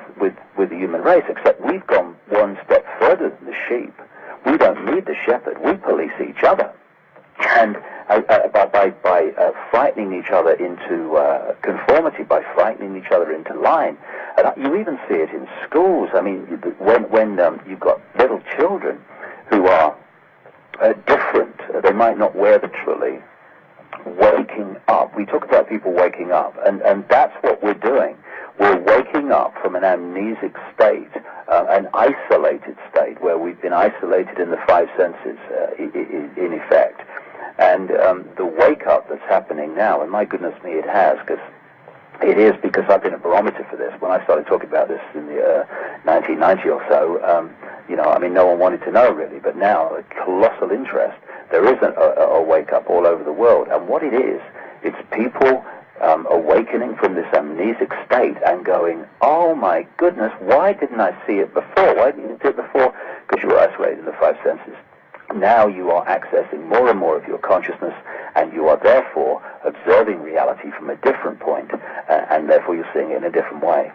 S2: the human race, except we've gone one step further than the sheep. We don't need the shepherd. We police each other. And by frightening each other into conformity, by frightening each other into line. And you even see it in schools. I mean, when you've got little children who are different, they might not wear the trolley, waking up. We talk about people waking up, and that's what we're doing. We're waking up from an amnesic state, an isolated state, where we've been isolated in the five senses, in effect. And the wake-up that's happening now, and my goodness me, it has, because I've been a barometer for this. When I started talking about this in the 1990 or so, no one wanted to know, really, but now, a colossal interest. There is a wake-up all over the world, and what it is, it's people awakening from this amnesic state and going, oh my goodness, why didn't I see it before? Why didn't you see it before? Because you were isolated in the five senses. Now you are accessing more and more of your consciousness, and you are therefore observing reality from a different point, and therefore you're seeing it in a different way.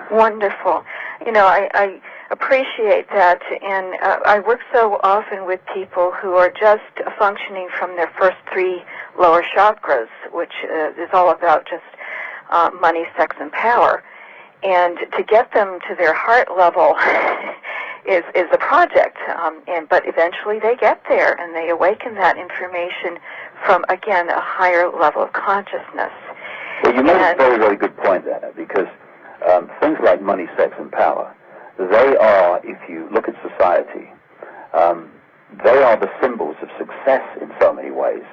S1: Wonderful. I appreciate that, and I work so often with people who are just functioning from their first three lower chakras, which is all about just money, sex, and power. And to get them to their heart level is a project, but eventually they get there, and they awaken that information from, again, a higher level of consciousness.
S2: Well, you made a very, very good point there, because things like money, sex, and power, they are, if you look at society, they are the symbols of success in so many ways.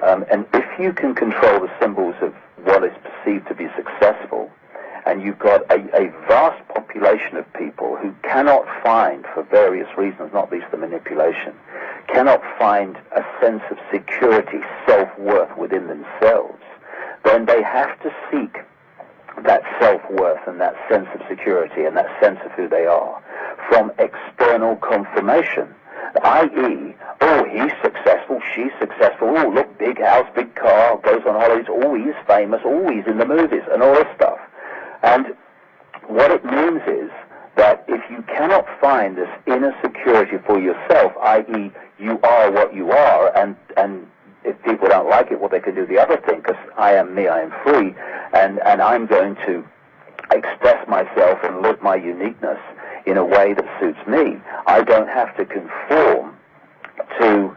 S2: And if you can control the symbols of what is perceived to be successful, and you've got a vast population of people who cannot find, for various reasons, not least the manipulation, cannot find a sense of security, self-worth within themselves, then they have to seek that self-worth and that sense of security and that sense of who they are from external confirmation, i.e., oh, he's successful, she's successful, oh, look, big house, big car, goes on holidays, oh, he's famous, oh, he's in the movies, and all this stuff. And what it means is that if you cannot find this inner security for yourself, i.e., you are what you are, and if people don't like it, well, they can do the other thing, because I am me, I am free, and I'm going to express myself and live my uniqueness in a way that suits me. I don't have to conform to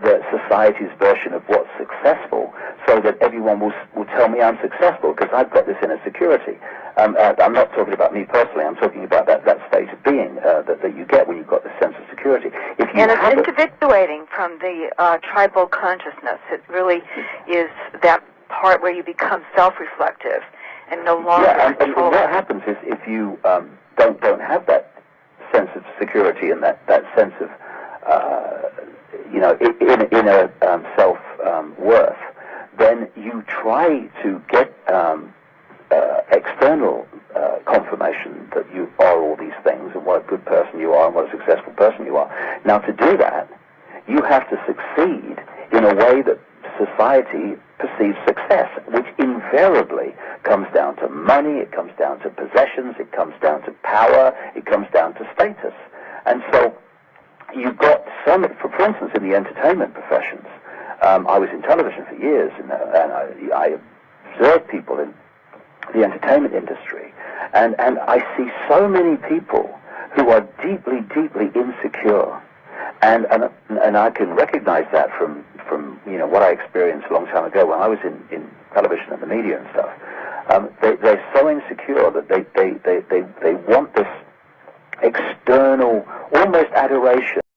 S2: the society's version of what's successful, so that everyone will tell me I'm successful because I've got this inner security. I'm not talking about me personally. I'm talking about that state of being that you get when you've got this sense of security. If you
S1: and it's individuating from the tribal consciousness. It really is that part where you become self-reflective and no longer control.
S2: And what happens is if you don't have that sense of security and that sense of inner self-worth, then you try to get external confirmation that you are all these things and what a good person you are and what a successful person you are. Now, to do that, you have to succeed in a way that society perceives success, which invariably comes down to money, it comes down to possessions, it comes down to power, it comes down to status. And so you've got some, for instance, in the entertainment professions. I was in television for years, and I observed people in the entertainment industry, and I see so many people who are deeply, deeply insecure, and I can recognize that from what I experienced a long time ago when I was in television and the media and stuff. They're so insecure that they want this external, almost adoration